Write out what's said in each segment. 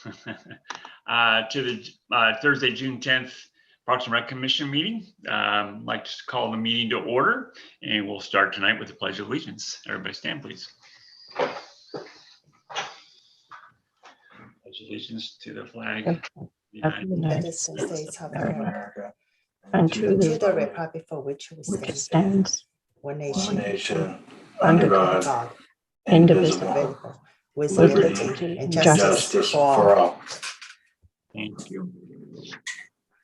to the Thursday, June 10th Parks and Rec Commission meeting. I'd like to call the meeting to order, and we'll start tonight with the Pledge of Allegiance. Everybody stand, please. Pledge allegiance to the flag of the United States of America, and to the republic for which we stand, one nation, under God, indivisible, with liberty and justice for all. Thank you.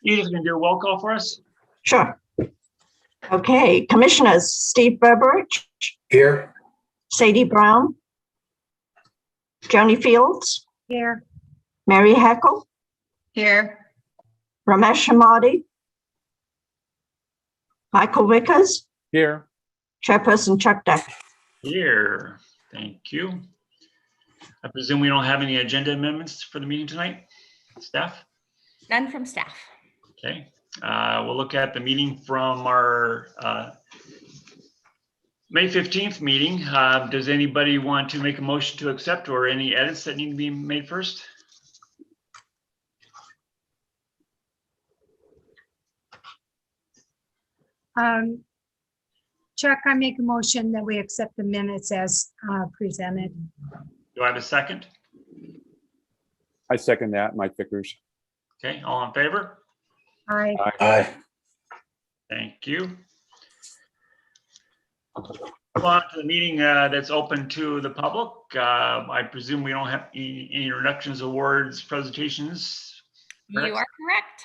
Edith, can you do a roll call for us? Sure. Okay, Commissioners: Steve Burbridge. Here. Sadie Brown. Joni Fields. Here. Mary Heckle. Here. Ramesh Hamadi. Michael Vickers. Here. Chairperson Chuck Decker. Here. Thank you. I presume we don't have any agenda amendments for the meeting tonight, staff? None from staff. Okay. We'll look at the meeting from our May 15th meeting. Does anybody want to make a motion to accept or any edits that need to be made first? Chuck, I make a motion that we accept the minutes as presented. Do I have a second? I second that, Mike Vickers. Okay, all in favor? Aye. Aye. Thank you. Move on to the meeting that's open to the public. I presume we don't have any introductions, awards, presentations. You are correct.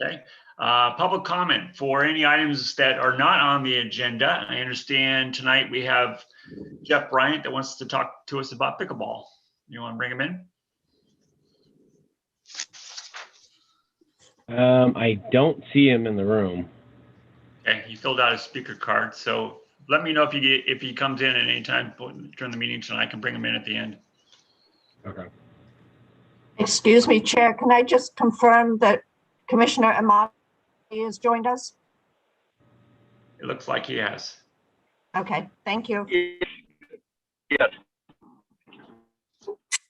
Okay. Public comment for any items that are not on the agenda. I understand tonight we have Jeff Bryant that wants to talk to us about pickleball. You want to bring him in? I don't see him in the room. Okay, he filled out his speaker card, so let me know if he comes in at any time during the meeting tonight. I can bring him in at the end. Okay. Excuse me, Chair, can I just confirm that Commissioner Amati has joined us? It looks like he has. Okay, thank you. Yes.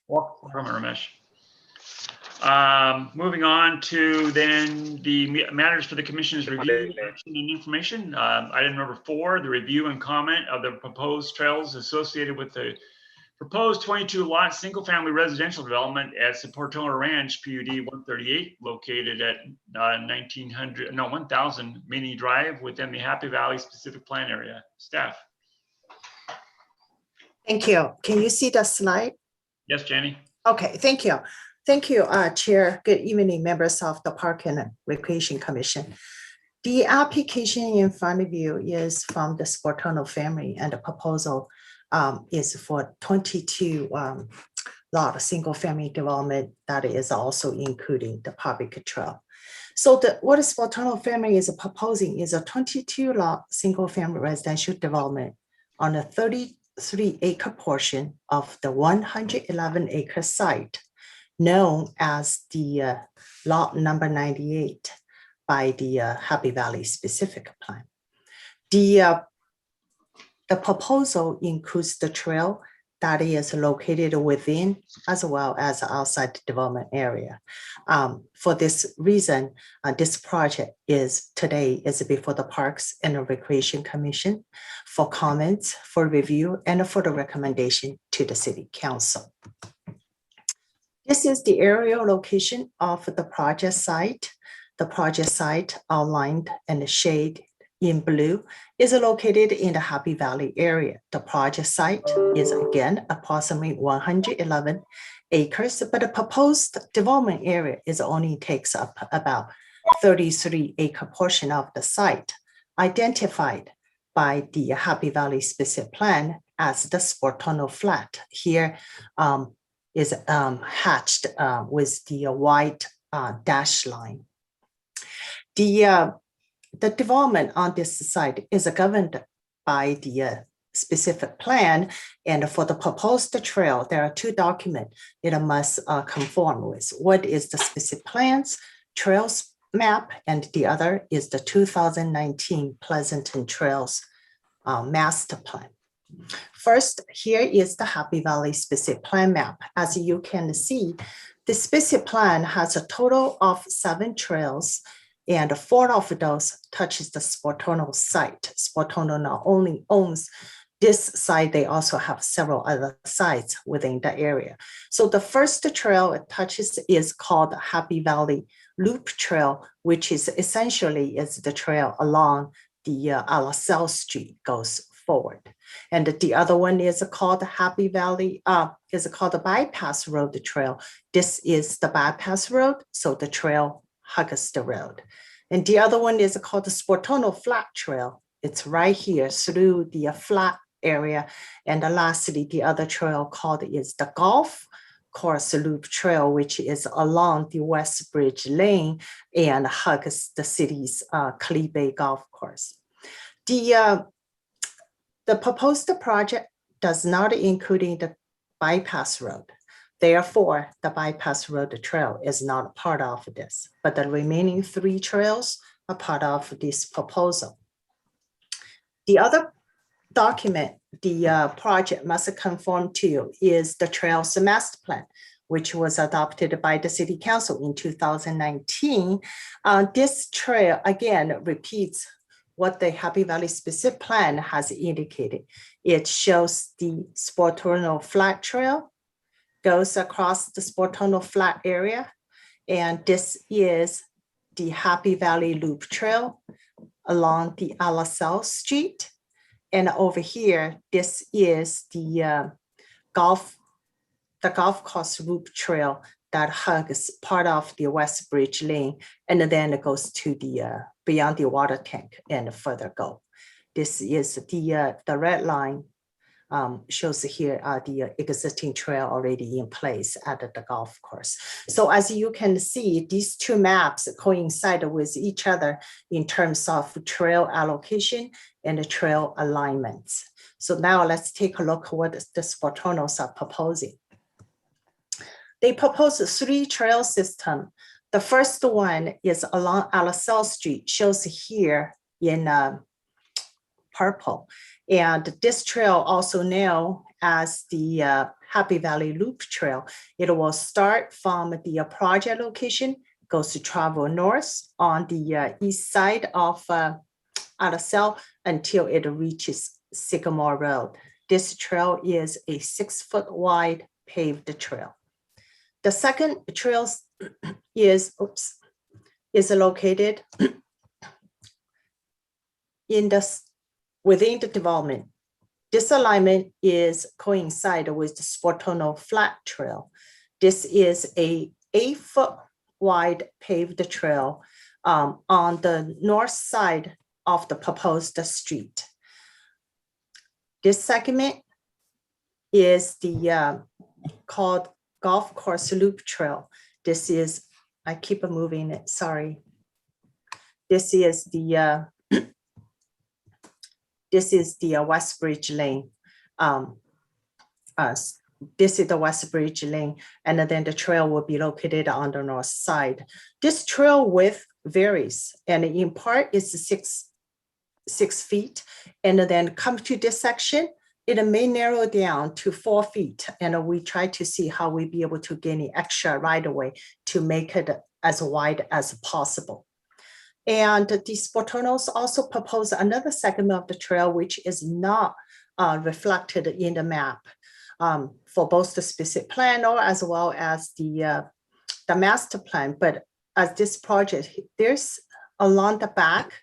Welcome, Ramesh. Moving on to then the matters for the Commission's review, action, and information. Item number 4, the review and comment of the proposed trails associated with the proposed 22-lot single-family residential development at Portola Ranch, PUD 138, located at 1000 Mini Drive within the Happy Valley specific plan area. Staff. Thank you. Can you see the slide? Yes, Jenny. Okay, thank you. Thank you, Chair. Good evening, members of the Park and Recreation Commission. The application in front of you is from the Sportano family, and the proposal is for 22 lot single family development that is also including the public trail. So what the Sportano family is proposing is a 22 lot single family residential development on a 33-acre portion of the 111-acre site known as the lot number 98 by the Happy Valley specific plan. The proposal includes the trail that is located within as well as outside the development area. For this reason, this project is before the Parks and Recreation Commission for comments, for review, and for the recommendation to the City Council. This is the aerial location of the project site. The project site outlined and shaded in blue is located in the Happy Valley area. The project site is again approximately 111 acres, but the proposed development area only takes up about 33-acre portion of the site, identified by the Happy Valley specific plan as the Sportano Flat. Here is hatched with the white dash line. The development on this site is governed by the specific plan, and for the proposed trail, there are 2 documents it must conform with. One is the specific plans, trails map, and the other is the 2019 Pleasanton Trails master plan. First, here is the Happy Valley specific plan map. As you can see, The specific plan has a total of 7 trails, and 4 of those touches the Sportono site. Sportono not only owns this site, they also have several other sites within the area. So the first trail it touches is called Happy Valley Loop Trail, which is essentially is the trail along the Alasal Street goes forward. And the other one is called Happy Valley, is called the Bypass Road Trail. This is the bypass road, so the trail hugs the road. And the other one is called the Sportono Flat Trail. It's right here through the flat area. And lastly, the other trail called is the Golf Course Loop Trail, which is along the West Bridge Lane and hugs the city's Clee Bay Golf Course. The proposed project does not include the bypass road. Therefore, the bypass road trail is not part of this, but the remaining 3 trails are part of this proposal. The other document the project must conform to is the trails master plan, which was adopted by the city council in 2019. This trail again repeats what the Happy Valley specific plan has indicated. It shows the Sportono Flat Trail, goes across the Sportono Flat area, and this is the Happy Valley Loop Trail along the Alasal Street. And over here, this is the golf course loop trail that hugs part of the West Bridge Lane, and then it goes to the beyond the water tank and further go. This is the red line shows here the existing trail already in place at the golf course. So as you can see, these 2 maps coincide with each other in terms of trail allocation and the trail alignments. So now let's take a look at what the Sportonos are proposing. They propose 3 trail system. The first one is along Alasal Street, shows here in purple. And this trail also known as the Happy Valley Loop Trail. It will start from the project location, goes to travel north on the east side of Alasal until it reaches Sycamore Road. This trail is a 6-foot wide paved trail. The second trail is located in within the development. This alignment is coincide with the Sportono Flat Trail. This is a 8-foot wide paved trail on the north side of the proposed street. This segment is the called Golf Course Loop Trail. This is, I keep moving it, sorry. This is the West Bridge Lane. This is the West Bridge Lane, and then the trail will be located on the north side. This trail width varies, and in part is 6 feet, and then come to this section, it may narrow down to 4 feet, and we try to see how we be able to gain the extra right away to make it as wide as possible. And the Sportonos also propose another segment of the trail, which is not reflected in the map for both the specific plan or as well as the master plan. But as this project, there's along the back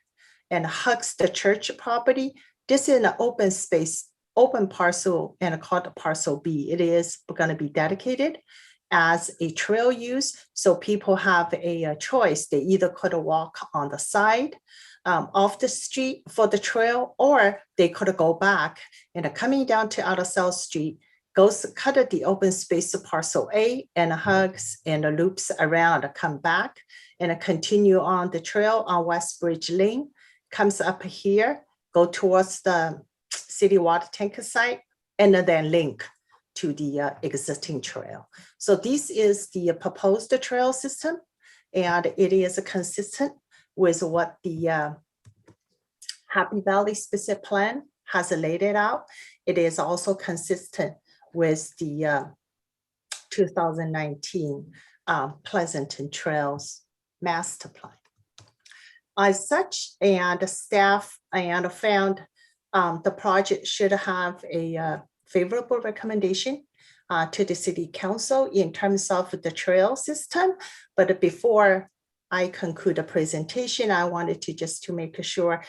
and hugs the church property. This is an open space, open parcel, and called parcel B. It is going to be dedicated as a trail use. So people have a choice. They either could walk on the side of the street for the trail, or they could go back and coming down to Alasal Street, goes cut the open space of parcel A and hugs and loops around, come back and continue on the trail on West Bridge Lane, comes up here, go towards the city water tank site, and then link to the existing trail. So this is the proposed trail system, and it is consistent with what the Happy Valley specific plan has laid it out. It is also consistent with the 2019 Pleasanton Trails Master Plan. As such, and the staff and found the project should have a favorable recommendation to the city council in terms of the trail system. But before I conclude the presentation, I wanted to just to make sure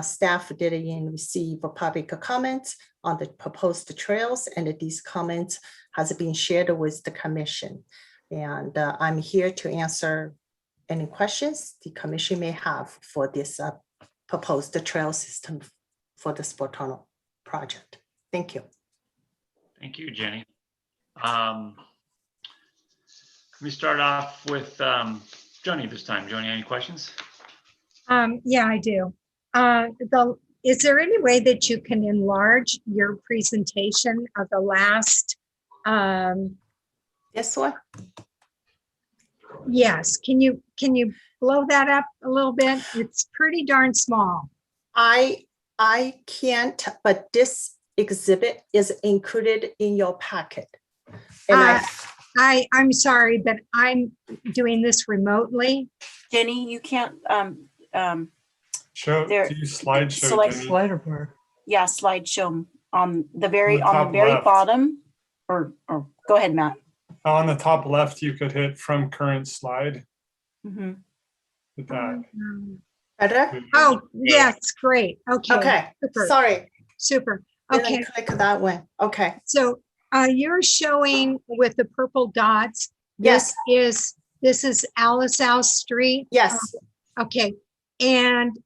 staff didn't receive public comments on the proposed trails, and that these comments has been shared with the commission. And I'm here to answer any questions the commission may have for this proposed trail system for the Sport Tunnel project. Thank you. Thank you, Jenny. Let me start off with Joni this time. Joni, any questions? Yeah, I do. Is there any way that you can enlarge your presentation of the last? This one? Yes, can you blow that up a little bit? It's pretty darn small. I can't, but this exhibit is included in your packet. And I'm sorry, but I'm doing this remotely. Jenny, you can't, Show, There- do you slideshow, select Jenny? Slider bar. yeah, slideshow on the On very the top left. bottom, or go ahead, Matt. On the top left, you could hit from current slide. Mhm. Hit that. better? Oh, yes, great. Okay. Okay, Super. sorry. Super. Didn't Okay, click that one. Okay, so you're showing with the purple dots. yes, This is Alisal Street. yes. Okay, and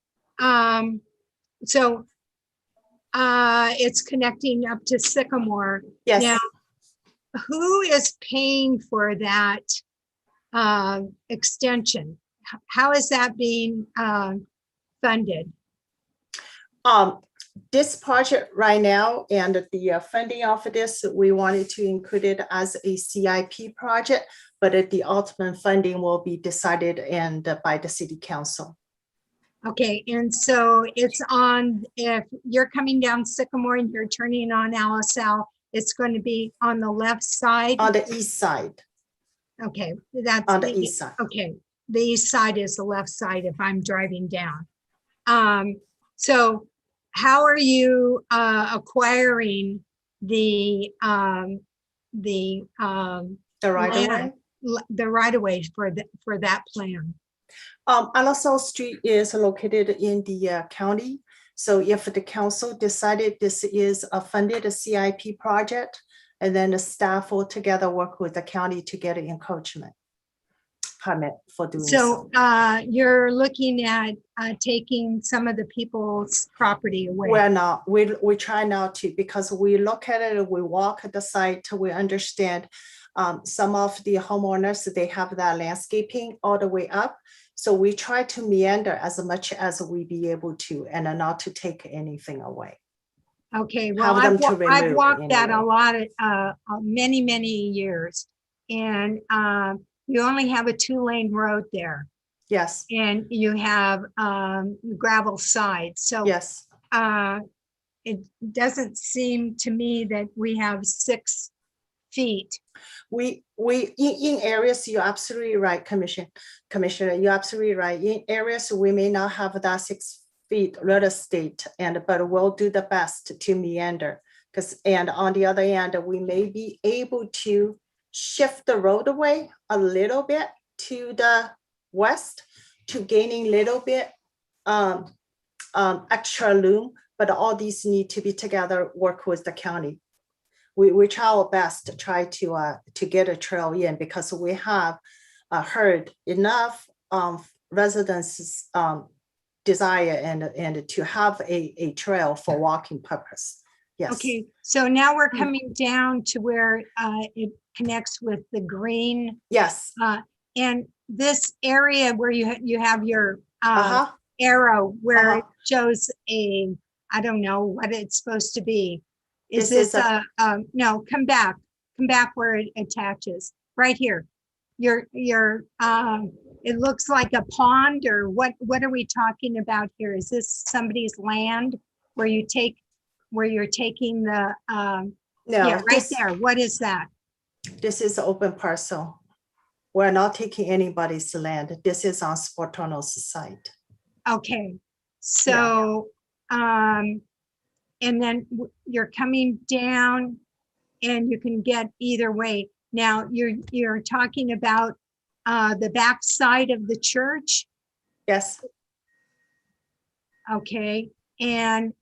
so it's connecting up to Sycamore. Yes, Now, who is paying for that extension? How is that being funded? this project right now and the funding of this, we wanted to include it as a CIP project, but the ultimate funding will be decided and by the city council. Okay, and so it's on, if you're coming down Sycamore and you're turning on Alisal, it's going to be on the left side? On the east side, Okay, that's. on the east side. Okay, the east side is the left side if I'm driving down. So how are you acquiring the The right of way. right of way for that plan? Alisal Street is located in the county. So if the council decided this is a funded CIP project, and then the staff will together work with the county to get an encroachment permit for doing So so. you're looking at taking some of the people's property away. We're not, we try not to, because we look at it, we walk at the site, we understand some of the homeowners, they have that landscaping all the way up. So we try to meander as much as we be able to, and not to take anything away. Okay, well, Have them to I've remove walked that a anyway. lot, many, many years. And you only have a 2-lane road there Yes, and you have gravel sides. So yes. it doesn't seem to me that we have 6 feet. We in areas, you're absolutely right, Commissioner, you're absolutely right. In areas, we may not have that 6 feet real estate, but we'll do the best to meander. And on the other hand, we may be able to shift the roadway a little bit to the west to gaining a little bit extra room, but all these need to be together, work with the county. We try our best to try to get a trail in, because we have heard enough residents desire and to have a trail for walking purpose. Yes. Okay, so now we're coming down to where it connects with the green. Yes. And this area where you have your Uh-huh. arrow where it Uh-huh. shows I don't know what it's supposed to be. Is This is this no, come back where it attaches, right here. It looks like a pond, or what are we talking about here? Is this somebody's land where you're taking the, No, yeah, right there. What is that? this is open parcel. We're not taking anybody's land. This is on Sportono's site. Okay, so, and then you're coming down and you can get either way. Now, you're talking about the back side of the church, Yes, okay? And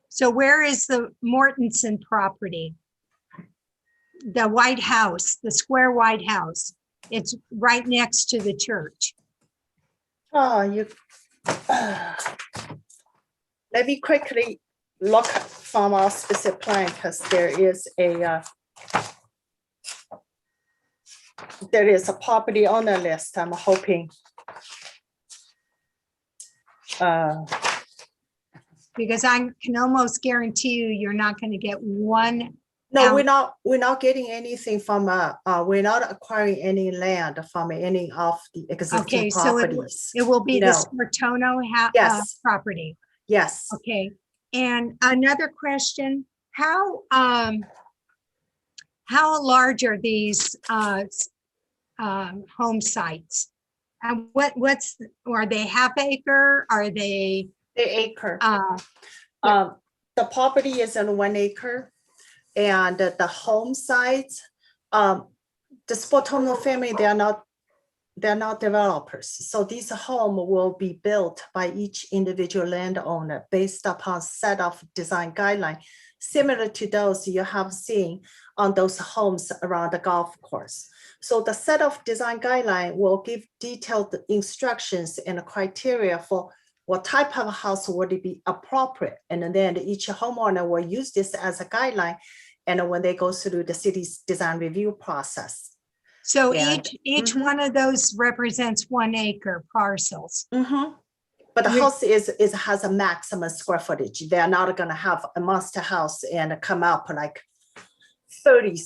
so where is the Mortensen property? The White House, the square White House. It's right next to the church. oh, you. Let me quickly look from our specific plan, because there is a property owner list, I'm hoping. Because I can almost guarantee you, you're not going to get one. No, Now- we're not getting anything from, we're not acquiring any land from any of the existing Okay, so properties. it will be the No. Sportono Yes. property. Yes, Okay, and another question, how large are these home sites? And are they half acre? Are they, the acre. Yeah. The property is in 1 acre, and the home sites, the Sportono family, they're not developers. So these home will be built by each individual landowner based upon set of design guidelines, similar to those you have seen on those homes around the golf course. So the set of design guideline will give detailed instructions and criteria for what type of house would be appropriate. And then each homeowner will use this as a guideline. And when they go through the city's design review process. so And- each Mhm. one of those represents 1 acre parcels? Mhm. But the Re- house has a maximum square footage. They're not gonna have a monster house and come up like 30,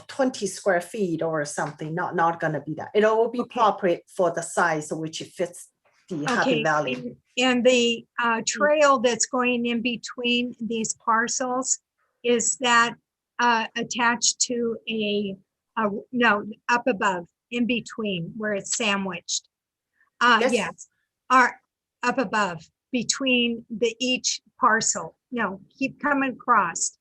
20 square feet or something, not gonna be that. It will be Okay. appropriate for the size which fits the Happy Okay, Valley. and the trail that's going in between these parcels, is that attached to no, up above, in between, where it's sandwiched? Yes. Yes, are up above, between each parcel. No, keep coming across,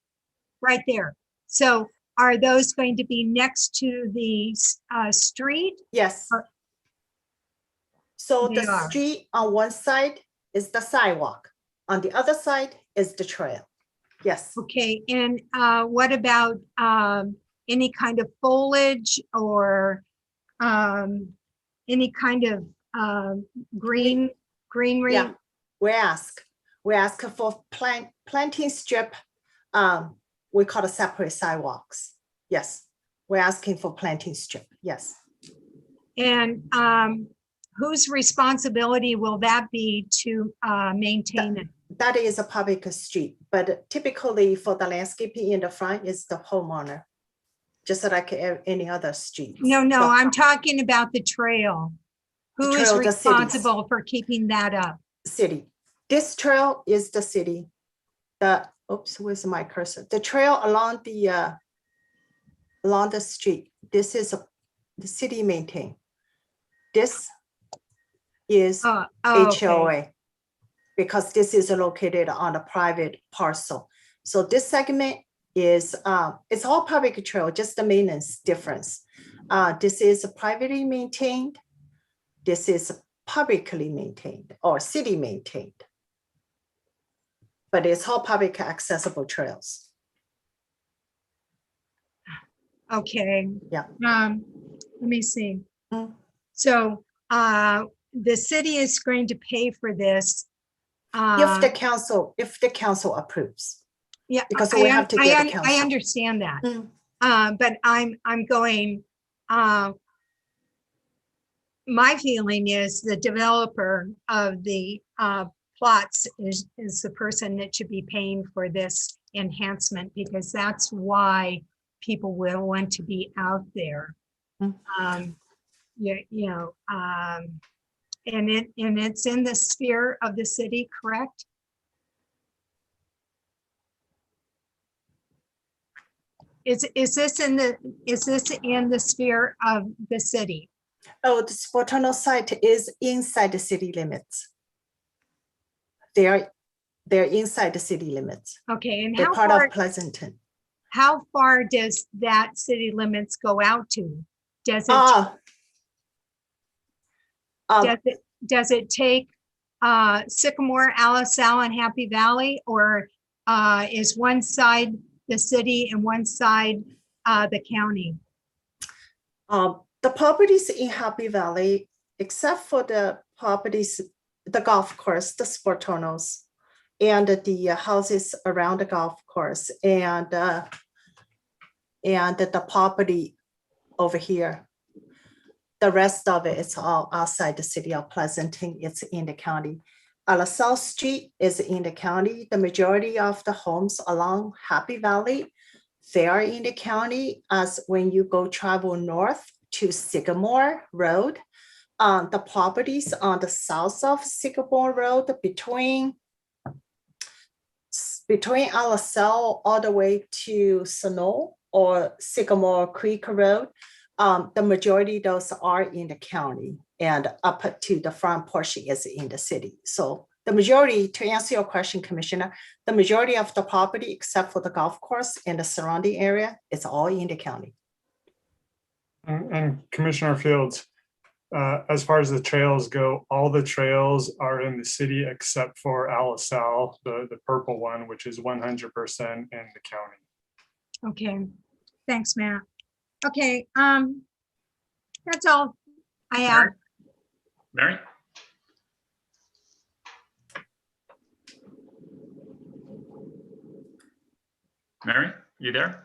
right there. So are those going to be next to the street? Yes. Or- So They the are. street on one side is the sidewalk, on the other side is the trail. Yes. Okay, and what about any kind of foliage or any kind of greenery? Yeah, we ask for planting strip. We call it separate sidewalks. Yes, we're asking for planting strip. Yes, And whose responsibility will that be to maintain it? that is a public street, but typically for the landscaping in the front is the homeowner, just like any other street. No, I'm talking about the trail. Who is trail, the cities. responsible for keeping that up? City. This trail is the city. Oops, where's my cursor? The trail along the street. This is the city maintained. This is Okay. HOA, because this is located on a private parcel. So this segment is, it's all public trail, just the maintenance difference. This is privately maintained. This is publicly maintained or city maintained. But it's all public accessible trails. Okay. Yeah. Let me see. Mm. So the city is going to pay for this. If the council approves. Yeah, because we have to get the I council. understand that. Mm. But I'm going, my feeling is the developer of the plots is the person that should be paying for this enhancement, because that's why people will want to be out there. Mm. And it's in the sphere of the city, correct? Is this in the sphere of the city? Oh, the Spartano site is inside the city limits. They're inside the city limits. Okay, and They're part of Pleasanton. how far does that city limits go out to? Does it take Sycamore, Alisal, and Happy Valley, or is one side the city and one side the county? The properties in Happy Valley, except for the properties, the golf course, the Spartanos, and the houses around the golf course, and the property over here. The rest of it is all outside the city of Pleasanton. It's in the county. South Street is in the county. The majority of the homes along Happy Valley, they are in the county. As when you go travel north to Sycamore Road, the properties on the south of Sycamore Road between Alisal all the way to Snow or Sycamore Creek Road, the majority of those are in the county, and up to the front portion is in the city. So the majority, to answer your question, Commissioner, the majority of the property, except for the golf course and the surrounding area, is all in the county. And Commissioner Fields, as far as the trails go, all the trails are in the city except for Alisal, the purple one, which is 100% in the county. Okay, thanks, Matt. Okay, that's all I have. Mary? Mary, you there?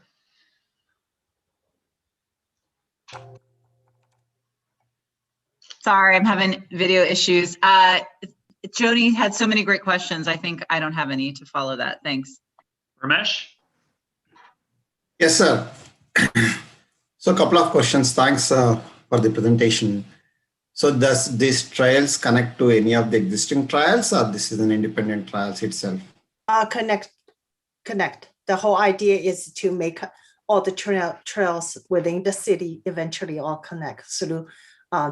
Sorry, I'm having video issues. Joni had so many great questions. I think I don't have any to follow that. Thanks. Ramesh? Yes, sir. So a couple of questions. Thanks for the presentation. So does these trails connect to any of the existing trails, or this is an independent trails itself? Connect. The whole idea is to make all the trails within the city eventually all connect through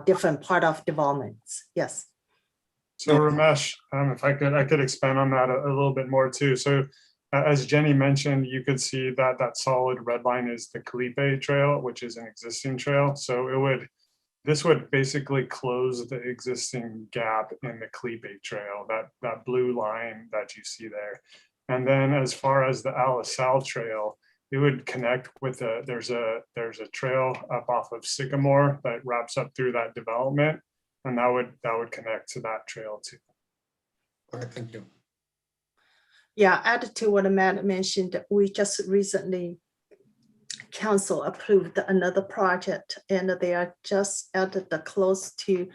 different part of developments. Yes. So Ramesh, if I could expand on that a little bit more too. So as Jenny mentioned, you could see that that solid red line is the Calipe Trail, which is an existing trail. So this would basically close the existing gap in the Calipe Trail, that blue line that you see there. And then as far as the Alisal Trail, it would connect with there's a trail up off of Sycamore that wraps up through that development, and that would connect to that trail too. Okay, thank you. Yeah, added to what Matt mentioned, we just recently council approved another project, and they are just at the close to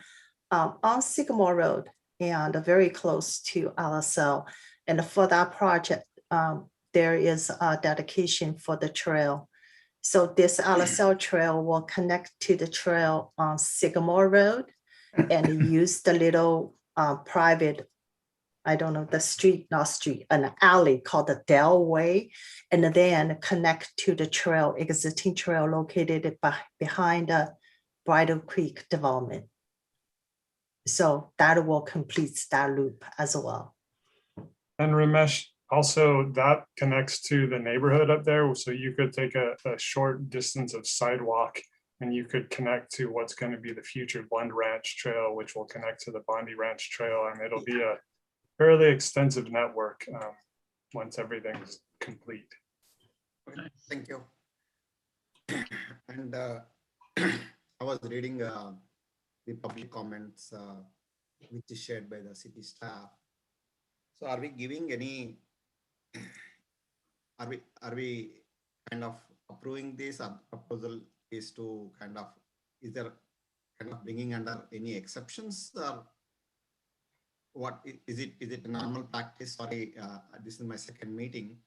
on Sycamore Road and very close to Alisal. And for that project, there is a dedication for the trail. So this Alisal Trail will connect to the trail on Sycamore Road and use the little private, I don't know, an alley called the Dell Way, and then connect to the trail, existing trail located behind the Bridle Creek development. So that will complete that loop as well. And Ramesh, also that connects to the neighborhood up there. So you could take a short distance of sidewalk and you could connect to what's going to be the future Blend Ranch Trail, which will connect to the Bondi Ranch Trail. And it'll be a fairly extensive network once everything's complete. Okay, thank you. And I was reading the public comments which is shared by the city staff. So are we giving any, are we kind of approving this? Our proposal is to kind of, is there kind of bringing under any exceptions, or what is it a normal practice? Sorry, this is my second meeting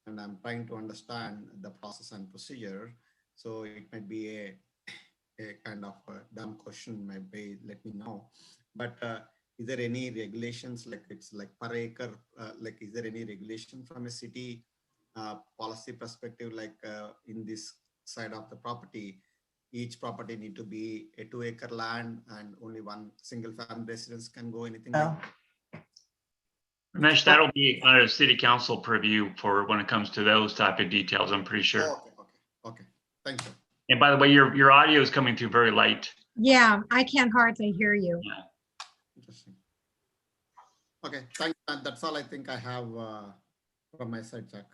and I'm trying to understand the process and procedure. So it might be a kind of a dumb question, maybe let me know. But is there any regulations, like it's like per acre, like is there any regulation from a city policy perspective, like in this side of the property, each property need to be a 2-acre land and only one single family residence can go, anything like Oh. that? Ramesh, that'll be under city council purview for when it comes to those type of details, I'm pretty sure. Okay. Thank you. And by the way, your audio is coming through very light. Yeah, I can hardly hear you. Interesting. Okay, thank you. That's all I think I have from my side, Jack.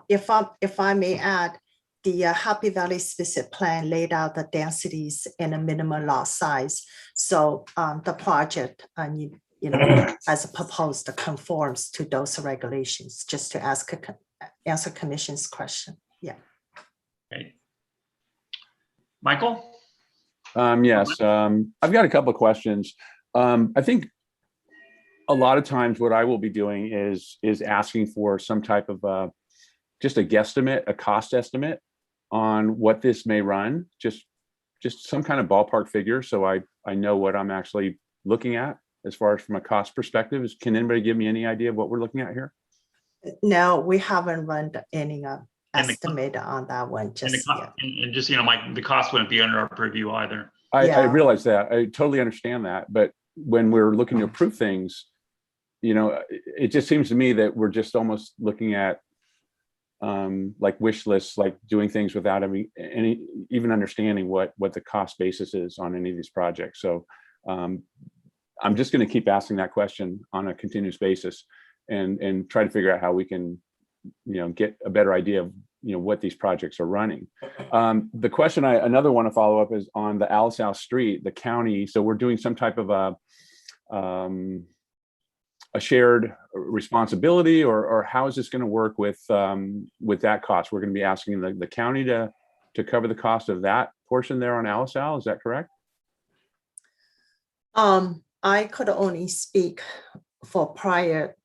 If I may add, the Happy Valley specific plan laid out the densities and a minimum lot size. So the project, as proposed, conforms to those regulations, just to answer commission's question. Yeah. Okay. Michael? Yes, I've got a couple of questions. I think a lot of times what I will be doing is asking for some type of just a guesstimate, a cost estimate on what this may run, just some kind of ballpark figure, so I know what I'm actually looking at as far as from a cost perspective. Can anybody give me any idea of what we're looking at here? No, we haven't run any estimate on that one just yet. And just, Mike, the cost wouldn't be under our purview either. I realize that. I totally understand that. But when we're looking to approve things, it just seems to me that we're just almost looking at like wish lists, like doing things without any even understanding what the cost basis is on any of these projects. So I'm just going to keep asking that question on a continuous basis and try to figure out how we can get a better idea of what these projects are running. The question another one to follow up is on the Alisal Street, the county. So we're doing some type of a shared responsibility, or how is this going to work with that cost? We're going to be asking the county to cover the cost of that portion there on Alisal. Is that correct? I could only speak for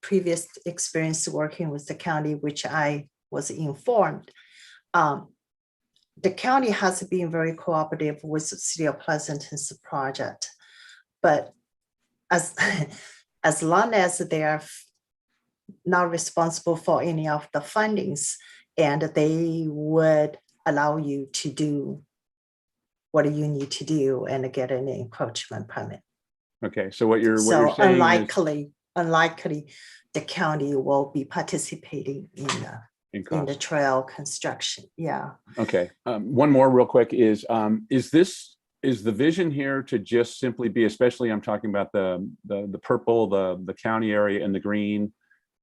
previous experience working with the county, which I was informed. The county has been very cooperative with the City of Pleasanton's project, but as long as they are not responsible for any of the fundings, and they would allow you to do what you need to do and get an encroachment permit. Okay, so what you're saying unlikely the county will be participating in the trail construction. Yeah. Okay. One more real quick is the vision here to just simply be, especially I'm talking about the purple, the county area, and the green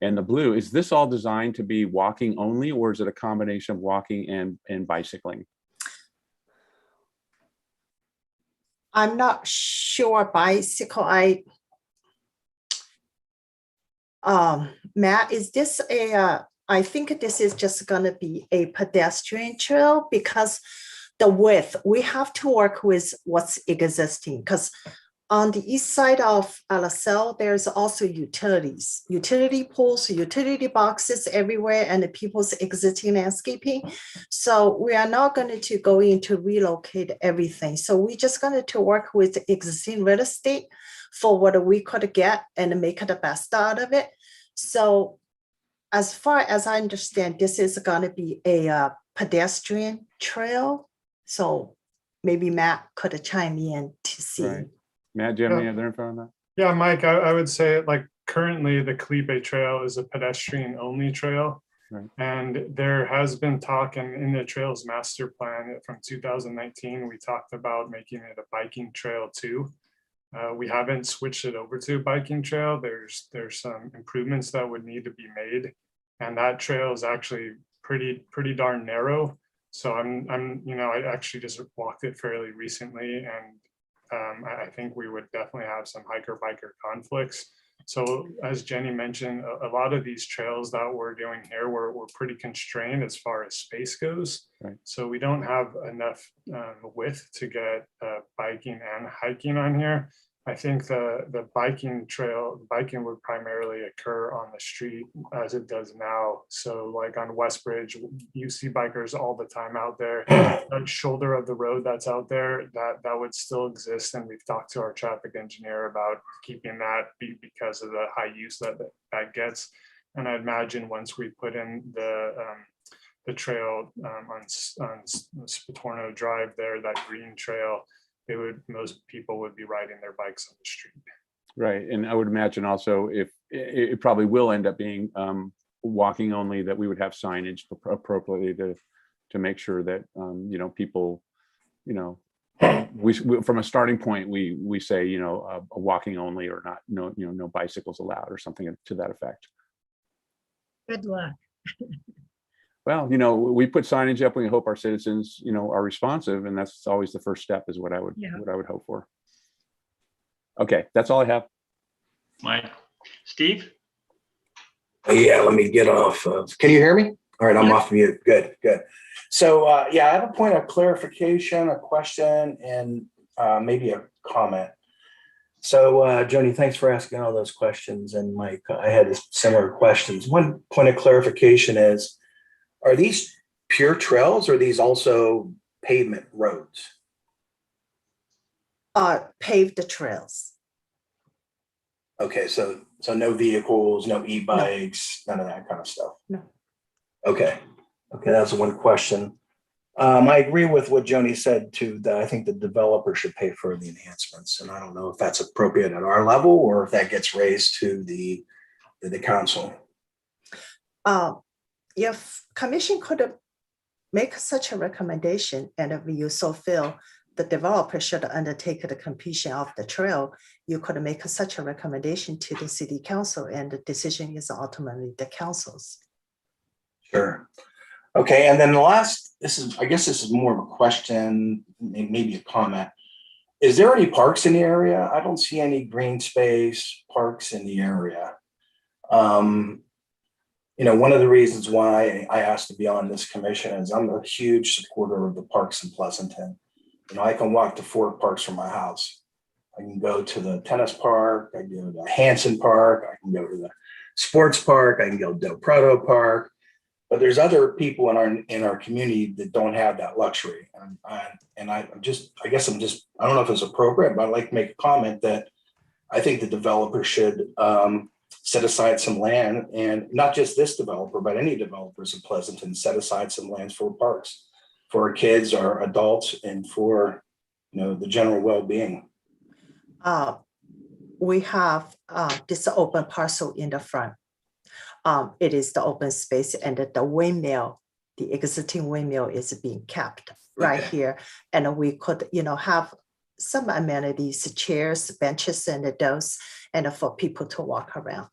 and the blue, is this all designed to be walking only, or is it a combination of walking and bicycling? I'm not sure bicycle. Matt, is this I think this is just gonna be a pedestrian trail, because the width, we have to work with what's existing, because on the east side of Alisal, there's also utility poles, utility boxes everywhere, and the people's existing landscaping. So we are not going to go in to relocate everything. So we're just going to work with existing real estate for what we could get and make the best out of it. So as far as I understand, this is going to be a pedestrian trail. So maybe Matt could chime in to see. Right. Matt, do you have any other info on that? Yeah, Mike, I would say, like, currently the Calipe Trail is a pedestrian only trail. Right. And there has been talk in the trails master plan from 2019, we talked about making it a biking trail too. We haven't switched it over to a biking trail. There's some improvements that would need to be made. And that trail is actually pretty darn narrow. So I actually just walked it fairly recently, and I think we would definitely have some hiker-biker conflicts. So as Jenny mentioned, a lot of these trails that we're doing here, we're pretty constrained as far as space goes. Right. So we don't have enough width to get biking and hiking on here. I think the biking would primarily occur on the street as it does now. So like on Westbridge, you see bikers all the time out there. That shoulder of the road that's out there, that would still exist. And we've talked to our traffic engineer about keeping that because of the high use that gets. And I imagine once we put in the trail on Spatorno Drive there, that green trail, most people would be riding their bikes on the street. Right, and I would imagine also if it probably will end up being walking only, that we would have signage appropriately to make sure that you know, people, you know, we from a starting point we say, you know, a walking only or not, no, you know, no bicycles allowed or something to that effect. Good luck. Well, you know, we put signage up. We hope our citizens, you know, are responsive, and that's always the first step, is what I would hope for. Okay, that's all I have. Mike, Steve? Yeah, let me get off. Can you hear me? All right, I'm off mute. Good, good. So yeah, I have a point of clarification, a question, and maybe a comment. So Joni, thanks for asking all those questions. And Mike, I had similar questions. One point of clarification is, are these pure trails or are these also pavement roads? Paved trails. Okay, so no vehicles, no e-bikes, none of that kind of stuff. No. Okay, that's one question. I agree with what Joni said too, that I think the developer should pay for the enhancements, and I don't know if that's appropriate at our level or if that gets raised to the council. If commission could make such a recommendation, and if you so feel the developer should undertake the completion of the trail, you could make such a recommendation to the city council, and the decision is ultimately the council's. Sure. Okay, and then the last, I guess this is more of a question, maybe a comment. Is there any parks in the area? I don't see any green space parks in the area. You know, one of the reasons why I asked to be on this commission is I'm a huge supporter of the parks in Pleasanton. You know, I can walk to 4 parks from my house. I can go to the tennis park, I can go to Hanson Park, I can go to the sports park, I can go to Del Prado Park. But there's other people in our community that don't have that luxury. I don't know if it's appropriate, but I'd like to make a comment that I think the developer should set aside some land, and not just this developer, but any developers in Pleasanton, set aside some lands for parks, for our kids, our adults, and for, you know, the general well-being. We have this open parcel in the front. It is the open space, and the windmill, the existing windmill is being kept right here. And we could, you know, have some amenities, chairs, benches, and those, and for people to walk around.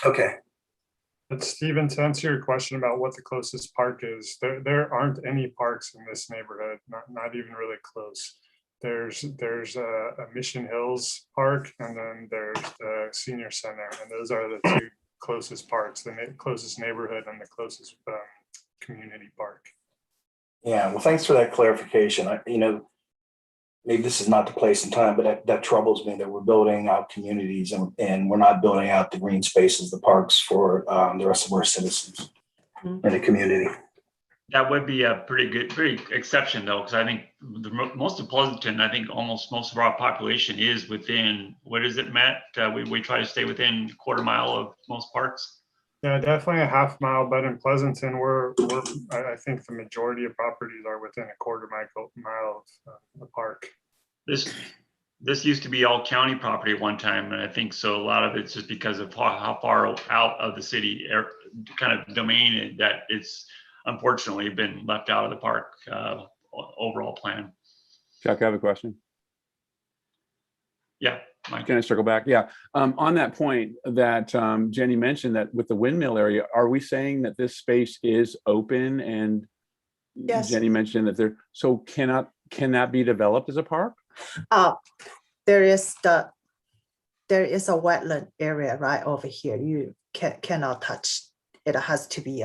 Okay. But Stephen, to answer your question about what the closest park is, there aren't any parks in this neighborhood, not even really close. There's a Mission Hills Park, and then there's the Senior Center, and those are the 2 closest parks, the closest neighborhood and the closest community park. Yeah, well, thanks for that clarification. You know, maybe this is not the place and time, but that troubles me that we're building out communities and we're not building out the green spaces, the parks for the rest of our citizens in the community. That would be a pretty exception though, because I think most of Pleasanton, I think almost most of our population is within, what is it, Matt? We try to stay within a quarter mile of most parks. Yeah, definitely a half mile, but in Pleasanton, I think the majority of properties are within a quarter mile of the park. This used to be all county property at one time, and I think so a lot of it's just because of how far out of the city kind of domain that it's unfortunately been left out of the park overall plan. Chuck, I have a question. Yeah, Mike. Can I circle back? Yeah. On that point that Jenny mentioned, that with the windmill area, are we saying that this space is open? And Yes. Jenny mentioned that so can that be developed as a park? There is a wetland area right over here. You cannot touch. It has to be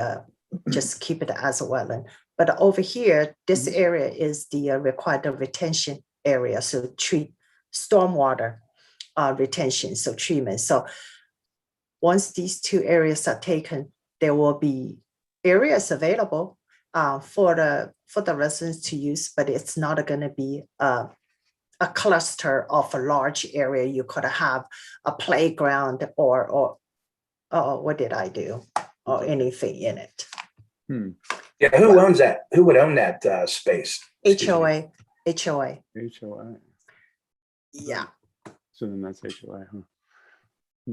just keep it as a wetland. But over here, this area is the required retention area. So treat stormwater retention, so treatment. So once these 2 areas are taken, there will be areas available for the residents to use, but it's not going to be a cluster of a large area. You could have a playground or oh, what did I do? Or anything in it. Yeah, who owns that? Who would own that space? Excuse me. HOA. HOI. Yeah. So then that's HOI, huh?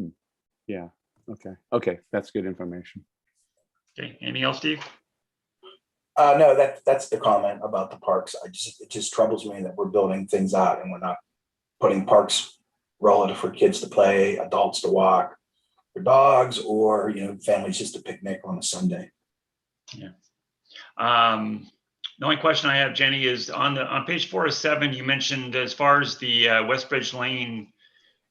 Yeah, okay. Okay, that's good information. Okay, anything else, Steve? No, that's the comment about the parks. It just troubles me that we're building things out and we're not putting parks relative for kids to play, adults to walk, for dogs, or, you know, families just to picnic on a Sunday. Yeah. The only question I have, Jenny, is on page 407, you mentioned as far as the West Bridge Lane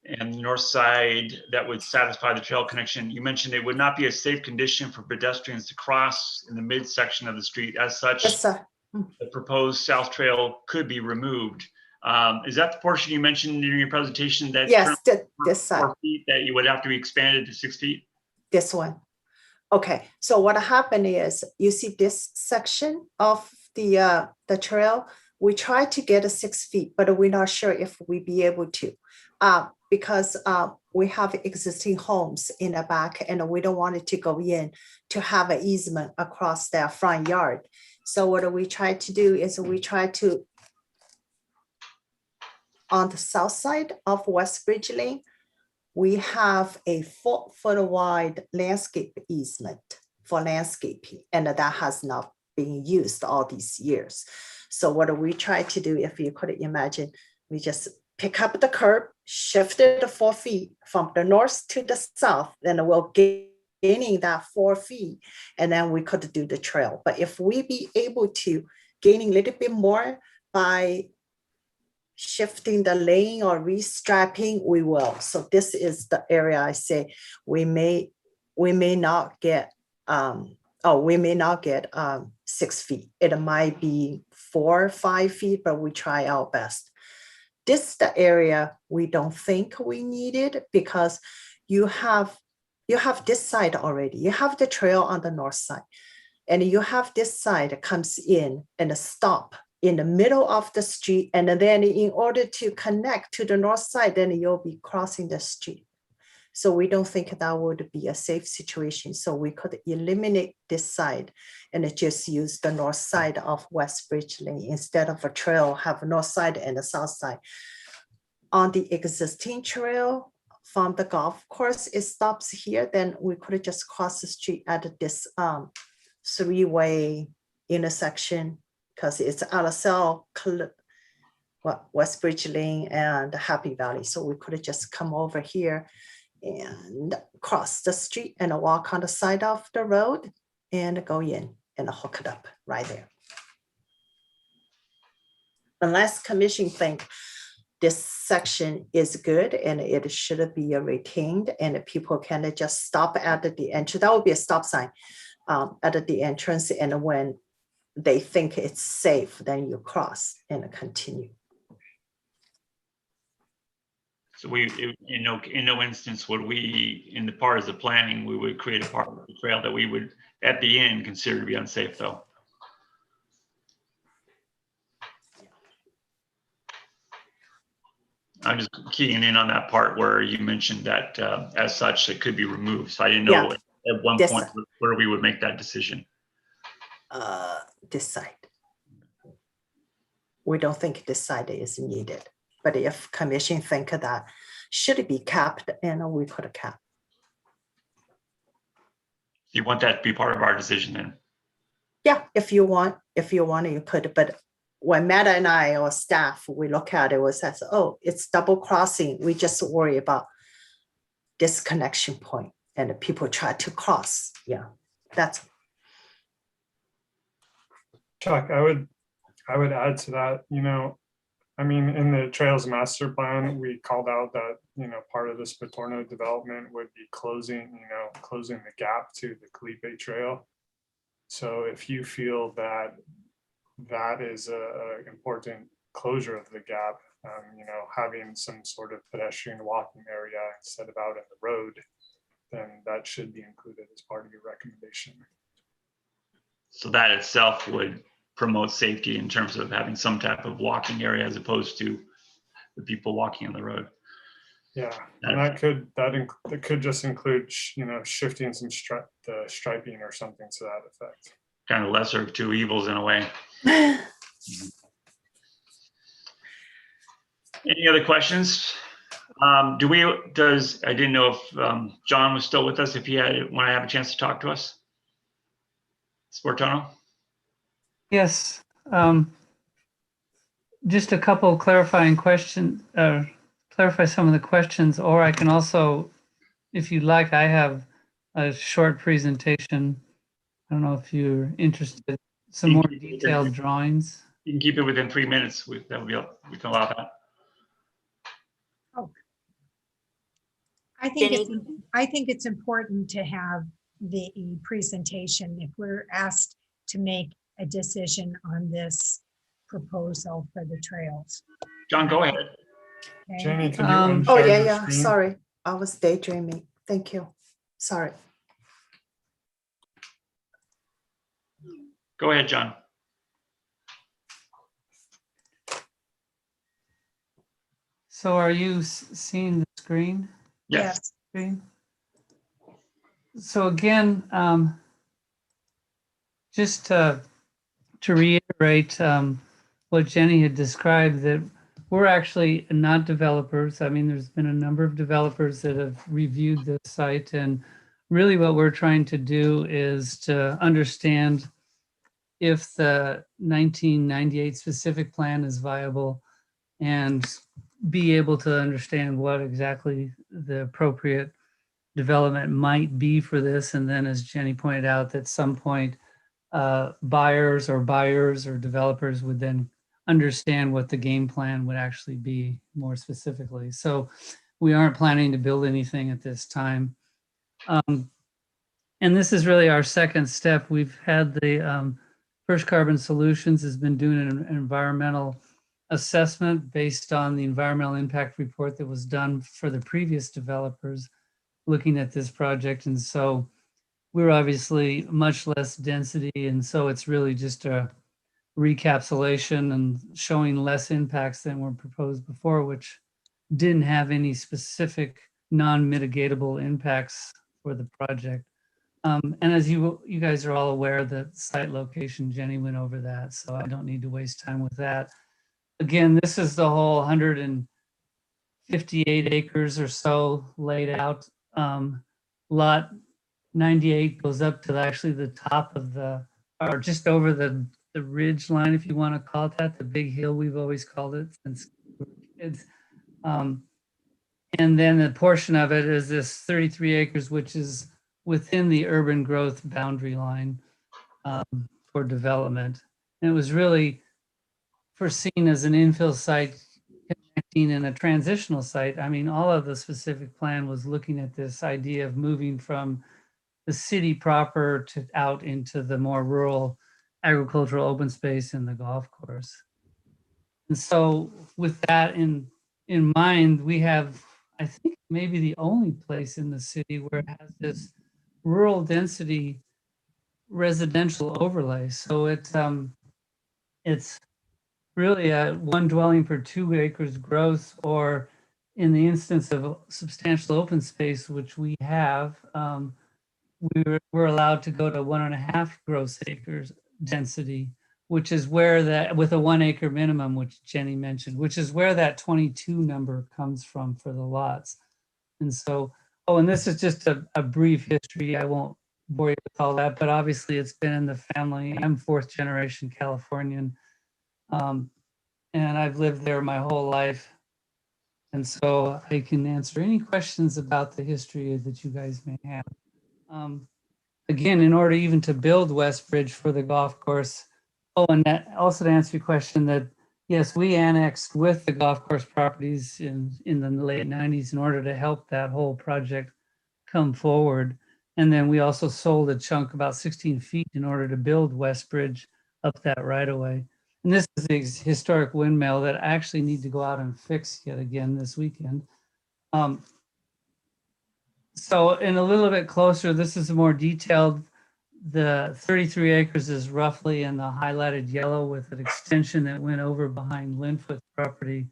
and the north side that would satisfy the trail connection, you mentioned it would not be a safe condition for pedestrians to cross in the midsection of the street. As such, Yes, sir. the proposed south trail could be removed. Is that the portion you mentioned during your presentation that Yes, this side. 4 feet that you would have to be expanded to 6 feet? This one. Okay, so what happened is, you see this section of the trail, we tried to get 6 feet, but we're not sure if we be able to. Because we have existing homes in the back and we don't want it to go in to have an easement across their front yard. So what we try to do is we try to, on the south side of West Bridge Lane, we have a 4-foot wide landscape easement for landscaping, and that has not been used all these years. So what we try to do, if you could imagine, we just pick up the curb, shift it 4 feet from the north to the south, then we'll gaining that 4 feet, and then we could do the trail. But if we be able to gaining a little bit more by shifting the lane or restrapping, we will. So this is the area I say we may not get 6 feet. It might be 4 or 5 feet, but we try our best. This is the area we don't think we need it, because you have this side already. You have the trail on the north side, and you have this side that comes in and stop in the middle of the street. And then in order to connect to the north side, then you'll be crossing the street. So we don't think that would be a safe situation. So we could eliminate this side and just use the north side of West Bridge Lane instead of a trail, have a north side and a south side. On the existing trail from the golf course, it stops here, then we could just cross the street at this 3-way intersection, because it's LSL, West Bridge Lane and Happy Valley. So we could just come over here and cross the street and walk on the side of the road and go in and hook it up right there. Unless commission think this section is good and it should be retained and people can just stop at the entrance, that would be a stop sign at the entrance, and when they think it's safe, then you cross and continue. So in no instance would we, in the part of the planning, we would create a part of the trail that we would at the end consider to be unsafe, though. I'm just keying in on that part where you mentioned that as such, it could be removed. So I didn't know at one point where we would make that decision. This side. We don't think this side is needed. But if commission think that should be capped, and we could cap. You want that to be part of our decision then? Yeah, if you want, you could. But when Matt and I or staff, we look at it, was says, oh, it's double crossing. We just worry about this connection point, and people try to cross. Yeah, that's. Chuck, I would add to that, you know, I mean, in the Trails Master Plan, we called out that, you know, part of the Spatorno development would be closing the gap to the Calipe Trail. So if you feel that that is a important closure of the gap, you know, having some sort of pedestrian walking area instead of out in the road, then that should be included as part of your recommendation. So that itself would promote safety in terms of having some type of walking area as opposed to the people walking on the road. Yeah, and that could just include, shifting some the striping or something to that effect. Kind of lesser of two evils in a way. Any other questions? I didn't know if John was still with us, if he want to have a chance to talk to us. Sportano? Yes. Just a couple clarifying questions, clarify some of the questions, or I can also, if you'd like, I have a short presentation. I don't know if you're interested, some more detailed drawings. You can keep it within 3 minutes. We can allow that. Oh. I think it's important to have the presentation if we're asked to make a decision on this proposal for the trails. John, go ahead. Okay. Jenny, can you Oh, unshare yeah, your yeah, screen? sorry. I was daydreaming. Thank you. Sorry. Go ahead, John. So are you seeing the screen? Yes. Screen? So again, just to reiterate what Jenny had described, that we're actually not developers. I mean, there's been a number of developers that have reviewed this site, and really what we're trying to do is to understand if the 1998 specific plan is viable and be able to understand what exactly the appropriate development might be for this. And then, as Jenny pointed out, at some point, buyers or developers would then understand what the game plan would actually be more specifically. So we aren't planning to build anything at this time. And this is really our second step. We've had the First Carbon Solutions has been doing an environmental assessment based on the environmental impact report that was done for the previous developers looking at this project. And so we're obviously much less density. And so it's really just a recapitulation and showing less impacts than were proposed before, which didn't have any specific non-mitigatable impacts for the project. And as you guys are all aware, the site location, Jenny went over that, so I don't need to waste time with that. Again, this is the whole 158 acres or so laid out. Lot 98 goes up to actually the top of or just over the ridge line, if you want to call it that, the big hill we've always called it since we were kids. And then a portion of it is this 33 acres, which is within the urban growth boundary line for development. And it was really foreseen as an infill site connecting and a transitional site. I mean, all of the specific plan was looking at this idea of moving from the city proper to out into the more rural agricultural open space and the golf course. And so with that in mind, we have, I think, maybe the only place in the city where it has this rural density residential overlay. So it's really a 1 dwelling per 2 acres gross, or in the instance of substantial open space, which we have, we're allowed to go to 1.5 gross acres density, which is where that, with a 1 acre minimum, which Jenny mentioned, which is where that 22 number comes from for the lots. And so, and this is just a brief history. I won't bore you with all that, but obviously it's been in the family. I'm 4th generation Californian, and I've lived there my whole life. And so I can answer any questions about the history that you guys may have. Again, in order even to build Westbridge for the golf course, and that also to answer your question, that yes, we annexed with the golf course properties in the late 90s in order to help that whole project come forward. And then we also sold a chunk about 16 feet in order to build Westbridge up that right of way. And this is the historic windmill that I actually need to go out and fix yet again this weekend. So in a little bit closer, this is more detailed. The 33 acres is roughly in the highlighted yellow with an extension that went over behind Linfoot property.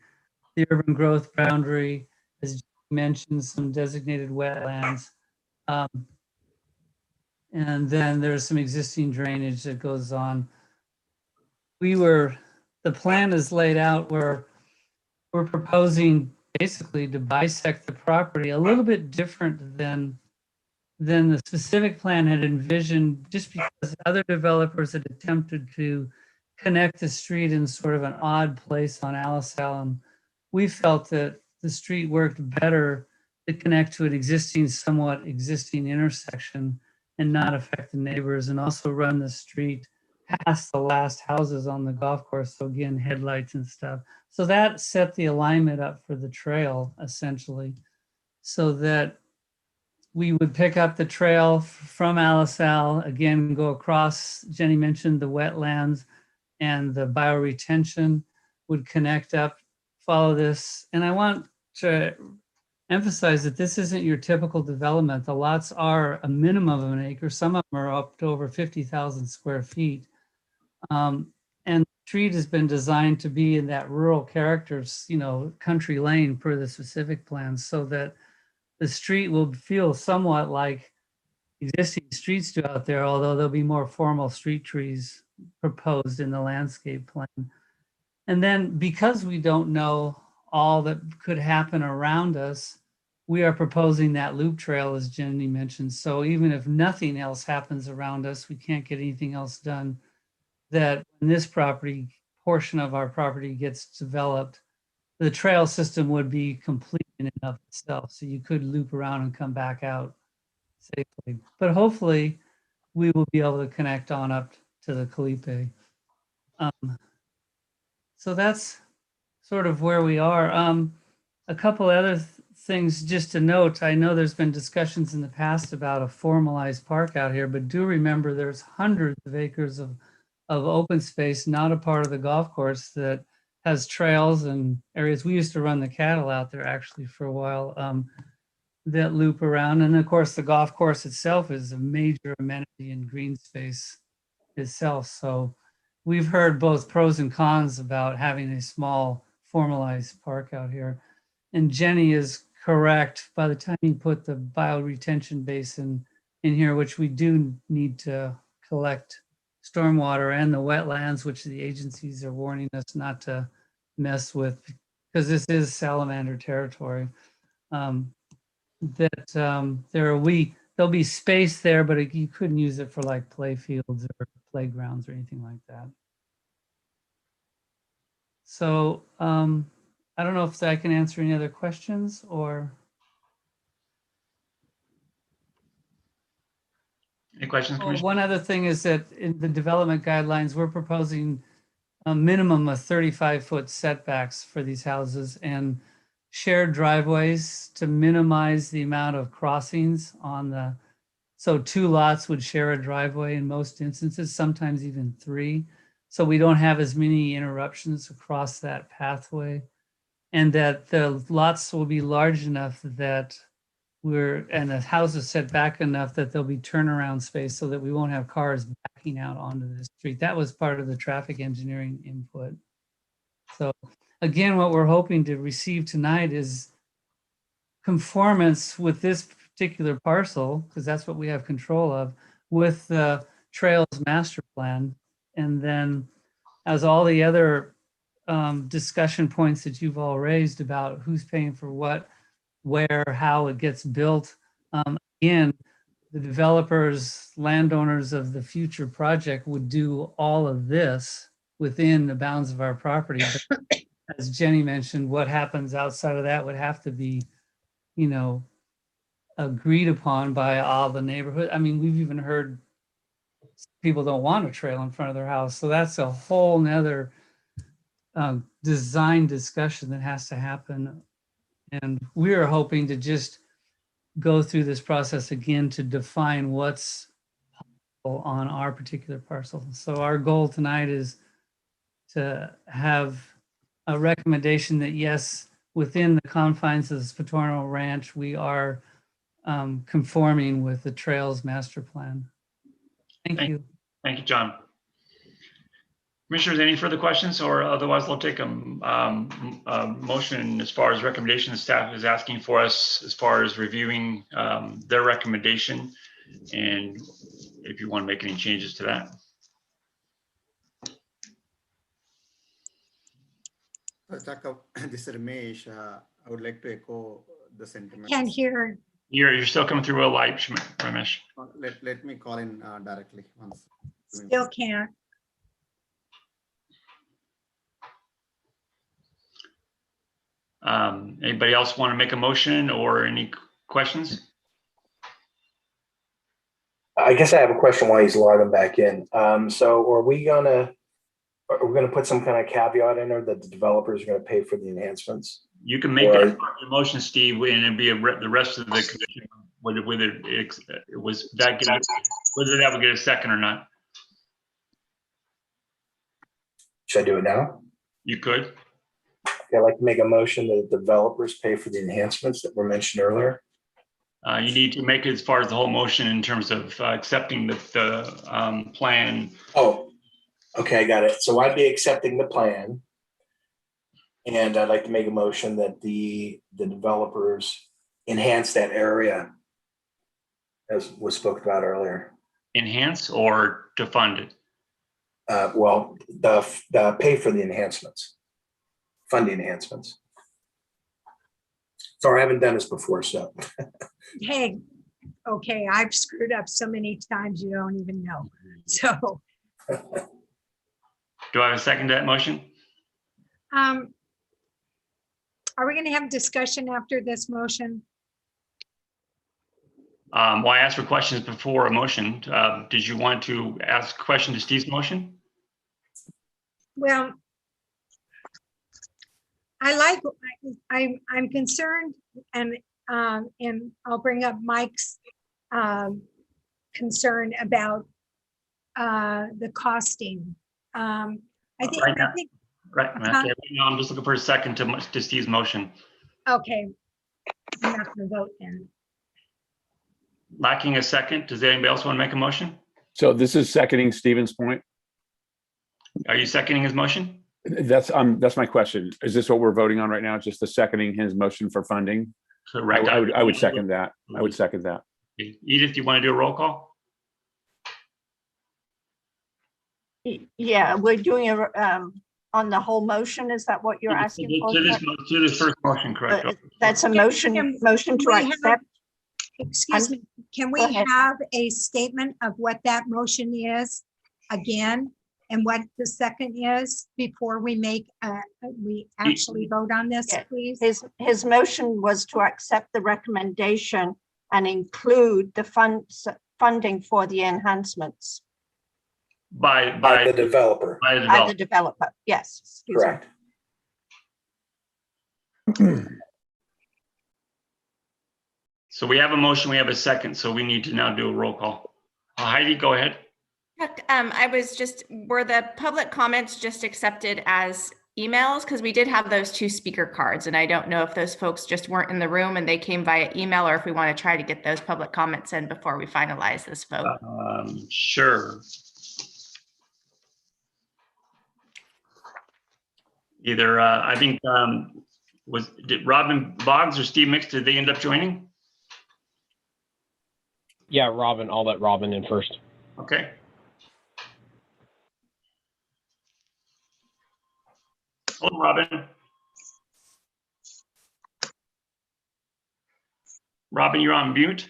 The urban growth boundary, as mentioned some designated wetlands. And then there's some existing drainage that goes on. The plan is laid out where we're proposing basically to bisect the property a little bit different than the specific plan had envisioned, just because other developers had attempted to connect the street in sort of an odd place on Alisal. And we felt that the street worked better to connect to an somewhat existing intersection and not affect the neighbors, and also run the street past the last houses on the golf course. So again, headlights and stuff. So that set the alignment up for the trail essentially, so that we would pick up the trail from Alisal, again, go across, Jenny mentioned the wetlands and the bioretention, would connect up, follow this. And I want to emphasize that this isn't your typical development. The lots are a minimum of an acre. Some of them are up to over 50,000 square feet. And the street has been designed to be in that rural characters, country lane per the specific plans, so that the street will feel somewhat like existing streets do out there, although there'll be more formal street trees proposed in the landscape plan. And then because we don't know all that could happen around us, we are proposing that loop trail, as Jenny mentioned. So even if nothing else happens around us, we can't get anything else done, that when this portion of our property gets developed, the trail system would be complete in and of itself. So you could loop around and come back out safely. But hopefully we will be able to connect on up to the Calipe. So that's sort of where we are. A couple other things just to note. I know there's been discussions in the past about a formalized park out here, but do remember there's hundreds of acres of open space, not a part of the golf course, that has trails and areas. We used to run the cattle out there actually for a while, that loop around. And of course, the golf course itself is a major amenity in green space itself. So we've heard both pros and cons about having a small formalized park out here. And Jenny is correct. By the time you put the bioretention basin in here, which we do need to collect stormwater and the wetlands, which the agencies are warning us not to mess with, because this is salamander territory. There'll be space there, but you couldn't use it for like play fields or playgrounds or anything like that. So I don't know if I can answer any other questions or. Any questions, Commissioner? One other thing is that in the development guidelines, we're proposing a minimum of 35-foot setbacks for these houses and shared driveways to minimize the amount of crossings so 2 lots would share a driveway in most instances, sometimes even 3. So we don't have as many interruptions across that pathway, and that the lots will be large enough that and the house is set back enough that there'll be turnaround space so that we won't have cars backing out onto the street. That was part of the traffic engineering input. So again, what we're hoping to receive tonight is conformance with this particular parcel, because that's what we have control of, with the Trails Master Plan. And then as all the other discussion points that you've all raised about who's paying for what, where, how it gets built. Again, the developers, landowners of the future project would do all of this within the bounds of our property. But as Jenny mentioned, what happens outside of that would have to be, agreed upon by all the neighborhood. I mean, we've even heard people don't want a trail in front of their house. So that's a whole nother design discussion that has to happen. And we are hoping to just go through this process again to define what's possible on our particular parcel. So our goal tonight is to have a recommendation that yes, within the confines of the Patorno Ranch, we are conforming with the Trails Master Plan. Thank you. Thank you, John. Commissioners, any further questions, or otherwise I'll take a motion as far as recommendation the staff is asking for us as far as reviewing their recommendation, and if you want to make any changes to that. Jacob, this is Ramesh. I would like to echo the sentiment. Can't hear. You're still coming through real light, Ramesh. Let me call in directly once. Still can't. Anybody else want to make a motion or any questions? I guess I have a question while he's logging back in. So are we gonna put some kind of caveat in there that the developers are gonna pay for the enhancements? You can make that part of your motion, Steve, and it'd be the rest of the commission, whether it was that, whether that would get a second or not. Should I do it now? You could. Okay, I'd like to make a motion that the developers pay for the enhancements that were mentioned earlier. You need to make it as far as the whole motion in terms of accepting the plan. Oh, okay, I got it. So I'd be accepting the plan. And I'd like to make a motion that the developers enhance that area as was spoke about earlier. Enhance or to fund it? Well, the pay for the enhancements, fund the enhancements. Sorry, I haven't done this before, so. Hey, okay, I've screwed up so many times you don't even know. So, Do I have a second to that motion? are we gonna have discussion after this motion? Well, I asked for questions before a motion. Did you want to ask a question to Steve's motion? Well, I'm concerned, and I'll bring up Mike's concern about the costing. I think, Right. Okay, no, I'm just looking for a second to Steve's motion. okay, I'm not gonna vote then. Lacking a second, does anybody else want to make a motion? So this is seconding Stephen's point. Are you seconding his motion? That's my question. Is this what we're voting on right now? Just the seconding his motion for funding? Correct. I would second that. I would second that. Edith, you want to do a roll call? Yeah, we're doing on the whole motion. Is that what you're asking for? To this first motion, correct? That's a motion to we have- accept. Excuse me, can we Go ahead. have a statement of what that motion is again? And what the second is before we we actually vote on this, Yeah. please? His motion was to accept the recommendation and include the funding for the enhancements By the developer. By the by developer. the developer. Yes. excuse me. Correct. So we have a motion, we have a second, so we need to now do a roll call. Heidi, go ahead. Were the public comments just accepted as emails? Because we did have those 2 speaker cards, and I don't know if those folks just weren't in the room and they came via email, or if we want to try to get those public comments in before we finalize this vote. Sure. Either, I think, did Robin Boggs or Steve Mix, did they end up joining? Yeah, Robin, I'll let Robin in first. Okay. Hello, Robin. Robin, you're on mute.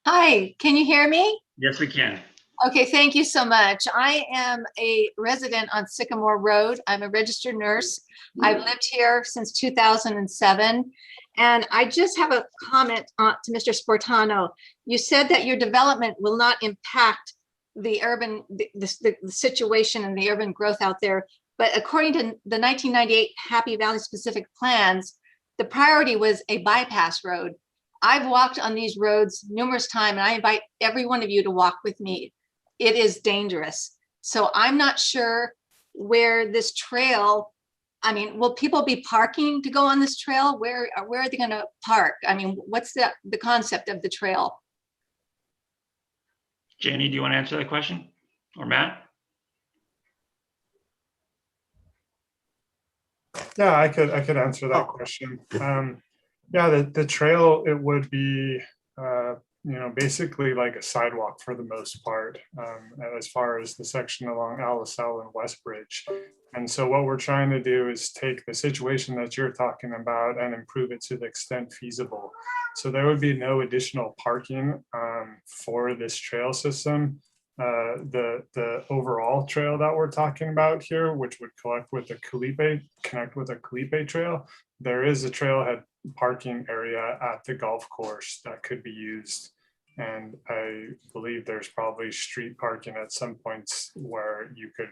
Hi, can you hear me? Yes, we can. Okay, thank you so much. I am a resident on Sycamore Road. I'm a registered nurse. I've lived here since 2007. And I just have a comment to Mr. Sportano. You said that your development will not impact the urban, the situation and the urban growth out there. But according to the 1998 Happy Valley specific plans, the priority was a bypass road. I've walked on these roads numerous times, and I invite every one of you to walk with me. It is dangerous. So I'm not sure where this trail, I mean, will people be parking to go on this trail? Where are they going to park? I mean, what's the concept of the trail? Jenny, do you want to answer that question? or Matt? Yeah, I could answer that question. Yeah, the trail, it would be, basically like a sidewalk for the most part, as far as the section along LaSalle and Westbridge. And so what we're trying to do is take the situation that you're talking about and improve it to the extent feasible. So there would be no additional parking for this trail system. The overall trail that we're talking about here, which would connect with the Calipe Trail, there is a trailhead parking area at the golf course that could be used. And I believe there's probably street parking at some points where you could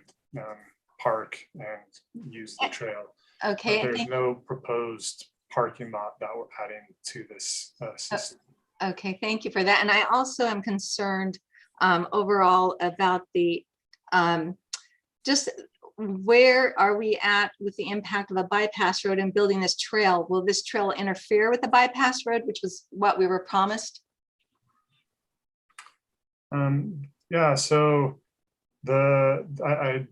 park and use the trail. Okay. But there's no proposed parking lot that we're adding to this system. Okay, thank you for that. And I also am concerned overall about the, just where are we at with the impact of a bypass road and building this trail? Will this trail interfere with the bypass road, which was what we were promised? Yeah, so I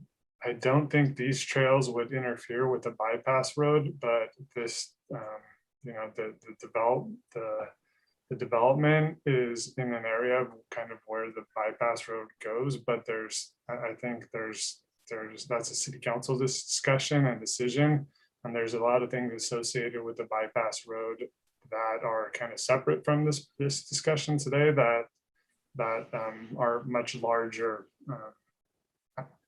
don't think these trails would interfere with the bypass road, but this, the development is in an area of kind of where the bypass road goes, but I think that's a city council discussion and decision. And there's a lot of things associated with the bypass road that are kind of separate from this discussion today that are much larger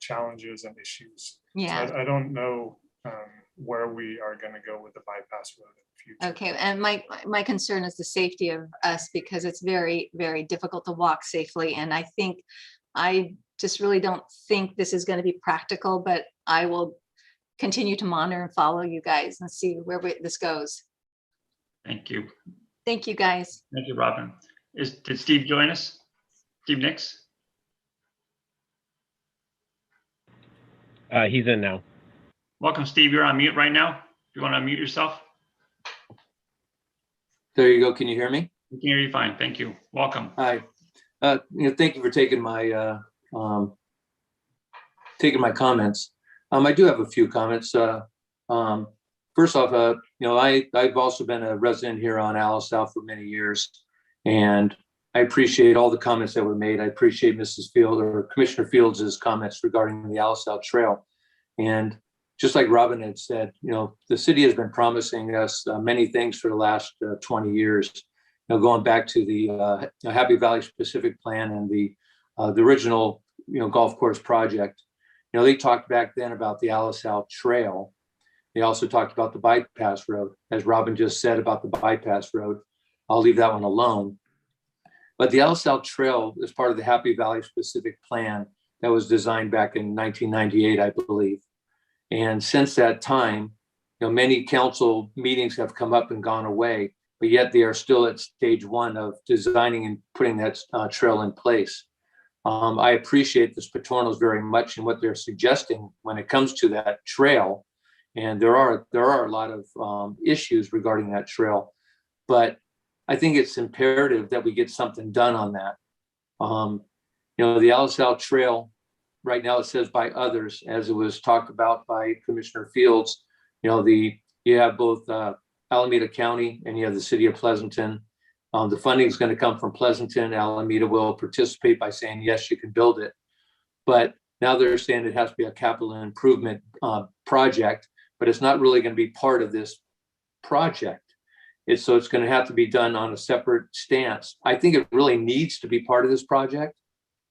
challenges and issues. Yeah. So I don't know where we are going to go with the bypass road in the future. Okay, and my concern is the safety of us because it's very, very difficult to walk safely. And I just really don't think this is going to be practical, but I will continue to monitor and follow you guys and see where this goes. Thank you. Thank you, guys. Thank you, Robin. Did Steve join us? Steve Nix? He's in now. Welcome, Steve. You're on mute right now. If you want to unmute yourself. There you go. Can you hear me? We can hear you fine. Thank you. Welcome. Hi. Thank you for taking my comments. I do have a few comments. First off, I've also been a resident here on Allison for many years, and I appreciate all the comments that were made. I appreciate Commissioner Fields' comments regarding the Allison Trail. And just like Robin had said, the city has been promising us many things for the last 20 years. Going back to the Happy Valley Specific Plan and the original, golf course project. They talked back then about the Allison Trail. They also talked about the bypass road, as Robin just said about the bypass road. I'll leave that one alone. But the Allison Trail is part of the Happy Valley Specific Plan that was designed back in 1998, I believe. And since that time, many council meetings have come up and gone away, but yet they are still at stage one of designing and putting that trail in place. I appreciate the Spatornos very much and what they're suggesting when it comes to that trail. And there are a lot of issues regarding that trail, but I think it's imperative that we get something done on that. The Allison Trail, right now it says by others, as it was talked about by Commissioner Fields. You have both Alameda County and you have the city of Pleasanton. The funding is going to come from Pleasanton. Alameda will participate by saying, yes, you can build it. But now they're saying it has to be a capital improvement project, but it's not really going to be part of this project. So it's going to have to be done on a separate stance. I think it really needs to be part of this project.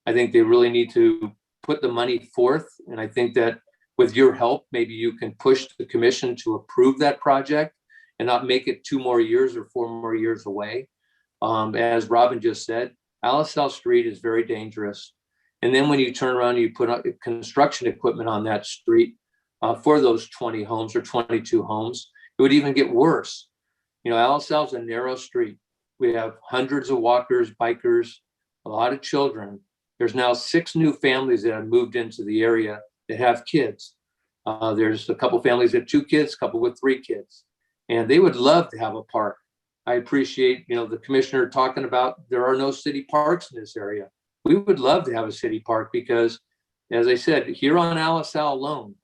I think they really need to put the money forth. And I think that with your help, maybe you can push the commission to approve that project and not make it 2 more years or 4 more years away. As Robin just said, Allison Street is very dangerous. And then when you turn around, you put construction equipment on that street for those 20 homes or 22 homes, it would even get worse. Allison is a narrow street. We have hundreds of walkers, bikers, a lot of children. There's now 6 new families that have moved into the area that have kids. There's a couple families that have 2 kids, a couple with 3 kids, and they would love to have a park. I appreciate, the commissioner talking about there are no city parks in this area. We would love to have a city park because As I said, here on Alisal alone,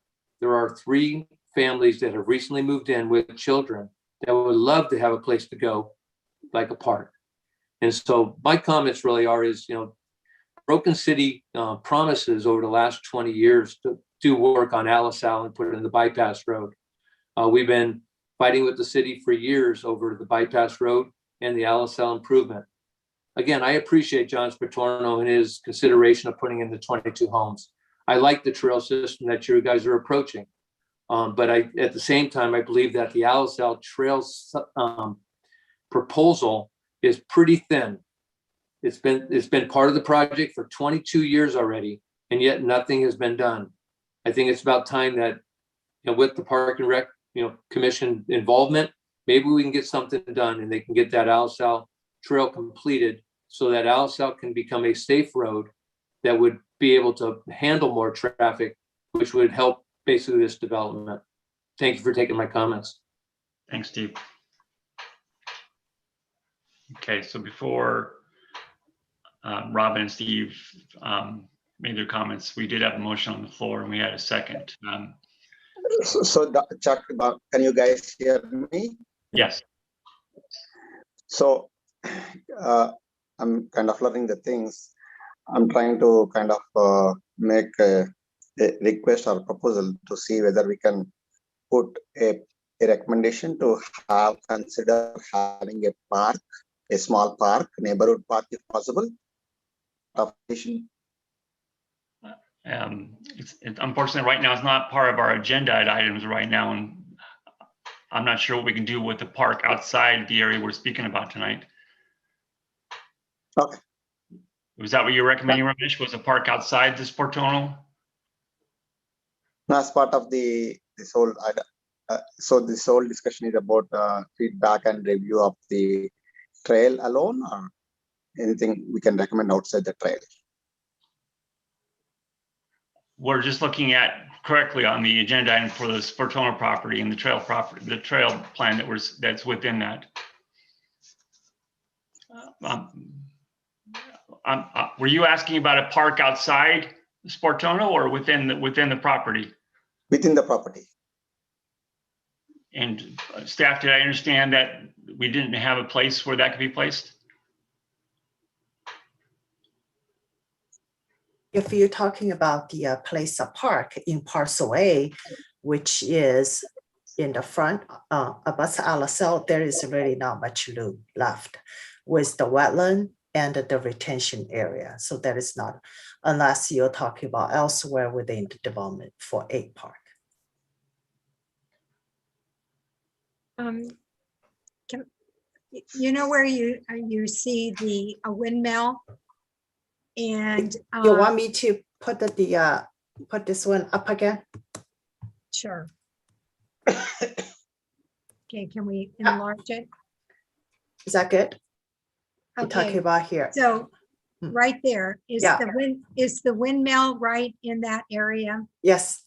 there are 3 families that have recently moved in with children that would love to have a place to go, like a park. And so my comments really are Broken City promises over the last 20 years to do work on Alisal and put it in the bypass road. We've been fighting with the city for years over the bypass road and the Alisal improvement. Again, I appreciate John Spatorno and his consideration of putting in the 22 homes. I like the trail system that you guys are approaching. But at the same time, I believe that the Alisal trail proposal is pretty thin. It's been part of the project for 22 years already, and yet nothing has been done. I think it's about time that, with the Park and Rec, Commission involvement, maybe we can get something done and they can get that Alisal trail completed so that Alisal can become a safe road that would be able to handle more traffic, which would help basically this development. Thank you for taking my comments. Thanks, Steve. Okay, so before Robin and Steve made their comments, we did have a motion on the floor and we had a second. So Chuck, can you guys hear me? Yes. So I'm kind of learning the things. I'm trying to kind of make a request or proposal to see whether we can put a recommendation to consider having a park, a small park, neighborhood park if possible. Unfortunately, right now, it's not part of our agenda items right now, and I'm not sure what we can do with the park outside the area we're speaking about tonight. Okay. Was that what you're recommending, Ramesh? Was a park outside this Sportono? As part of this whole, so this whole discussion is about feedback and review of the trail alone, or anything we can recommend outside the trail? We're just looking at correctly on the agenda item for the Sportono property and the trail property, the trail plan that's within that. Were you asking about a park outside Sportono or within the property? Within the property. And staff, did I understand that we didn't have a place where that could be placed? If you're talking about the place of park in parcel A, which is in the front, about Alisal, there is really not much room left with the wetland and the retention area. So that is not, unless you're talking about elsewhere within the development for a park. You know where you see the windmill? And you want me to put put this one up again? Sure. Okay, can we enlarge it? Is that good? We're Okay. talking about here. So right there is Yeah. is the windmill right in that area? Yes.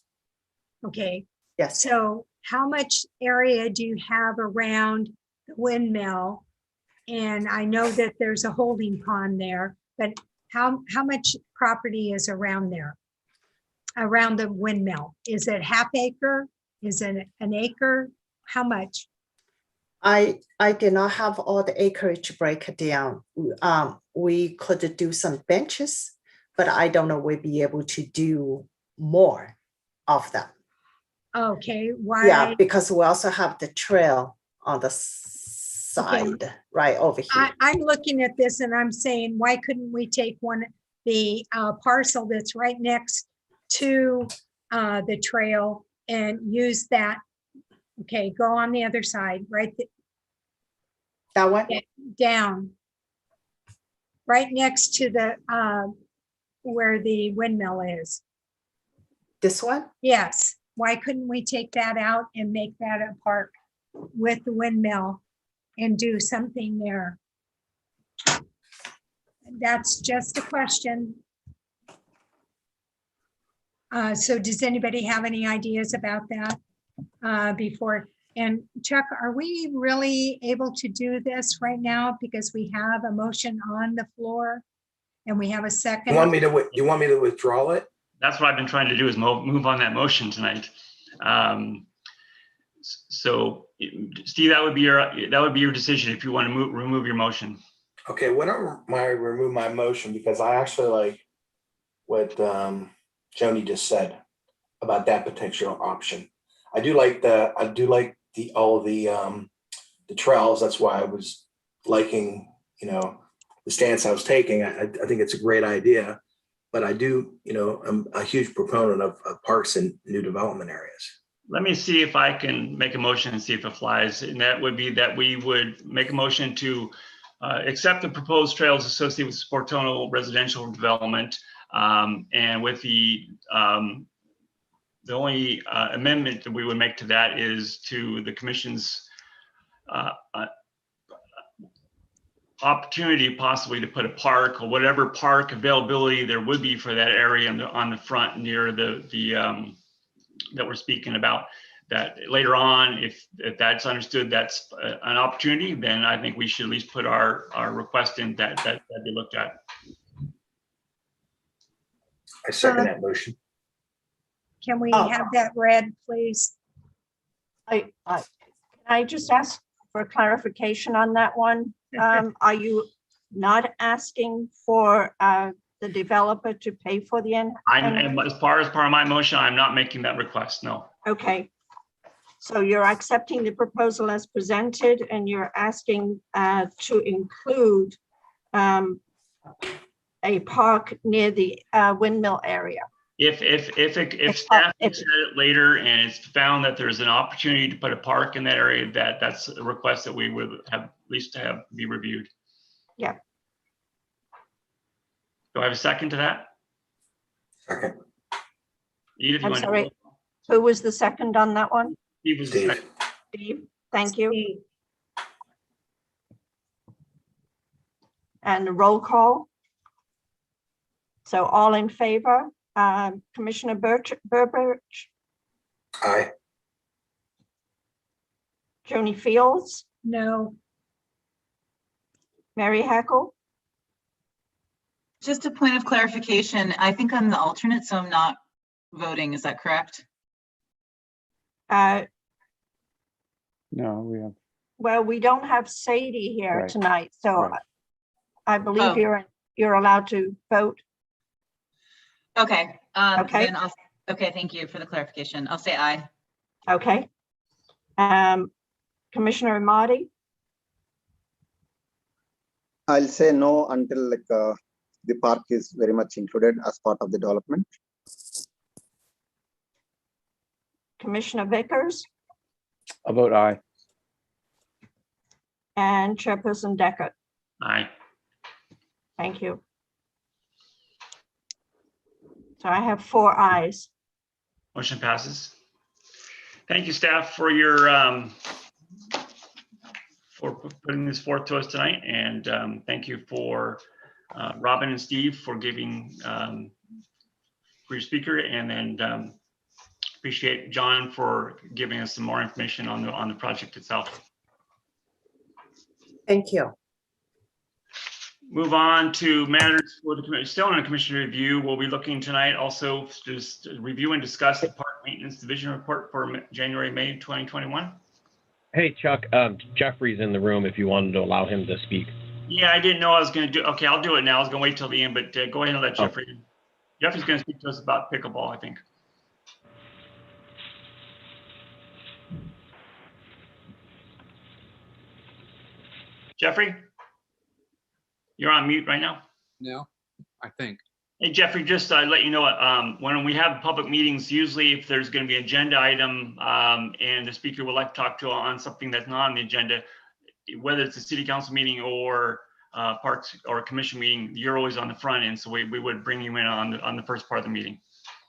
Okay. Yes. So how much area do you have around the windmill? And I know that there's a holding pond there, but how much property is around there? Around the windmill? Is it half acre? Is it an acre? How much? I did not have all the acreage break down. We could do some benches, but I don't know we'd be able to do more of them. Okay, why? Yeah, because we also have the trail on the side, right over here. I'm looking at this and I'm saying, why couldn't we take the parcel that's right next to the trail and use that? Okay, go on the other side, right? That one? Down. Right next to the, where the windmill is. This one? Yes. Why couldn't we take that out and make that a park with the windmill and do something there? That's just a question. So does anybody have any ideas about that before? And Chuck, are we really able to do this right now because we have a motion on the floor and we have a second? You want me to withdraw it? That's what I've been trying to do is move on that motion tonight. So Steve, that would be your decision if you want to remove your motion. Okay, when I remove my motion, because I actually like what Joni just said about that potential option. I do like all of the trails. That's why I was liking, the stance I was taking. I think it's a great idea, but I do, I'm a huge proponent of parks and new development areas. Let me see if I can make a motion and see if it flies. And that would be that we would make a motion to accept the proposed trails associated with Sportono residential development. And with the only amendment that we would make to that is to the commission's opportunity possibly to put a park or whatever park availability there would be for that area on the front near the that we're speaking about. That later on, if that's understood, that's an opportunity, then I think we should at least put our request in that be looked at. I second that motion. Can we have that read, please? Can I just ask for clarification on that one? Are you not asking for the developer to pay for the end? As part of my motion, I'm not making that request, no. Okay. So you're accepting the proposal as presented and you're asking to include a park near the windmill area. If staff looks at it later and it's found that there's an opportunity to put a park in that area, that's a request that we would have at least to have be reviewed. Yeah. Do I have a second to that? Second. Edith, I'm sorry, who was the second on that one? Steve was the second. Steve, thank you. And the roll call. So all in favor, Commissioner Burbidge, Aye. Joni Fields, No. Mary Hackle, Just a point of clarification. I think I'm the alternate, so I'm not voting. Is that correct? No, we have. well, we don't have Sadie here Right. tonight, so Right. I believe Oh. you're allowed to vote. Okay. Okay. Then okay, thank you for the clarification. I'll say aye. Okay. Commissioner Amati, I'll say no until the park is very much included as part of the development. Commissioner Vickers, I'll vote aye. and Chairperson Deckard. Aye. Thank you. So I have 4 ayes. Motion passes. Thank you, staff, for your for putting this forth to us tonight, and thank you for Robin and Steve for giving for your speaker, and then appreciate John for giving us some more information on the project itself. Thank you. Move on to matters for the commission. Still on a commission review, we'll be looking tonight also to just review and discuss the park maintenance division report for January, May 2021. Hey, Chuck, Jeffrey's in the room if you wanted to allow him to speak. Yeah, I didn't know I was going to do. Okay, I'll do it now. I was going to wait till the end, but go ahead and let Jeffrey. Jeffrey's going to speak to us about pickleball, I think. Jeffrey, you're on mute right now. No, I think. Hey, Jeffrey, just let you know, when we have public meetings, usually if there's going to be an agenda item and the speaker would like to talk to on something that's not on the agenda, whether it's a city council meeting or parks or commission meeting, you're always on the front end. So we would bring you in on the first part of the meeting.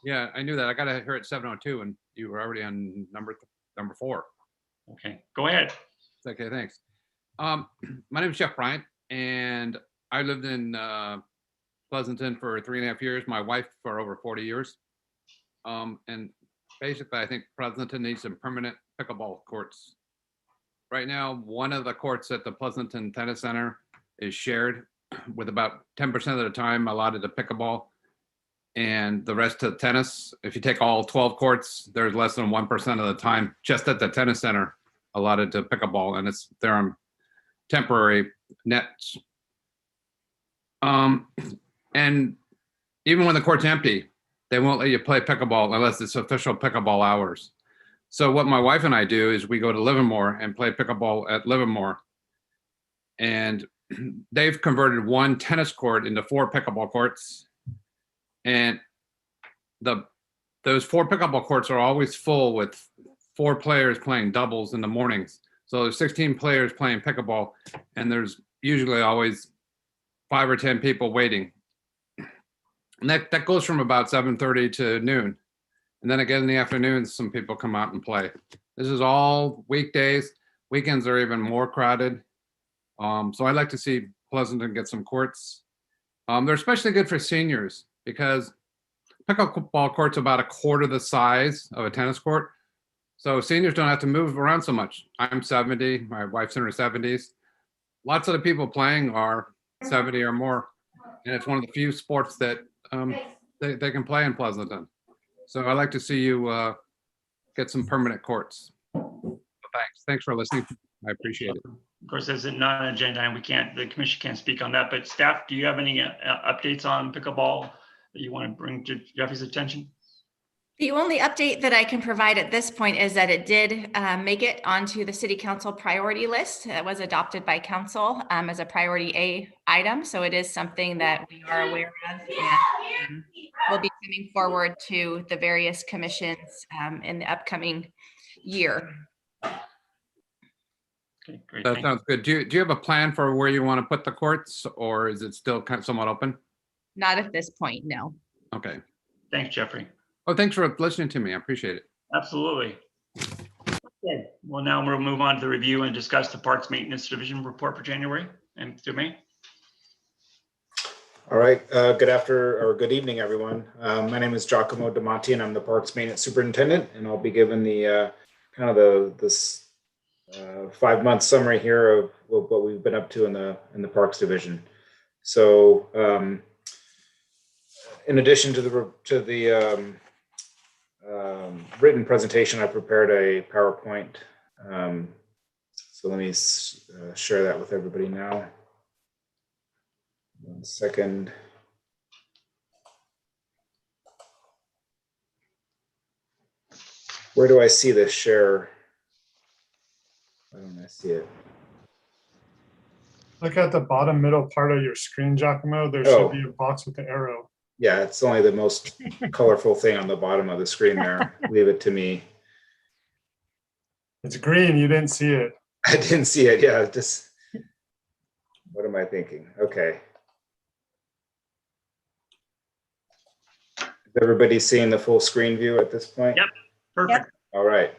Yeah, I knew that. I got here at 7:02 and you were already on number 4. Okay, go ahead. Okay, thanks. My name is Jeff Bryant and I lived in Pleasanton for 3.5 years, my wife for over 40 years. And basically, I think Pleasanton needs some permanent pickleball courts. Right now, one of the courts at the Pleasanton Tennis Center is shared with about 10% of the time allotted to pickleball. and the rest to tennis. If you take all 12 courts, there's less than 1% of the time just at the tennis center allotted to pickleball, and they're on temporary nets. And even when the court's empty, they won't let you play pickleball unless it's official pickleball hours. So what my wife and I do is we go to Livermore and play pickleball at Livermore. And they've converted one tennis court into 4 pickleball courts. And those 4 pickleball courts are always full with 4 players playing doubles in the mornings. So there's 16 players playing pickleball, and there's usually always 5 or 10 people waiting. And that goes from about 7:30 to noon. And then again in the afternoons, some people come out and play. This is all weekdays. Weekends are even more crowded. So I'd like to see Pleasanton get some courts. They're especially good for seniors because pickleball court's about a quarter the size of a tennis court. So seniors don't have to move around so much. I'm 70, my wife's in her 70s. Lots of the people playing are 70 or more. And it's one of the few sports that they can play in Pleasanton. So I'd like to see you get some permanent courts. So thanks for listening. I appreciate it. Of course, as a non-agenda item, the commission can't speak on that, but staff, do you have any updates on pickleball that you want to bring to Jeffrey's attention? The only update that I can provide at this point is that it did make it onto the city council priority list. It was adopted by council as a priority A item. So it is something that we are aware of and will be coming forward to the various commissions in the upcoming year. Okay, great. That sounds good. Do you have a plan for where you want to put the courts, or is it still kind of somewhat open? Not at this point, no. Okay. Thanks, Jeffrey. Oh, thanks for listening to me. I appreciate it. Absolutely. Okay. Well, now we'll move on to the review and discuss the Parks Maintenance Division report for January. And Jermaine? All right. Good evening, everyone. My name is Giacomo Damonti, and I'm the Parks Maintenance Superintendent. And I'll be giving the this 5-month summary here of what we've been up to in the Parks Division. So, in addition to the written presentation, I prepared a PowerPoint. So let me share that with everybody now. 1 second. Where do I see this share? Why don't I see it? Look at the bottom middle part of your screen, Giacomo. There Oh. should be a box with the arrow. Yeah, it's only the most colorful thing on the bottom of the screen there. Leave it to me. It's green. You didn't see it. I didn't see it. Yeah, just what am I thinking? Okay. Is everybody seeing the full screen view at this point? Yep, perfect. All right.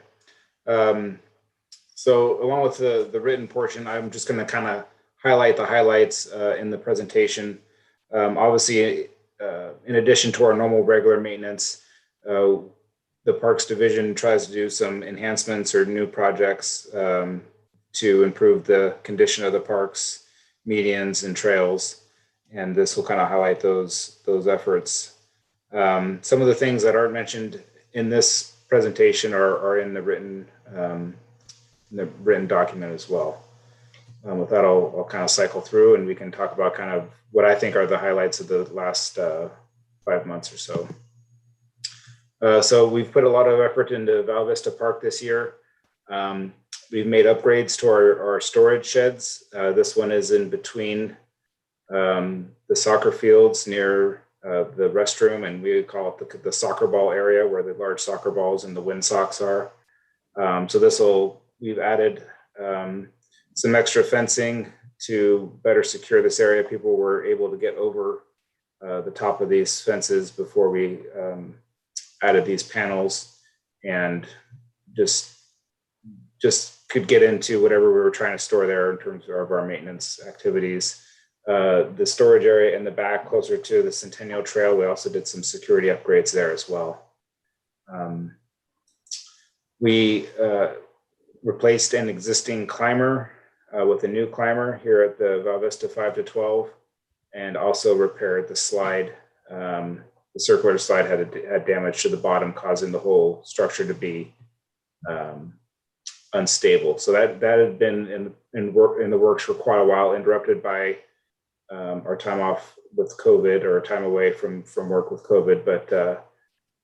So along with the written portion, I'm just going to kind of highlight the highlights in the presentation. Obviously, in addition to our normal regular maintenance, the Parks Division tries to do some enhancements or new projects to improve the condition of the parks, medians, and trails. And this will kind of highlight those efforts. Some of the things that aren't mentioned in this presentation are in the written document as well. With that, I'll kind of cycle through and we can talk about kind of what I think are the highlights of the last 5 months or so. So we've put a lot of effort into Val Vista Park this year. We've made upgrades to our storage sheds. This one is in between the soccer fields near the restroom, and we call it the soccer ball area where the large soccer balls and the wind socks are. So we've added some extra fencing to better secure this area. People were able to get over the top of these fences before we added these panels, and just could get into whatever we were trying to store there in terms of our maintenance activities. The storage area in the back closer to the Centennial Trail, we also did some security upgrades there as well. We replaced an existing climber with a new climber here at the Val Vista 5 to 12, and also repaired the slide the circular slide had damage to the bottom, causing the whole structure to be unstable. So that had been in the works for quite a while, interrupted by our time off with COVID, or time away from work with COVID. But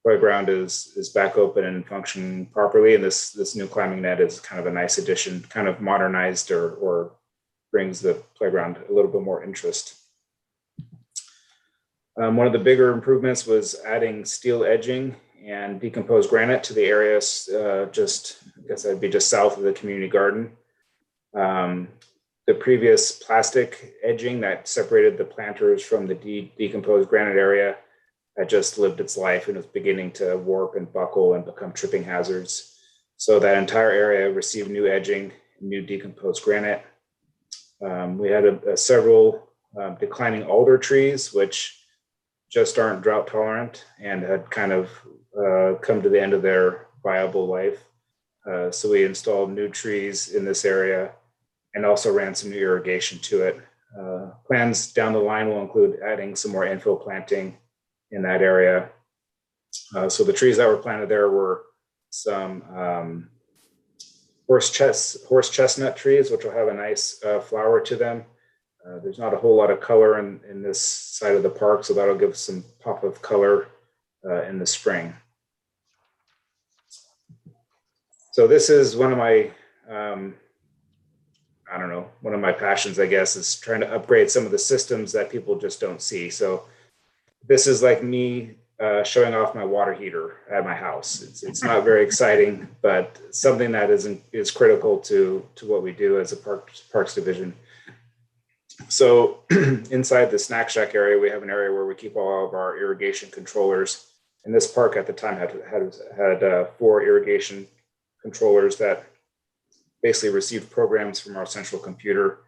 playground is back open and functioning properly, and this new climbing net is kind of a nice addition, kind of modernized or brings the playground a little bit more interest. One of the bigger improvements was adding steel edging and decomposed granite to the areas just, I guess that'd be just south of the community garden. The previous plastic edging that separated the planters from the decomposed granite area had just lived its life and was beginning to warp and buckle and become tripping hazards. So that entire area received new edging, new decomposed granite. We had several declining alder trees, which just aren't drought tolerant and had kind of come to the end of their viable life. So we installed new trees in this area and also ran some new irrigation to it. Plans down the line will include adding some more infill planting in that area. So the trees that were planted there were some horse chestnut trees, which will have a nice flower to them. There's not a whole lot of color in this side of the park, so that'll give some pop of color in the spring. So this is one of my, I don't know, one of my passions, I guess, is trying to upgrade some of the systems that people just don't see. So this is like me showing off my water heater at my house. It's not very exciting, but something that is critical to what we do as a parks division. So inside the snack shack area, we have an area where we keep all of our irrigation controllers. And this park at the time had 4 irrigation controllers that basically received programs from our central computer,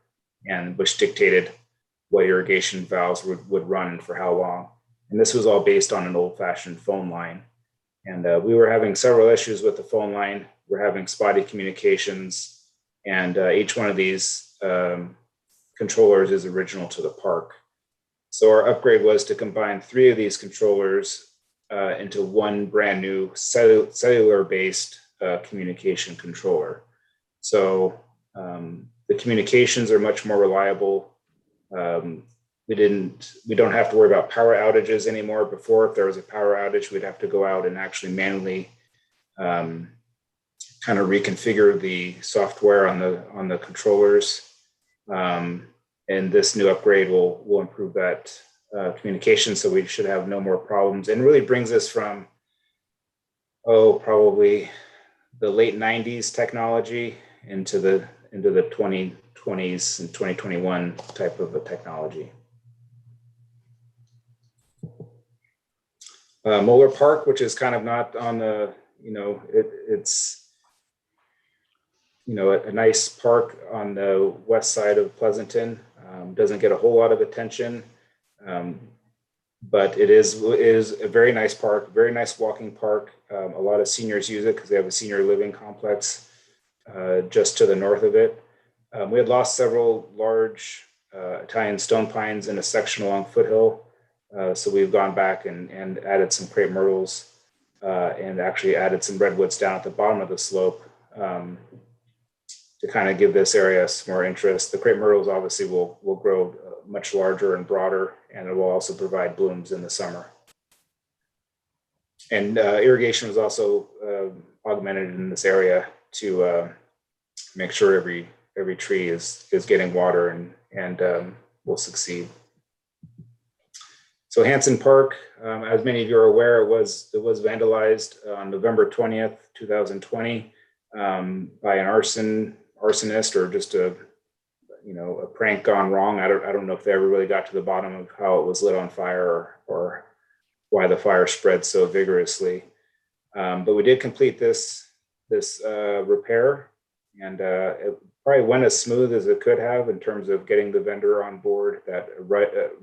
and which dictated what irrigation valves would run and for how long. And this was all based on an old-fashioned phone line. And we were having several issues with the phone line. We're having spotty communications, and each one of these controllers is original to the park. So our upgrade was to combine 3 of these controllers into one brand new cellular-based communication controller. So the communications are much more reliable. We don't have to worry about power outages anymore. Before, if there was a power outage, we'd have to go out and actually manually kind of reconfigure the software on the controllers. And this new upgrade will improve that communication, so we should have no more problems, and really brings us from probably the late 90s technology into the 2020s and 2021 type of a technology. Moeller Park, which is kind of not on the, it's a nice park on the west side of Pleasanton. Doesn't get a whole lot of attention, but it is a very nice park, very nice walking park. A lot of seniors use it because they have a senior living complex just to the north of it. We had lost several large Italian stone pines in a section along Foothill. So we've gone back and added some crepe myrtles and actually added some redwoods down at the bottom of the slope to kind of give this area some more interest. The crepe myrtles obviously will grow much larger and broader, and it will also provide blooms in the summer. And irrigation was also augmented in this area to make sure every tree is getting water and will succeed. So Hanson Park, as many of you are aware, it was vandalized on November 20th, 2020 by an arsonist or just a prank gone wrong. I don't know if they ever really got to the bottom of how it was lit on fire or why the fire spread so vigorously. But we did complete this repair, and it probably went as smooth as it could have in terms of getting the vendor on board that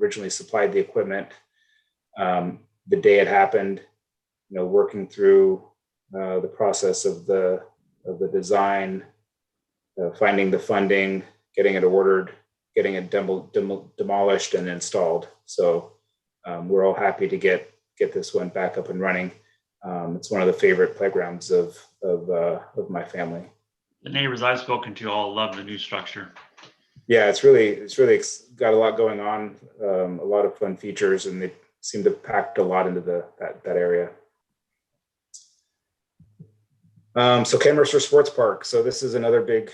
originally supplied the equipment the day it happened, working through the process of the design, finding the funding, getting it ordered, getting it demolished and installed. So we're all happy to get get this one back up and running. It's one of the favorite playgrounds of my family. The neighbors I've spoken to all love the new structure. Yeah, it's really got a lot going on, a lot of fun features, and they seem to pack a lot into that area. So Ken Mercer Sports Park. So this is another big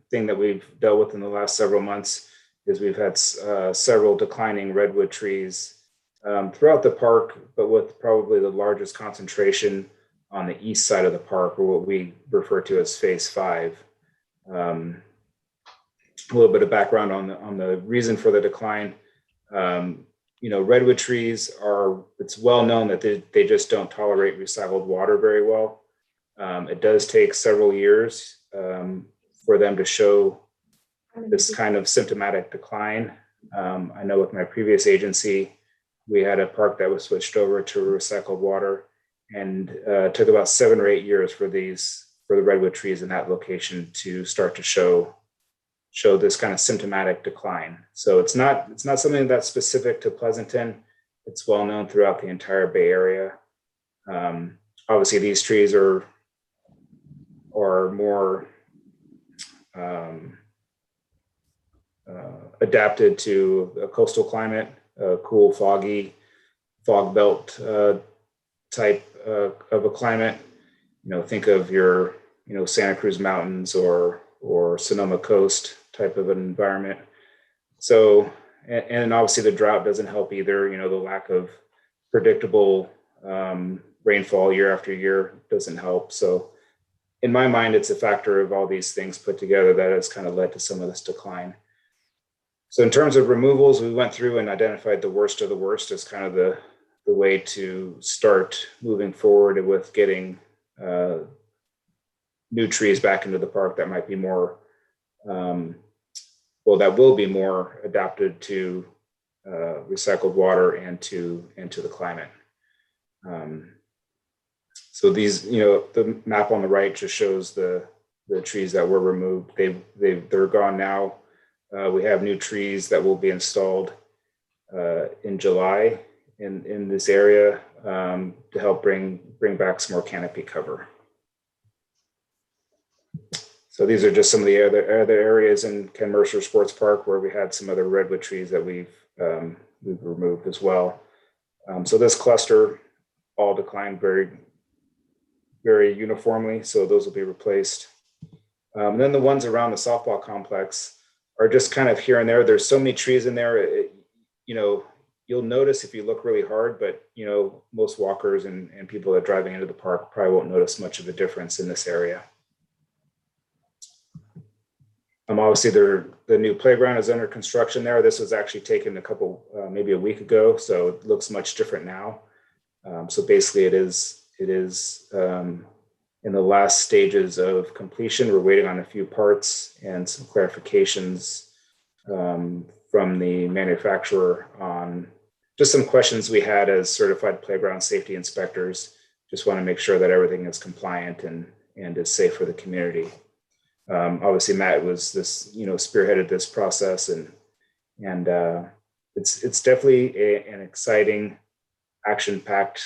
thing that we've dealt with in the last several months, is we've had several declining redwood trees throughout the park, but with probably the largest concentration on the east side of the park, or what we refer to as Phase 5. A little bit of background on the reason for the decline. Redwood trees it's well known that they just don't tolerate recycled water very well. It does take several years for them to show this kind of symptomatic decline. I know with my previous agency, we had a park that was switched over to recycled water, and it took about 7 or 8 years for the redwood trees in that location to start to show this kind of symptomatic decline. So it's not something that's specific to Pleasanton. It's well known throughout the entire Bay Area. Obviously, these trees are more adapted to a coastal climate, a cool, foggy, fog belt type of a climate. Think of your Santa Cruz Mountains or Sonoma Coast type of an environment. So, and obviously the drought doesn't help either. The lack of predictable rainfall year after year doesn't help. So in my mind, it's a factor of all these things put together that has kind of led to some of this decline. So in terms of removals, we went through and identified the worst of the worst as kind of the way to start moving forward with getting new trees back into the park that might be more, that will be more adapted to recycled water and to the climate. So these, the map on the right just shows the trees that were removed. They're gone now. We have new trees that will be installed in July in this area to help bring back some more canopy cover. So these are just some of the other areas in Ken Mercer Sports Park where we had some other redwood trees that we've removed as well. So this cluster all declined very, very uniformly. So those will be replaced. And then the ones around the softball complex are just kind of here and there. There's so many trees in there. You'll notice if you look really hard, but most walkers and people that are driving into the park probably won't notice much of a difference in this area. Obviously, the new playground is under construction there. This was actually taken maybe a week ago, so it looks much different now. So basically, it is in the last stages of completion. We're waiting on a few parts and some clarifications from the manufacturer on just some questions we had as certified playground safety inspectors. Just want to make sure that everything is compliant and is safe for the community. Obviously, Matt was spearheaded this process, and it's definitely an exciting, action-packed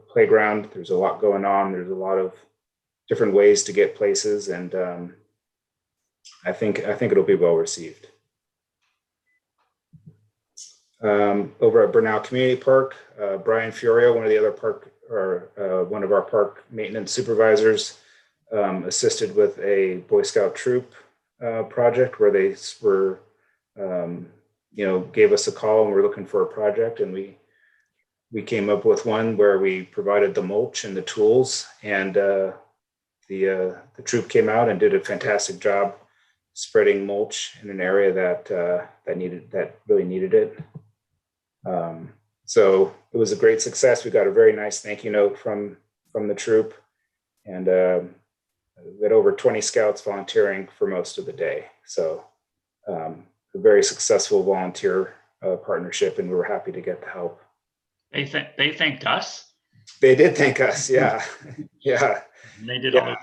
playground. There's a lot going on. There's a lot of different ways to get places, and I think it'll be well received. Over at Bernal Community Park, Brian Fiorio, one of our park maintenance supervisors, assisted with a Boy Scout troop project where they were, gave us a call and we're looking for a project, and we came up with one where we provided the mulch and the tools, and the troop came out and did a fantastic job spreading mulch in an area that really needed it. So it was a great success. We got a very nice thank you note from the troop, and we had over 20 scouts volunteering for most of the day. So a very successful volunteer partnership, and we were happy to get the help. They thanked us. They did thank us. Yeah. Yeah. And they did. Yeah.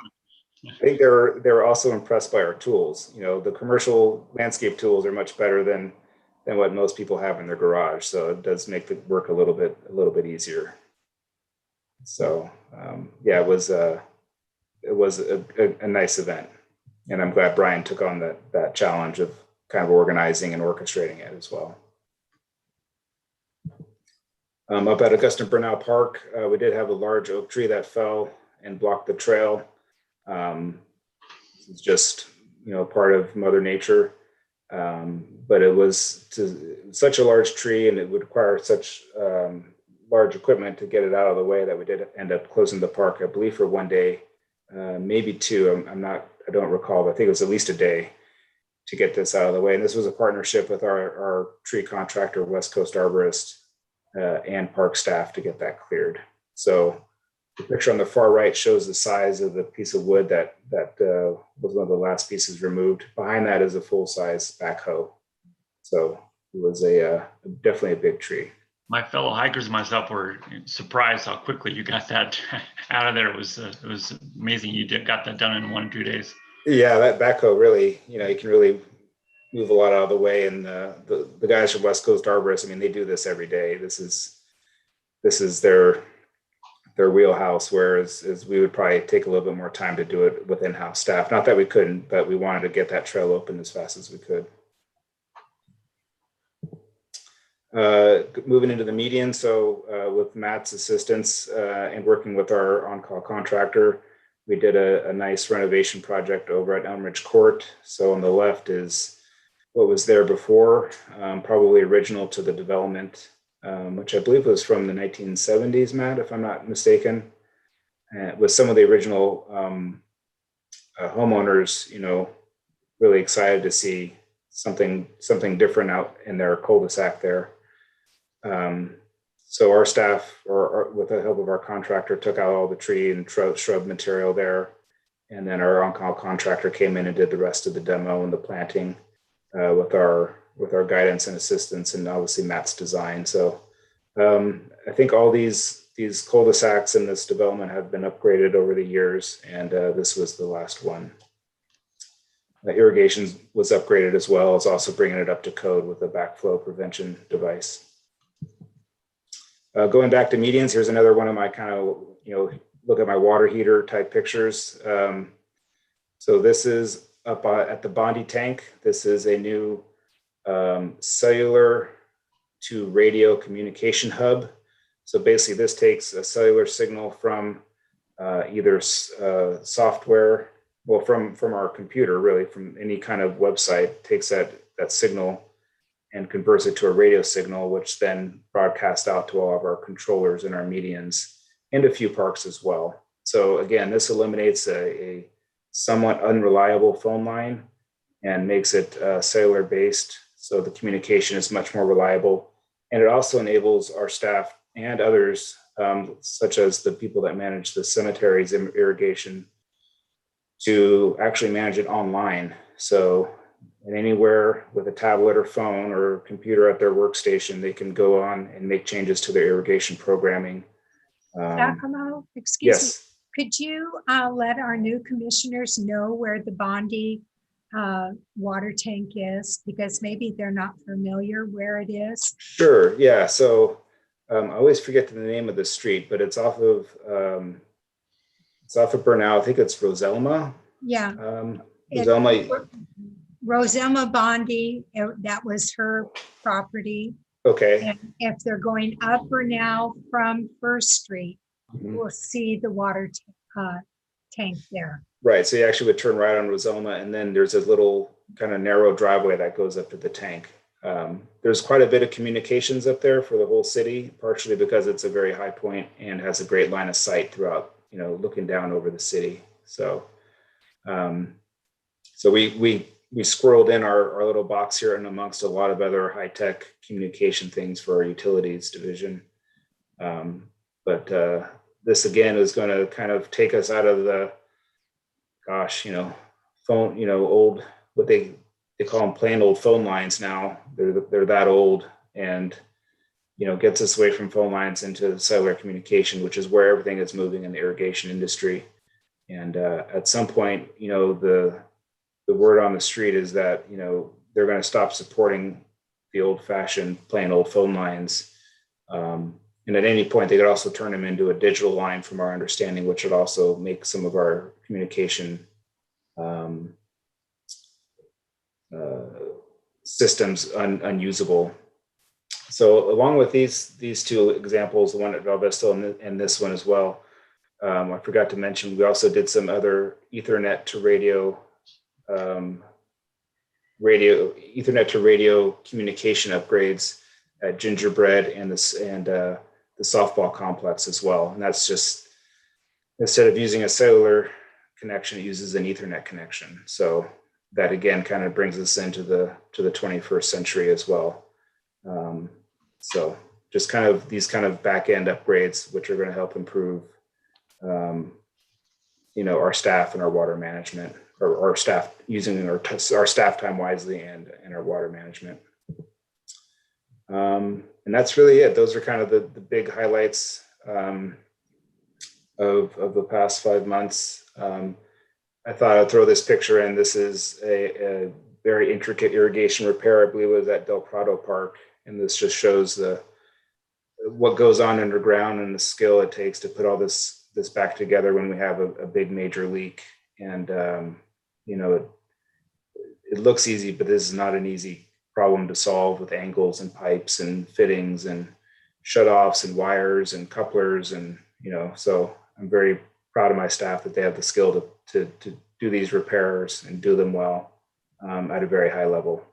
I think they were also impressed by our tools. The commercial landscape tools are much better than than what most people have in their garage. So it does make the work a little bit easier. So yeah, it was a nice event, and I'm glad Brian took on that challenge of kind of organizing and orchestrating it as well. Up at Augusta Bernal Park, we did have a large oak tree that fell and blocked the trail. It's just, part of Mother Nature. But it was such a large tree, and it would require such large equipment to get it out of the way that we did end up closing the park, I believe, for one day, maybe two. I don't recall, but I think it was at least a day to get this out of the way. And this was a partnership with our tree contractor, West Coast Arborist, and park staff to get that cleared. So the picture on the far right shows the size of the piece of wood that was one of the last pieces removed. Behind that is a full-size backhoe. So it was definitely a big tree. My fellow hikers and myself were surprised how quickly you got that out of there. It was amazing. You got that done in 1 or 2 days. Yeah, that backhoe really, you can really move a lot out of the way. And the guys from West Coast Arborists, they do this every day. This is their wheelhouse, whereas we would probably take a little bit more time to do it with in-house staff. Not that we couldn't, but we wanted to get that trail open as fast as we could. Moving into the median, so with Matt's assistance and working with our on-call contractor, we did a nice renovation project over at Elm Ridge Court. So on the left is what was there before, probably original to the development, which I believe was from the 1970s, Matt, if I'm not mistaken, with some of the original homeowners, really excited to see something different out in their cul-de-sac there. So our staff, with the help of our contractor, took out all the tree and shrub material there. And then our on-call contractor came in and did the rest of the demo and the planting with our guidance and assistance, and obviously Matt's design. So I think all these cul-de-sacs in this development have been upgraded over the years, and this was the last one. The irrigation was upgraded as well as also bringing it up to code with a backflow prevention device. Going back to medians, here's another one of my kind of, look at my water heater type pictures. So this is up at the Bondi tank. This is a new cellular to radio communication hub. So basically this takes a cellular signal from either software, well, from our computer, really, from any kind of website, takes that signal and converts it to a radio signal, which then broadcasts out to all of our controllers in our medians and a few parks as well. So again, this eliminates a somewhat unreliable phone line and makes it cellular based. So the communication is much more reliable. And it also enables our staff and others, such as the people that manage the cemeteries and irrigation, to actually manage it online. So and anywhere with a tablet or phone or computer at their workstation, they can go on and make changes to their irrigation programming. Giacomo, excuse Yes. me, could you let our new commissioners know where the Bondi water tank is? Because maybe they're not familiar where it is. Sure, yeah. So I always forget the name of the street, but it's off of Bernal. I think it's Roselma. Yeah. Roselma. Roselma Bondi, that was her property. Okay. And if they're going up or now from First Street, we'll see the water tank there. Right. So you actually would turn right on Roselma, and then there's a little kind of narrow driveway that goes up to the tank. There's quite a bit of communications up there for the whole city, partially because it's a very high point and has a great line of sight throughout, looking down over the city. So, we squirreled in our little box here and amongst a lot of other high-tech communication things for our utilities division. But this again is going to kind of take us out of the, phone, old, what they call them plain old phone lines now. They're that old, and, gets us away from phone lines into cellular communication, which is where everything is moving in the irrigation industry. And at some point, the word on the street is that, they're going to stop supporting the old fashioned plain old phone lines. And at any point, they could also turn them into a digital line from our understanding, which would also make some of our communication systems unusable. So along with these two examples, the one at Val Vista and this one as well, I forgot to mention, we also did some other Ethernet to radio Ethernet to radio communication upgrades at Gingerbread and the softball complex as well. And that's just, instead of using a cellular connection, it uses an Ethernet connection. So that again kind of brings us into the 21st century as well. So just kind of these kind of back end upgrades, which are going to help improve, our staff and our water management, or our staff using our staff time wisely and our water management. And that's really it. Those are kind of the big highlights of the past 5 months. I thought I'd throw this picture in. This is a very intricate irrigation repair. I believe it was at Del Prado Park. And this just shows what goes on underground and the skill it takes to put all this back together when we have a big major leak. And, it looks easy, but this is not an easy problem to solve with angles and pipes and fittings and shutoffs and wires and couplers. And, so I'm very proud of my staff that they have the skill to do these repairs and do them well at a very high level.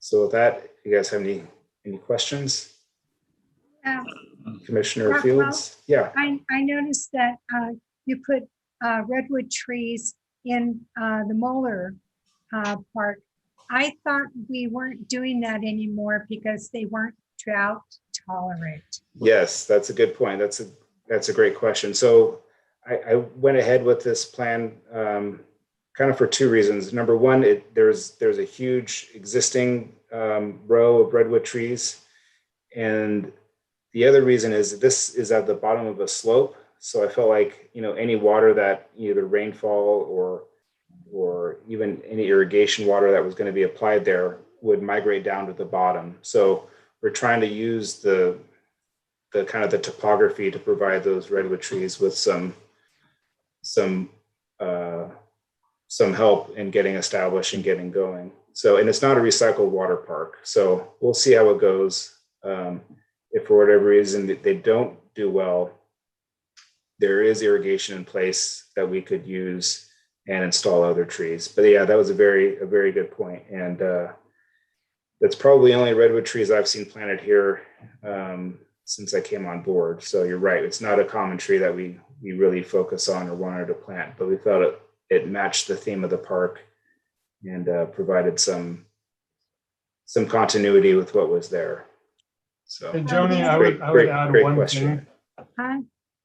So with that, you guys have any questions? Commissioner Rockwell, Fields? Yeah. I noticed that you put redwood trees in the Moeller Park. I thought we weren't doing that anymore because they weren't drought tolerant. Yes, that's a good point. That's a great question. So I went ahead with this plan kind of for two reasons. Number one, there's a huge existing row of redwood trees. And the other reason is this is at the bottom of a slope. So I felt like, any water that either rainfall or even any irrigation water that was going to be applied there would migrate down to the bottom. So we're trying to use the kind of the topography to provide those redwood trees with some help in getting established and getting going. So, and it's not a recycled water park. So we'll see how it goes. If for whatever reason they don't do well, there is irrigation in place that we could use and install other trees. But yeah, that was a very good point. And that's probably only redwood trees I've seen planted here since I came on board. So you're right. It's not a common tree that we really focus on or wanted to plant, but we thought it matched the theme of the park and provided some continuity with what was there. So, Hey, Joni, I would add one thing.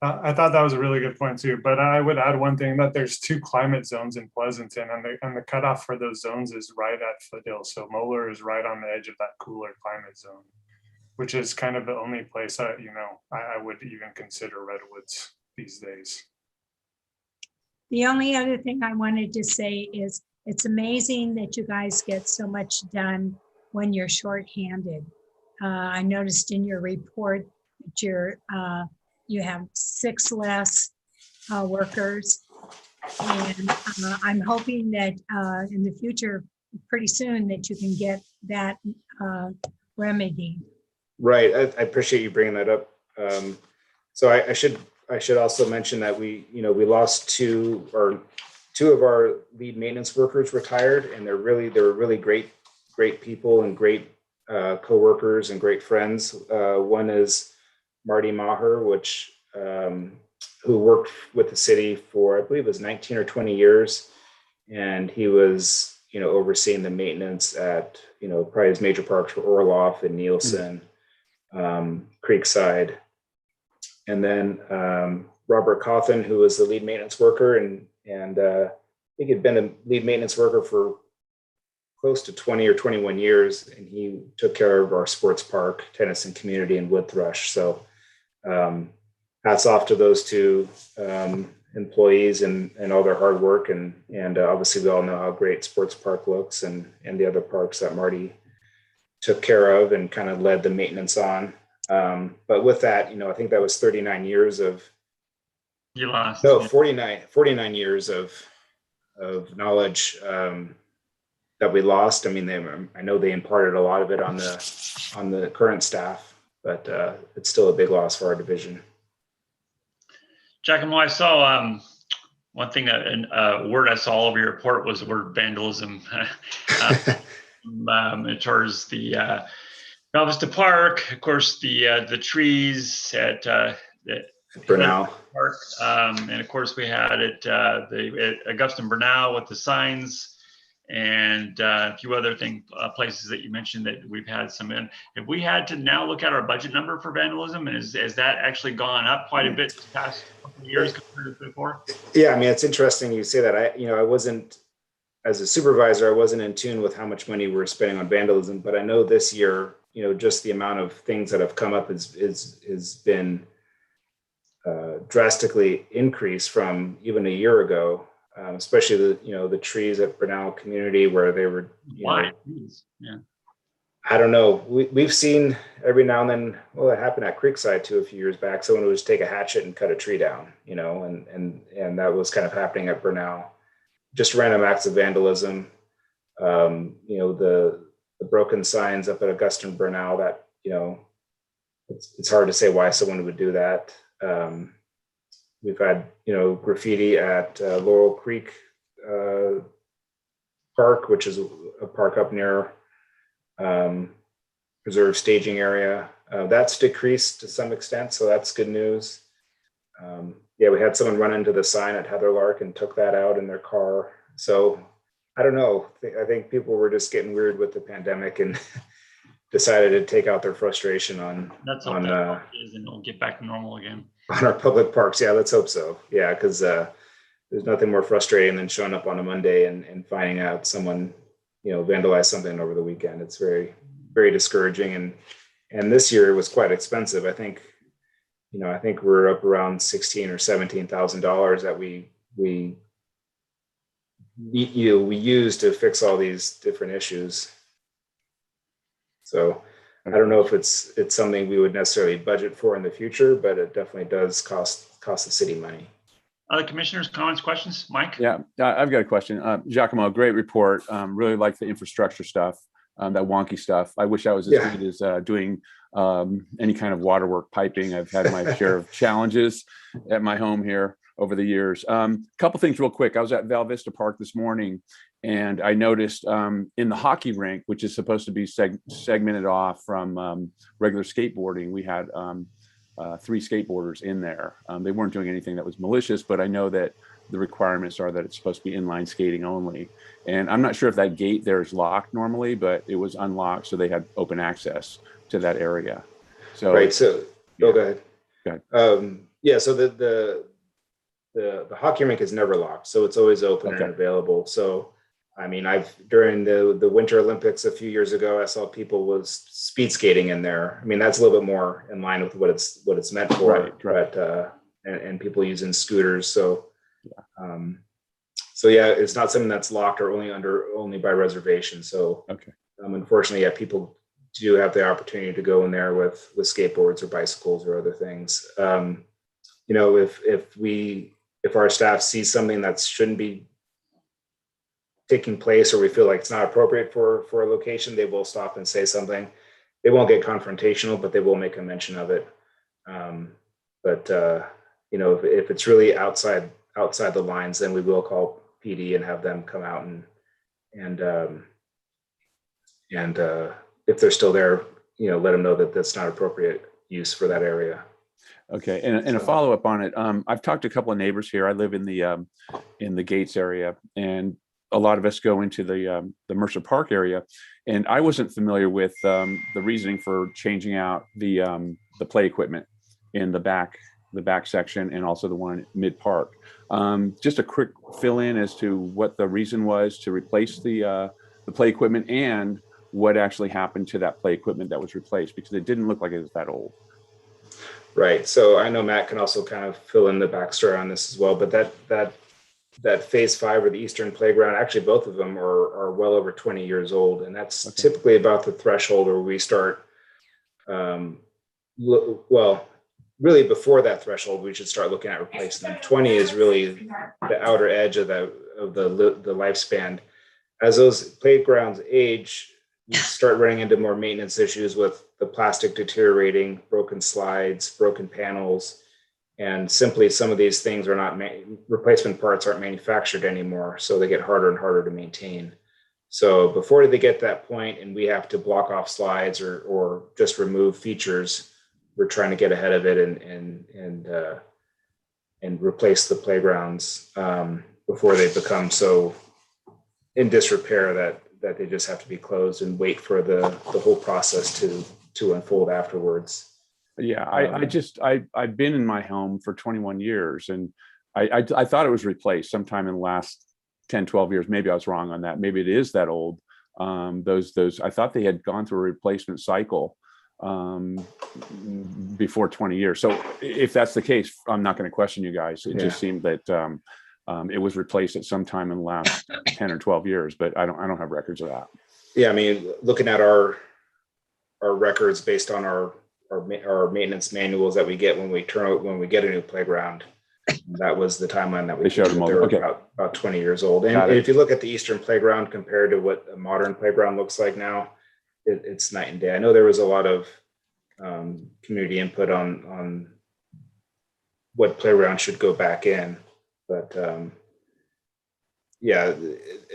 I thought that was a really good point too, but I would add one thing, that there's 2 climate zones in Pleasanton, and the cutoff for those zones is right at Foothill. So Moeller is right on the edge of that cooler climate zone, which is kind of the only place I would even consider redwoods these days. The only other thing I wanted to say is it's amazing that you guys get so much done when you're shorthanded. I noticed in your report that you have 6 less workers, and I'm hoping that in the future, pretty soon, that you can get that remedied. right. I appreciate you bringing that up. So I should also mention that we lost two of our lead maintenance workers retired, and they were really great people and great co-workers and great friends. One is Marty Maher, who worked with the city for, I believe it was 19 or 20 years. And he was, overseeing the maintenance at, probably his major parks were Orloff and Nielsen, Creekside. And then Robert Cawthon, who was the lead maintenance worker, and I think he'd been a lead maintenance worker for close to 20 or 21 years, and he took care of our sports park, tennis and community, and wood thrush. So hats off to those 2 employees and all their hard work. And obviously we all know how great sports park looks and the other parks that Marty took care of and kind of led the maintenance on. But with that, I think that was 39 years of, You lost. no, yeah. 49 years of knowledge that we lost. I mean, I know they imparted a lot of it on the current staff, but it's still a big loss for our division. Giacomo, I saw one thing, a word I saw all over your report was the word vandalism. Towards the Val Vista Park, of course, the trees at Bernal Park, and of course we had it at Augusta and Bernal with the signs, and a few other places that you mentioned that we've had some in. Have we had to now look at our budget number for vandalism, and has that actually gone up quite a bit the past couple of years compared to before? Yeah, I mean, it's interesting you say that. I wasn't, as a supervisor, I wasn't in tune with how much money we're spending on vandalism, but I know this year, just the amount of things that have come up has been drastically increased from even a year ago, especially the trees at Bernal Community where they were, yeah. I don't know. We've seen every now and then, well, it happened at Creekside too a few years back. Someone would just take a hatchet and cut a tree down, and that was kind of happening at Bernal. Just random acts of vandalism. The broken signs up at Augusta and Bernal that, it's hard to say why someone would do that. We've had, graffiti at Laurel Creek Park, which is a park up near preserve staging area. That's decreased to some extent, so that's good news. We had someone run into the sign at Heatherlark and took that out in their car. So I don't know. I think people were just getting weird with the pandemic and decided to take out their frustration on And it'll get back to normal again. On our public parks. Yeah, let's hope so. Yeah, because there's nothing more frustrating than showing up on a Monday and finding out someone, vandalized something over the weekend. It's very, very discouraging. And this year it was quite expensive. I think we're up around $16,000 or $17,000 that we use to fix all these different issues. So I don't know if it's something we would necessarily budget for in the future, but it definitely does cost the city money. Other commissioners, comments, questions? Mike? Yeah, I've got a question. Giacomo, great report. Really like the infrastructure stuff, that wonky stuff. I wish I was as good as doing any kind of waterwork piping. I've had my share of challenges at my home here over the years. Couple things real quick. I was at Val Vista Park this morning, and I noticed in the hockey rink, which is supposed to be segmented off from regular skateboarding, we had 3 skateboarders in there. They weren't doing anything that was malicious, but I know that the requirements are that it's supposed to be inline skating only. And I'm not sure if that gate there is locked normally, but it was unlocked, so they had open access to that area. So right. So yeah. Go ahead. Go ahead. So the hockey rink is never locked, so it's always open and available. So I mean, during the Winter Olympics a few years ago, I saw people was speed skating in there. I mean, that's a little bit more in line with what it's meant for, right. But and people using scooters. So it's not something that's locked or only by reservation. So unfortunately, people do have the opportunity to go in there with skateboards or bicycles or other things. If our staff sees something that shouldn't be taking place, or we feel like it's not appropriate for a location, they will stop and say something. They won't get confrontational, but they will make a mention of it. If it's really outside the lines, then we will call PD and have them come out and if they're still there, let them know that that's not appropriate use for that area. Okay, and a follow up on it. I've talked to a couple of neighbors here. I live in the Gates area, and a lot of us go into the Mercer Park area, and I wasn't familiar with the reasoning for changing out the play equipment in the back section, and also the one mid park. Just a quick fill in as to what the reason was to replace the play equipment, and what actually happened to that play equipment that was replaced, because it didn't look like it was that old. Right. So I know Matt can also kind of fill in the backstory on this as well, but that that phase 5 or the Eastern Playground, actually both of them are well over 20 years old. And that's typically about the threshold where we start, well, really before that threshold, we should start looking at replacing them. 20 is really the outer edge of the lifespan. As those playgrounds age, you start running into more maintenance issues with the plastic deteriorating, broken slides, broken panels, and simply some of these things are not, replacement parts aren't manufactured anymore, so they get harder and harder to maintain. So before they get to that point and we have to block off slides or just remove features, we're trying to get ahead of it and replace the playgrounds before they become so in disrepair that they just have to be closed and wait for the whole process to unfold afterwards. Yeah, I've been in my home for 21 years, and I thought it was replaced sometime in the last 10, 12 years. Maybe I was wrong on that. Maybe it is that old. Those I thought they had gone through a replacement cycle before 20 years. So if that's the case, I'm not going to question you guys. It just seemed that it was replaced at some time in the last 10 or 12 years, but I don't have records of that. Yeah, I mean, looking at our records based on our maintenance manuals that we get when we get a new playground, that was the timeline that we showed them. They were Okay. about 20 years old. And if you look at the Eastern Playground compared to what a modern playground looks like now, it's night and day. I know there was a lot of community input on what playground should go back in, but yeah,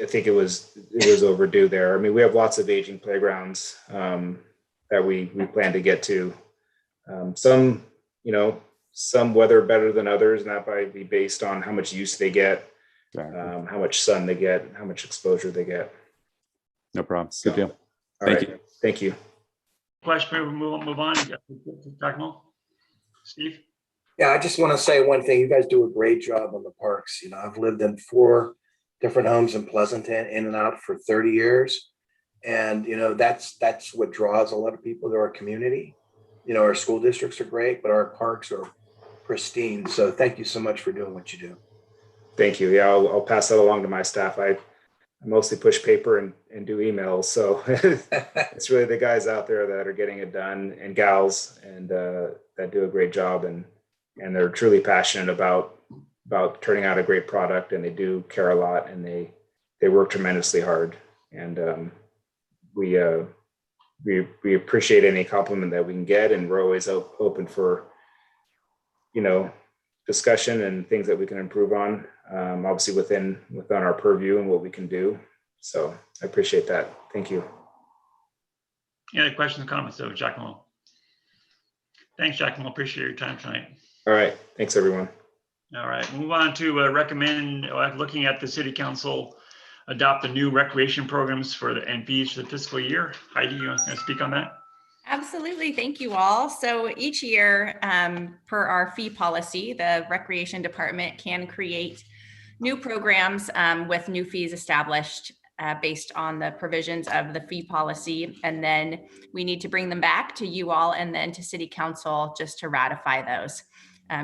I think it was overdue there. I mean, we have lots of aging playgrounds that we plan to get to. Some, some weather better than others, and that might be based on how much use they get, how much sun they get, how much exposure they get. No problem. Good deal. Thank you. Thank you. Question, move on. Dr. Mo? Steve? Yeah, I just want to say one thing. You guys do a great job on the parks. I've lived in 4 different homes in Pleasanton, in and out for 30 years. And, that's what draws a lot of people to our community. Our school districts are great, but our parks are pristine. So thank you so much for doing what you do. Thank you. Yeah, I'll pass that along to my staff. I mostly push paper and do emails. So it's really the guys out there that are getting it done, and gals, and that do a great job. And they're truly passionate about turning out a great product, and they do care a lot, and they work tremendously hard. And we appreciate any compliment that we can get, and we're always open for, discussion and things that we can improve on, obviously within our purview and what we can do. So I appreciate that. Thank you. Any other questions or comments of Giacomo? Thanks, Giacomo. Appreciate your time tonight. All right. Thanks, everyone. All right. Move on to recommend, looking at the city council adopt the new recreation programs and fees for the fiscal year. Heidi, you want to speak on that? Absolutely. Thank you all. So each year, per our fee policy, the Recreation Department can create new programs with new fees established based on the provisions of the fee policy. And then we need to bring them back to you all and then to City Council just to ratify those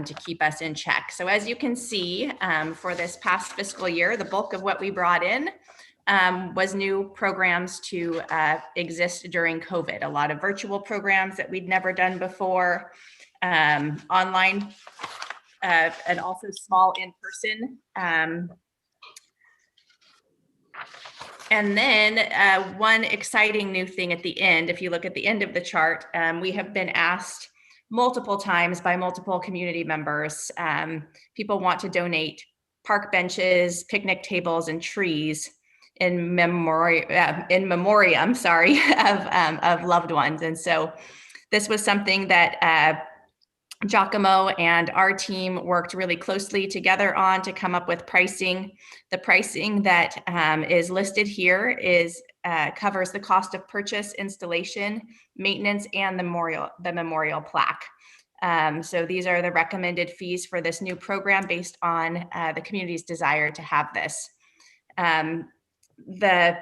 to keep us in check. So as you can see, for this past fiscal year, the bulk of what we brought in was new programs to exist during COVID. A lot of virtual programs that we'd never done before, online, and also small in-person. And then one exciting new thing at the end, if you look at the end of the chart, we have been asked multiple times by multiple community members. People want to donate park benches, picnic tables, and trees in memoriam, of loved ones. And so this was something that Giacomo and our team worked really closely together on to come up with pricing. The pricing that is listed here is covers the cost of purchase, installation, maintenance, and the memorial plaque. So these are the recommended fees for this new program based on the community's desire to have this. The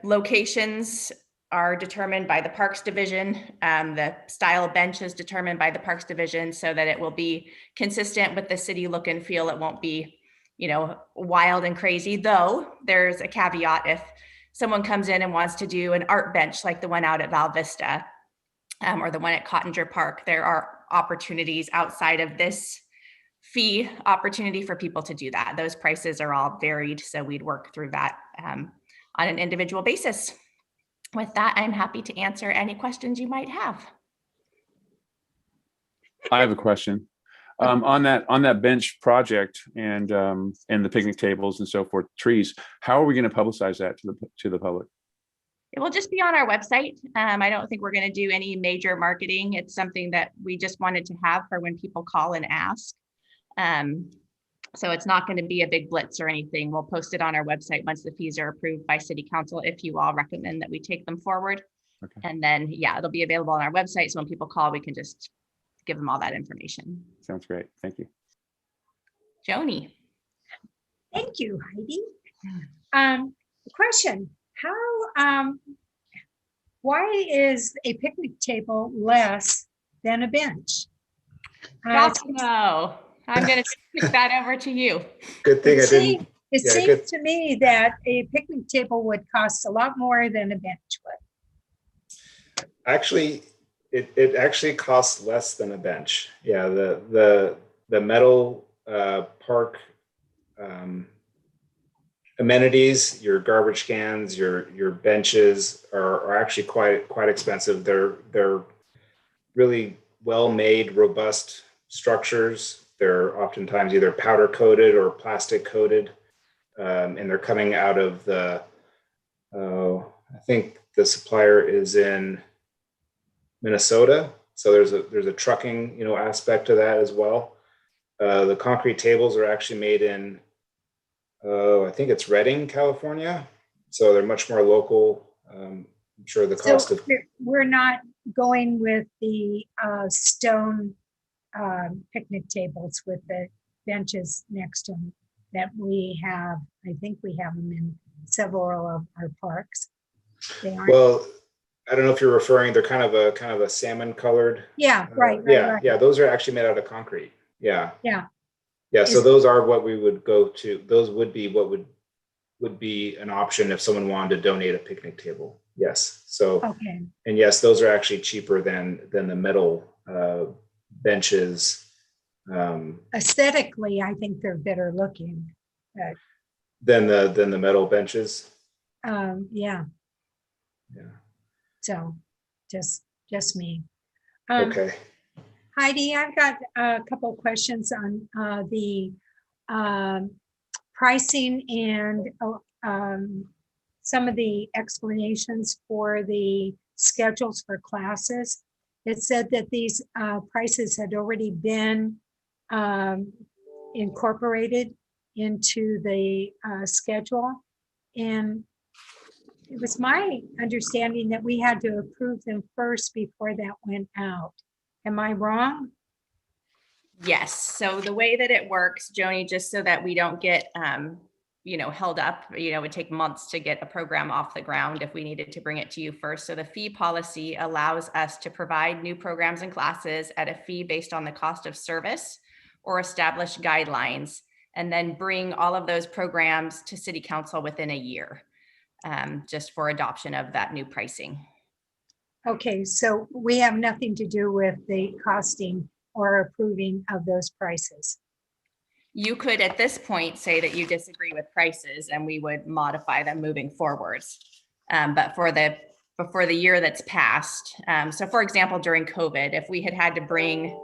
locations are determined by the Parks Division. The style of bench is determined by the Parks Division so that it will be consistent with the city look and feel. It won't be wild and crazy, though there's a caveat. If someone comes in and wants to do an art bench like the one out at Val Vista or the one at Cottinger Park, there are opportunities outside of this fee opportunity for people to do that. Those prices are all varied, so we'd work through that on an individual basis. With that, I'm happy to answer any questions you might have. I have a question. On that bench project and the picnic tables and so forth, trees, how are we going to publicize that to the public? It will just be on our website. I don't think we're going to do any major marketing. It's something that we just wanted to have for when people call and ask. So it's not going to be a big blitz or anything. We'll post it on our website once the fees are approved by City Council, if you all recommend that we take them forward. Okay. And then, yeah, it'll be available on our website. So when people call, we can just give them all that information. Sounds great. Thank you. Joni. Thank you, Heidi. Question, why is a picnic table less than a bench? No, I'm going to kick that over to you. Good thing I didn't. It seems to me that a picnic table would cost a lot more than a bench would. Actually, it actually costs less than a bench. Yeah, the metal park amenities, your garbage cans, your benches are actually quite expensive. They're really well-made, robust structures. They're oftentimes either powder coated or plastic coated, and they're coming out of I think the supplier is in Minnesota. So there's a trucking, aspect to that as well. The concrete tables are actually made in, I think it's Redding, California. So they're much more local. I'm sure the cost of. We're not going with the stone picnic tables with the benches next to them that we have. I think we have them in several of our parks. They aren't. Well, I don't know if you're referring. They're kind of a salmon colored. Yeah, right. Yeah. Those are actually made out of concrete. Yeah. Yeah. Yeah. So those are what we would go to. Those would be what would be an option if someone wanted to donate a picnic table. Yes. So. Okay. And yes, those are actually cheaper than the metal benches. Aesthetically, I think they're better looking. Than the metal benches. Yeah. Yeah. So just me. Okay. Heidi, I've got a couple of questions on the pricing and some of the explanations for the schedules for classes. It said that these prices had already been incorporated into the schedule. And it was my understanding that we had to approve them first before that went out. Am I wrong? Yes. So the way that it works, Joni, just so that we don't get, held up, it would take months to get a program off the ground if we needed to bring it to you first. So the fee policy allows us to provide new programs and classes at a fee based on the cost of service or establish guidelines, and then bring all of those programs to City Council within a year, just for adoption of that new pricing. Okay, so we have nothing to do with the costing or approving of those prices. You could at this point say that you disagree with prices and we would modify them moving forwards. But before the year that's passed, so for example, during COVID, if we had to bring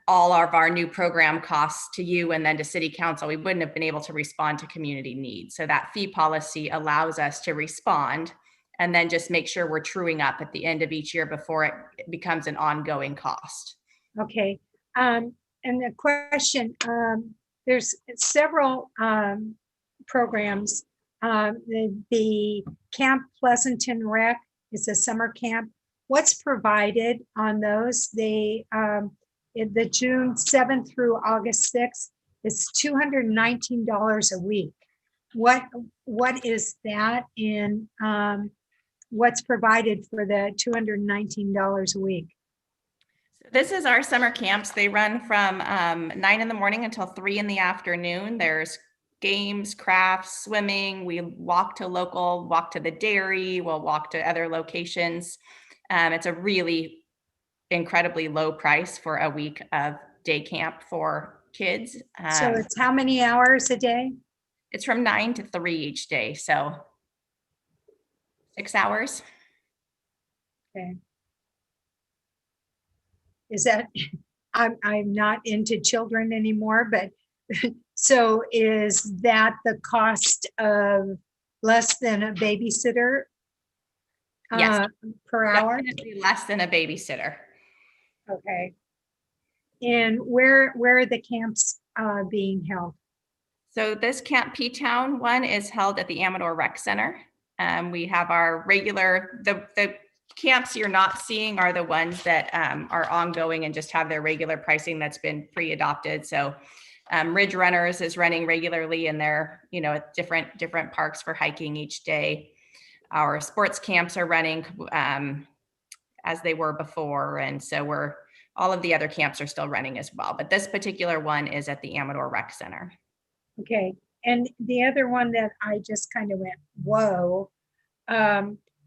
all of our new program costs to you and then to City Council, we wouldn't have been able to respond to community needs. So that fee policy allows us to respond and then just make sure we're truing up at the end of each year before it becomes an ongoing cost. Okay. And the question, there's several programs. The Camp Pleasanton Rec is a summer camp. What's provided on those? The June 7th through August 6th, it's $219 a week. What is that, and what's provided for the $219 a week? This is our summer camps. They run from 9 in the morning until 3 in the afternoon. There's games, crafts, swimming. We walk to the dairy. We'll walk to other locations. It's a really incredibly low price for a week of day camp for kids. So it's how many hours a day? It's from 9 to 3 each day. So 6 hours. Okay. Is that, I'm not into children anymore, but so is that the cost of less than a babysitter? Yes. Per hour? Definitely less than a babysitter. Okay. And where are the camps being held? So this Camp P-Town one is held at the Amador Rec Center. We have our regular, the camps you're not seeing are the ones that are ongoing and just have their regular pricing that's been pre-adopted. So Ridge Runners is running regularly in their, at different parks for hiking each day. Our sports camps are running as they were before. And so all of the other camps are still running as well. But this particular one is at the Amador Rec Center. Okay. And the other one that I just kind of went, whoa,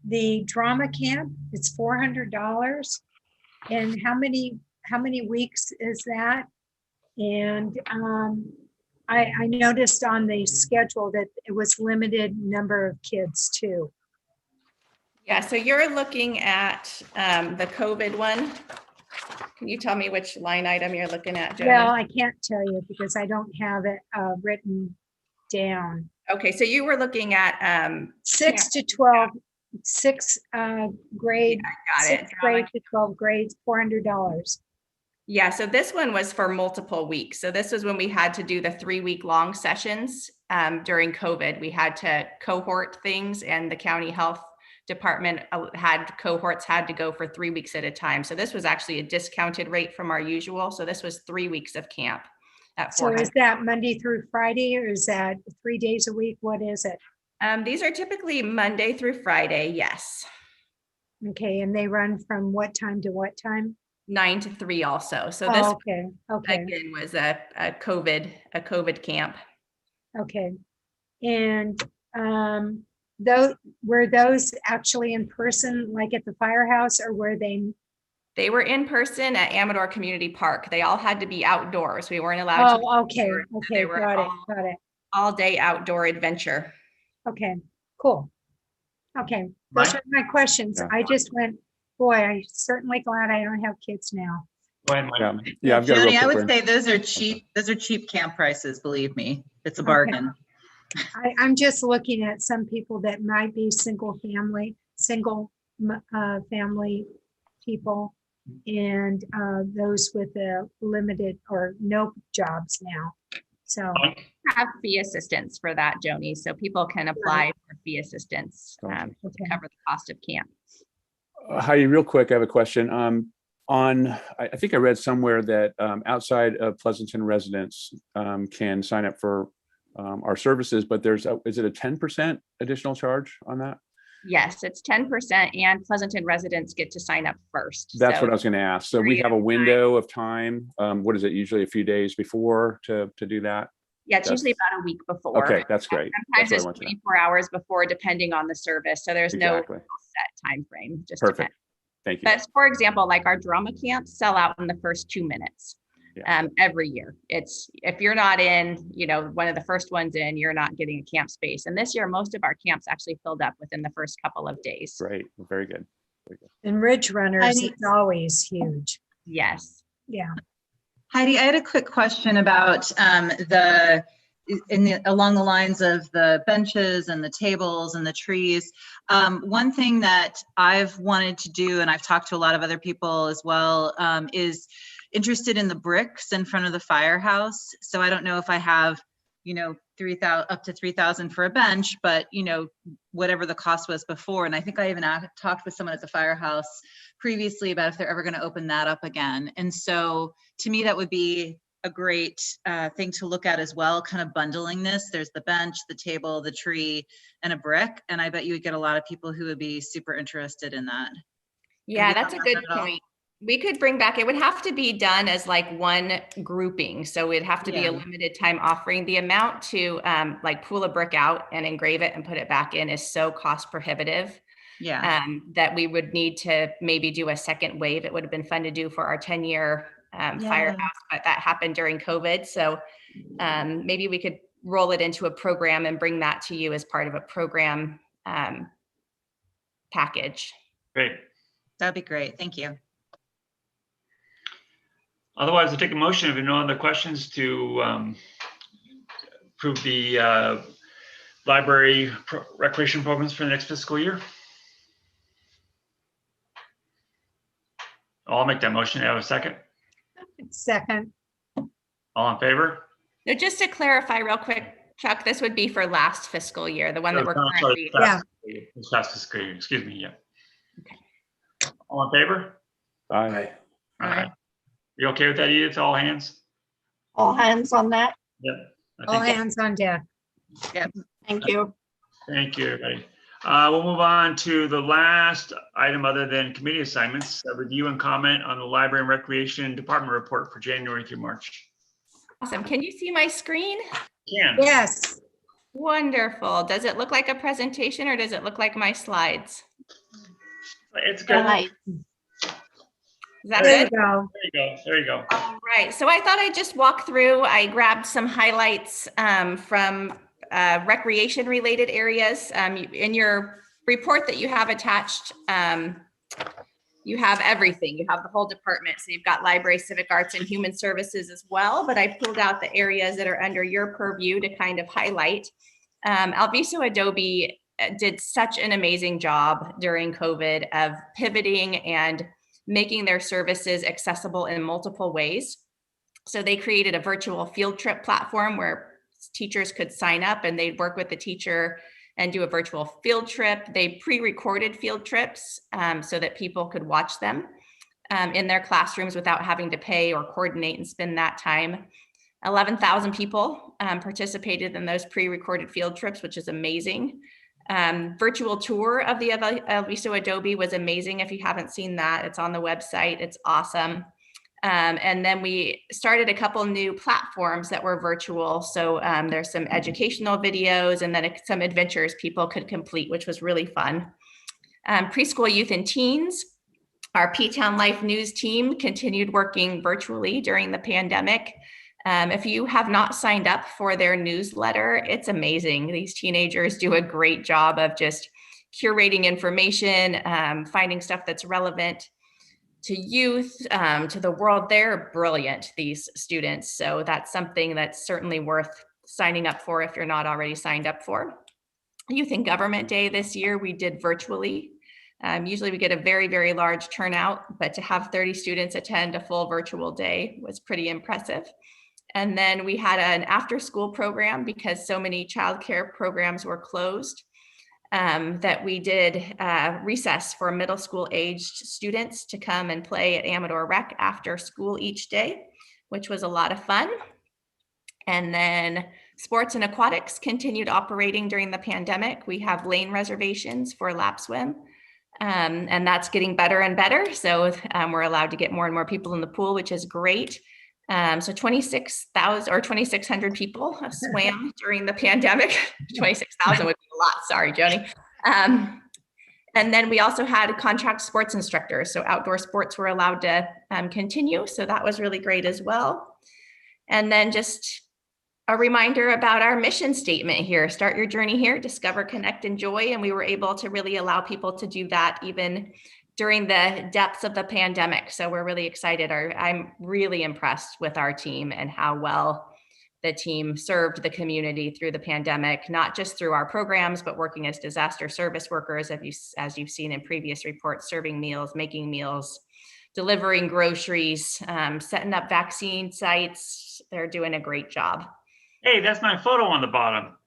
the drama camp, it's $400. And how many weeks is that? And I noticed on the schedule that it was limited number of kids too. Yeah, so you're looking at the COVID one. Can you tell me which line item you're looking at, Joni? Well, I can't tell you because I don't have it written down. Okay, so you were looking at 6 to 12, sixth grade, got it. 6th grade to 12th grades, $400. Yeah, so this one was for multiple weeks. So this was when we had to do the 3-week long sessions during COVID. We had to cohort things, and the county health department cohorts had to go for 3 weeks at a time. So this was actually a discounted rate from our usual. So this was 3 weeks of camp at So is $400. that Monday through Friday, or is that 3 days a week? What is it? These are typically Monday through Friday, yes. Okay, and they run from what time to what time? 9 to 3 also. So this Okay. again was a COVID camp. Okay. And were those actually in person, like at the firehouse, or were they? They were in person at Amador Community Park. They all had to be outdoors. We weren't allowed to. Oh, okay. So Okay, they were got it. all day outdoor adventure. Okay, cool. Okay, those are my questions. I just went, boy, I'm certainly glad I don't have kids now. Yeah, I've got a real Joni, I quick would one. say those are cheap camp prices, believe me. It's a bargain. I'm just looking at some people that might be single family people, and those with a limited or no jobs now. So Have fee assistance for that, Joni. So people can apply for fee assistance to cover the cost of camp. Heidi, real quick, I have a question. I think I read somewhere that outside of Pleasanton residents can sign up for our services, but is it a 10% additional charge on that? Yes, it's 10%, and Pleasanton residents get to sign up first. That's So what I was going to ask. So we have a window of time. What is it? Usually a few days before to do that? yeah, it's That's- usually about a week before. Okay, that's great. Sometimes That's what I it's want to know. 24 hours before, depending on the service. So there's Exactly. no set time frame. Just Perfect. depends. Thank you. But for example, like our drama camps sell out in the first 2 minutes every year. It's if you're not in, one of the first ones in, you're not getting a camp space. And this year, most of our camps actually filled up within the first couple of days. Great. Very good. and Ridge Runners, it's always huge. Yes. Yeah. Heidi, I had a quick question about along the lines of the benches and the tables and the trees. One thing that I've wanted to do, and I've talked to a lot of other people as well, is interested in the bricks in front of the firehouse. So I don't know if I have, 3,000 up to 3,000 for a bench, but whatever the cost was before. And I think I even talked with someone at the firehouse previously about if they're ever going to open that up again. And so to me, that would be a great thing to look at as well, kind of bundling this. There's the bench, the table, the tree, and a brick. And I bet you would get a lot of people who would be super interested in that. Yeah, Have you that's a thought good about that at all? point. We could bring back, it would have to be done as like one grouping. So it'd have to be a Yeah. limited time offering. The amount to like pull a brick out and engrave it and put it back in is so cost prohibitive. Yeah. That we would need to maybe do a second wave. It would have been fun to do for our 10-year firehouse, but that happened during COVID. So maybe we could roll it into a program and bring that to you as part of a program package. Great. That'd be great. Thank you. Otherwise, I'll take a motion if there are no other questions to approve the library recreation programs for the next fiscal year. I'll make that motion. Have a second. Second. All in favor? So just to clarify real quick, Chuck, this would be for last fiscal year, the one that we're Oh, sorry, currently. this past fiscal year, excuse me, yeah. All in favor? Aye. All right. You okay with that, Edith? All hands? All hands on that? Yep. I All think- hands on deck. Yep. Thank you. Thank you, everybody. We'll move on to the last item other than committee assignments, a review and comment on the Library and Recreation Department report for January through March. Awesome. Can you see my screen? Can. Yes. Wonderful. Does it look like a presentation or does it look like my slides? It's good. Right. Is that There good? you go. There you go. There you go. All right, so I thought I'd just walk through, I grabbed some highlights from recreation related areas. In your report that you have attached, you have everything. You have the whole department. So you've got library, civic arts, and human services as well, but I pulled out the areas that are under your purview to kind of highlight. Alviso Adobe did such an amazing job during COVID of pivoting and making their services accessible in multiple ways. So they created a virtual field trip platform where teachers could sign up and they'd work with the teacher and do a virtual field trip. They pre-recorded field trips so that people could watch them in their classrooms without having to pay or coordinate and spend that time. 11,000 people participated in those pre-recorded field trips, which is amazing. Virtual tour of the Alviso Adobe was amazing. If you haven't seen that, it's on the website. It's awesome. And then we started a couple new platforms that were virtual. So there's some educational videos and then some adventures people could complete, which was really fun. Preschool youth and teens, our P-Town Life News team continued working virtually during the pandemic. If you have not signed up for their newsletter, it's amazing. These teenagers do a great job of just curating information, finding stuff that's relevant to youth, to the world. They're brilliant, these students. So that's something that's certainly worth signing up for if you're not already signed up for. Youth and Government Day this year, we did virtually. Usually we get a very, very large turnout, but to have 30 students attend a full virtual day was pretty impressive. And then we had an after-school program because so many childcare programs were closed, that we did recess for middle school aged students to come and play at Amador Rec after school each day, which was a lot of fun. And then sports and aquatics continued operating during the pandemic. We have lane reservations for lap swim, and that's getting better and better. So we're allowed to get more and more people in the pool, which is great. So 26,000 or 2,600 people swam during the pandemic. 26,000 would be a lot. Sorry, Joni. And then we also had contract sports instructors. So outdoor sports were allowed to continue. So that was really great as well. And then just a reminder about our mission statement here: start your journey here, discover, connect, enjoy. And we were able to really allow people to do that even during the depths of the pandemic. So we're really excited. I'm really impressed with our team and how well the team served the community through the pandemic, not just through our programs, but working as disaster service workers, as you've seen in previous reports, serving meals, making meals, delivering groceries, setting up vaccine sites. They're doing a great job. Hey, that's my photo on the bottom.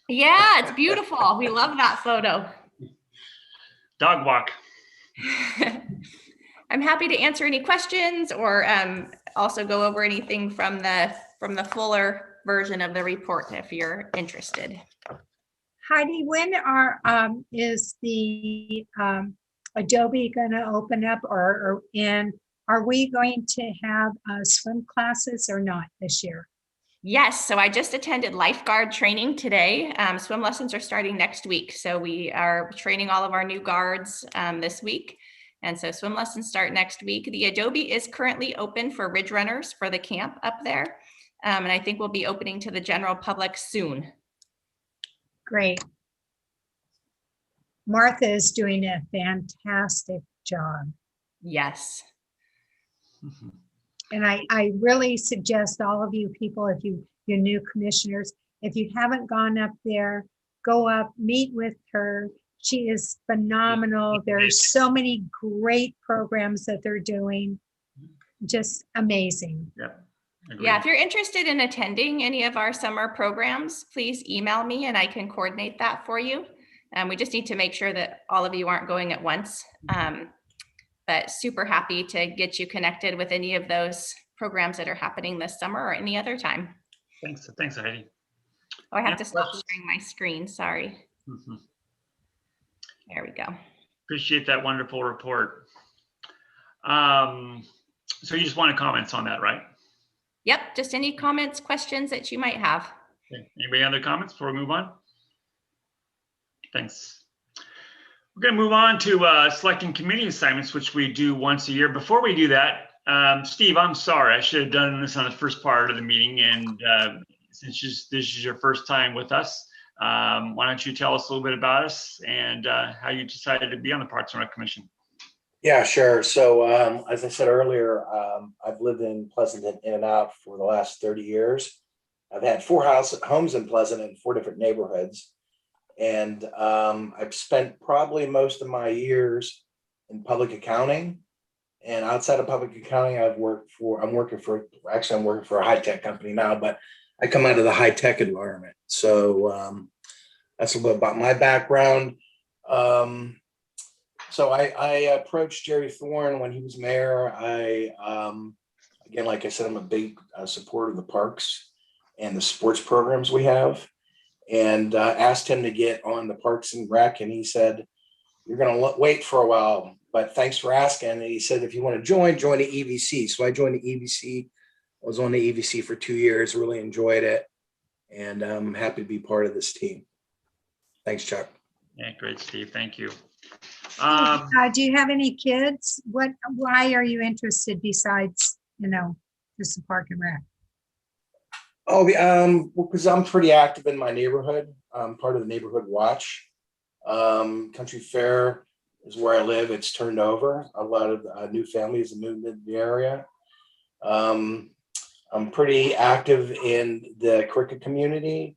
Yeah, it's beautiful. We love that photo. Dog walk. I'm happy to answer any questions or also go over anything from the fuller version of the report if you're interested. Heidi, when is the Adobe going to open up, or and Are we going to have swim classes or not this year? Yes, so I just attended lifeguard training today. Swim lessons are starting next week. So we are training all of our new guards this week. And so swim lessons start next week. The Adobe is currently open for Ridge Runners for the camp up there. And I think we'll be opening to the general public soon. Great. Martha is doing a fantastic job. Yes. And I really suggest all of you people, if you new commissioners, if you haven't gone up there, go up, meet with her. She is phenomenal. There's so many great programs that they're doing. Just amazing. Yeah, if you're interested in attending any of our summer programs, please email me and I can coordinate that for you. We just need to make sure that all of you aren't going at once. But super happy to get you connected with any of those programs that are happening this summer or any other time. Thanks, Heidi. Oh, I have to stop sharing my screen, sorry. Mhm. There we go. Appreciate that wonderful report. So you just wanted comments on that, right? Yep, just any comments, questions that you might have. Okay. Anybody other comments before we move on? Thanks. We're going to move on to selecting committee assignments, which we do once a year. Before we do that, Steve, I'm sorry. I should have done this on the first part of the meeting. And since this is your first time with us, why don't you tell us a little bit about us and how you decided to be on the Parks and Rec Commission? Yeah, sure. So as I said earlier, I've lived in Pleasanton in and out for the last 30 years. I've had 4 homes in Pleasanton in 4 different neighborhoods. And I've spent probably most of my years in public accounting. And outside of public accounting, I'm working for a high-tech company now, but I come out of the high-tech environment. So that's a little about my background. So I approached Jerry Thorne when he was mayor. Again, like I said, I'm a big supporter of the parks and the sports programs we have. And asked him to get on the Parks and Rec, and he said, "You're going to wait for a while, but thanks for asking." And he said, "If you want to join the EVC." So I joined the EVC. I was on the EVC for 2 years, really enjoyed it, and I'm happy to be part of this team. Thanks, Chuck. Yeah, great, Steve. Thank you. Do you have any kids? Why are you interested besides, just the Park and Rec? Oh, because I'm pretty active in my neighborhood. I'm part of the neighborhood watch. Country Fair is where I live. It's turned over. A lot of new families have moved into the area. I'm pretty active in the cricket community.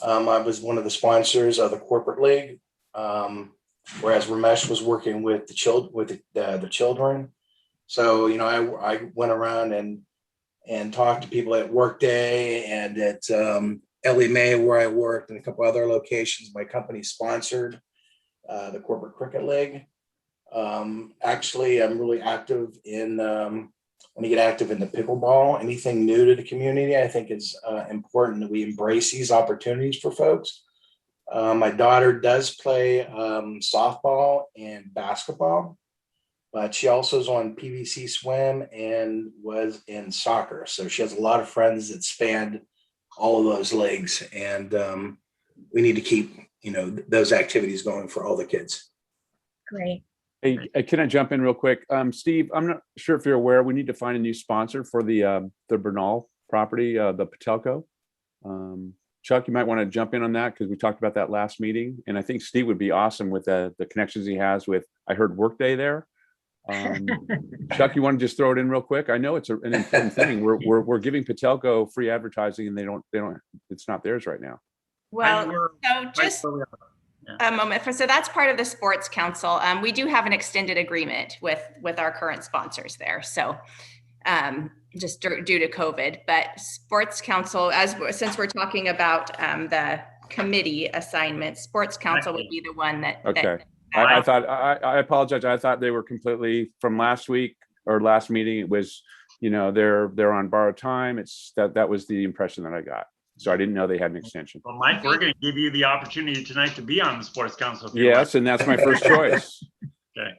I was one of the sponsors of the corporate league, whereas Ramesh was working with the children. So, I went around and talked to people at Workday and at Ellie Mae, where I worked, and a couple other locations. My company sponsored the Corporate Cricket League. Actually, I'm really active in, when you get active in the pickleball, anything new to the community, I think it's important that we embrace these opportunities for folks. My daughter does play softball and basketball, but she also is on PVC swim and was in soccer. So she has a lot of friends that spanned all of those leagues, and we need to keep, those activities going for all the kids. Great. Hey, can I jump in real quick? Steve, I'm not sure if you're aware, we need to find a new sponsor for the Bernal property, the Patelco. Chuck, you might want to jump in on that because we talked about that last meeting. And I think Steve would be awesome with the connections he has with, I heard Workday there. Chuck, you want to just throw it in real quick? I know it's an important thing. We're giving Patelco free advertising and they don't, it's not theirs right now. Well, so just a moment. So that's part of the Sports Council. We do have an extended agreement with our current sponsors there. So just due to COVID, but Sports Council, since we're talking about the committee assignment, Sports Council would be the one that. Okay. I thought, I apologize. I thought they were completely from last week or last meeting. It was, they're on borrowed time. That was the impression that I got. So I didn't know they had an extension. Well, Mike, we're going to give you the opportunity tonight to be on the Sports Council. Yes, and that's my first choice. Okay.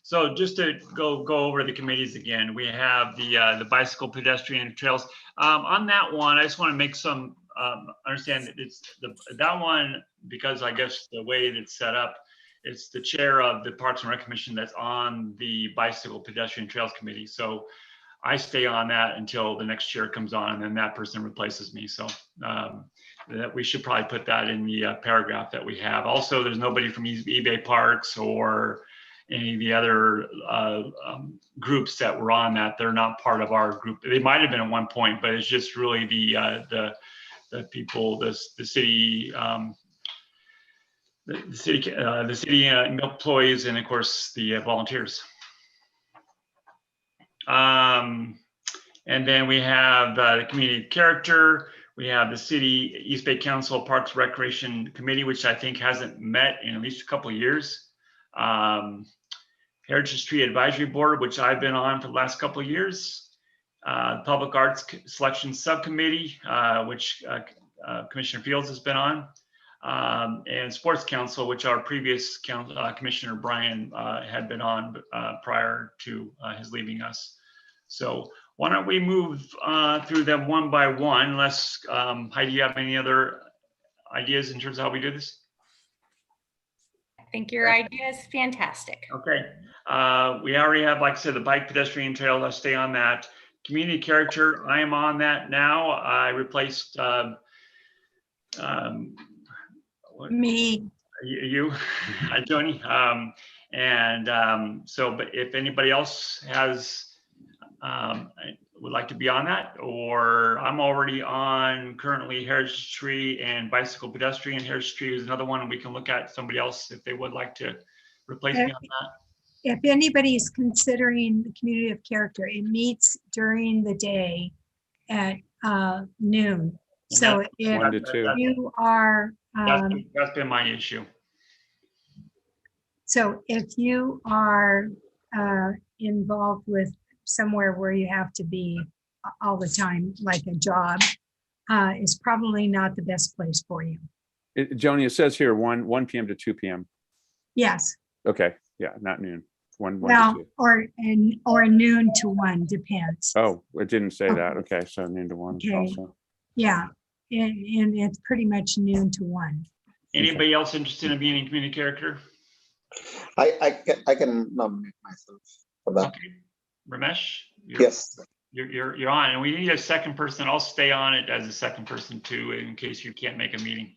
So just to go over the committees again, we have the bicycle pedestrian trails. On that one, I just want to make some, understand that it's that one, because I guess the way that it's set up, it's the chair of the Parks and Rec Commission that's on the bicycle pedestrian trails committee. So I stay on that until the next chair comes on, and then that person replaces me. So that we should probably put that in the paragraph that we have. Also, there's nobody from eBay Parks or any of the other groups that were on that. They're not part of our group. They might have been at one point, but it's just really the people, the city, the city employees, and of course the volunteers. And then we have the community character. We have the city East Bay Council Parks Recreation Committee, which I think hasn't met in at least a couple of years. Heritage Tree Advisory Board, which I've been on for the last couple of years. Public Arts Selection Subcommittee, which Commissioner Fields has been on. And Sports Council, which our previous Commissioner Brian had been on prior to his leaving us. So why don't we move through them one by one, unless Heidi, you have any other ideas in terms of how we do this? I think your idea is fantastic. Okay. We already have, like I said, the bike pedestrian trail. I'll stay on that. Community character, I am on that now. I replaced Me. You, Joni. So, but if anybody else has would like to be on that, or I'm already on currently Heritage Tree and bicycle pedestrian. Heritage Tree is another one, and we can look at somebody else if they would like to replace me on that. If anybody's considering the community of character, it meets during the day at noon. So if 1 to 2. you are, That's been my issue. so if you are involved with somewhere where you have to be all the time, like a job, is probably not the best place for you. Joni, it says here 1 p.m. to 2 p.m. Yes, Okay, yeah, not noon. 1 well, to 2. or noon to 1, depends. Oh, it didn't say that. Okay, so noon to 1 Okay. also. Yeah, and it's pretty much noon to 1. Anybody else interested in being a community character? I can nominate myself for that. Okay. Ramesh? Yes. You're on, and we need a second person. I'll stay on it as a second person too, in case you can't make a meeting.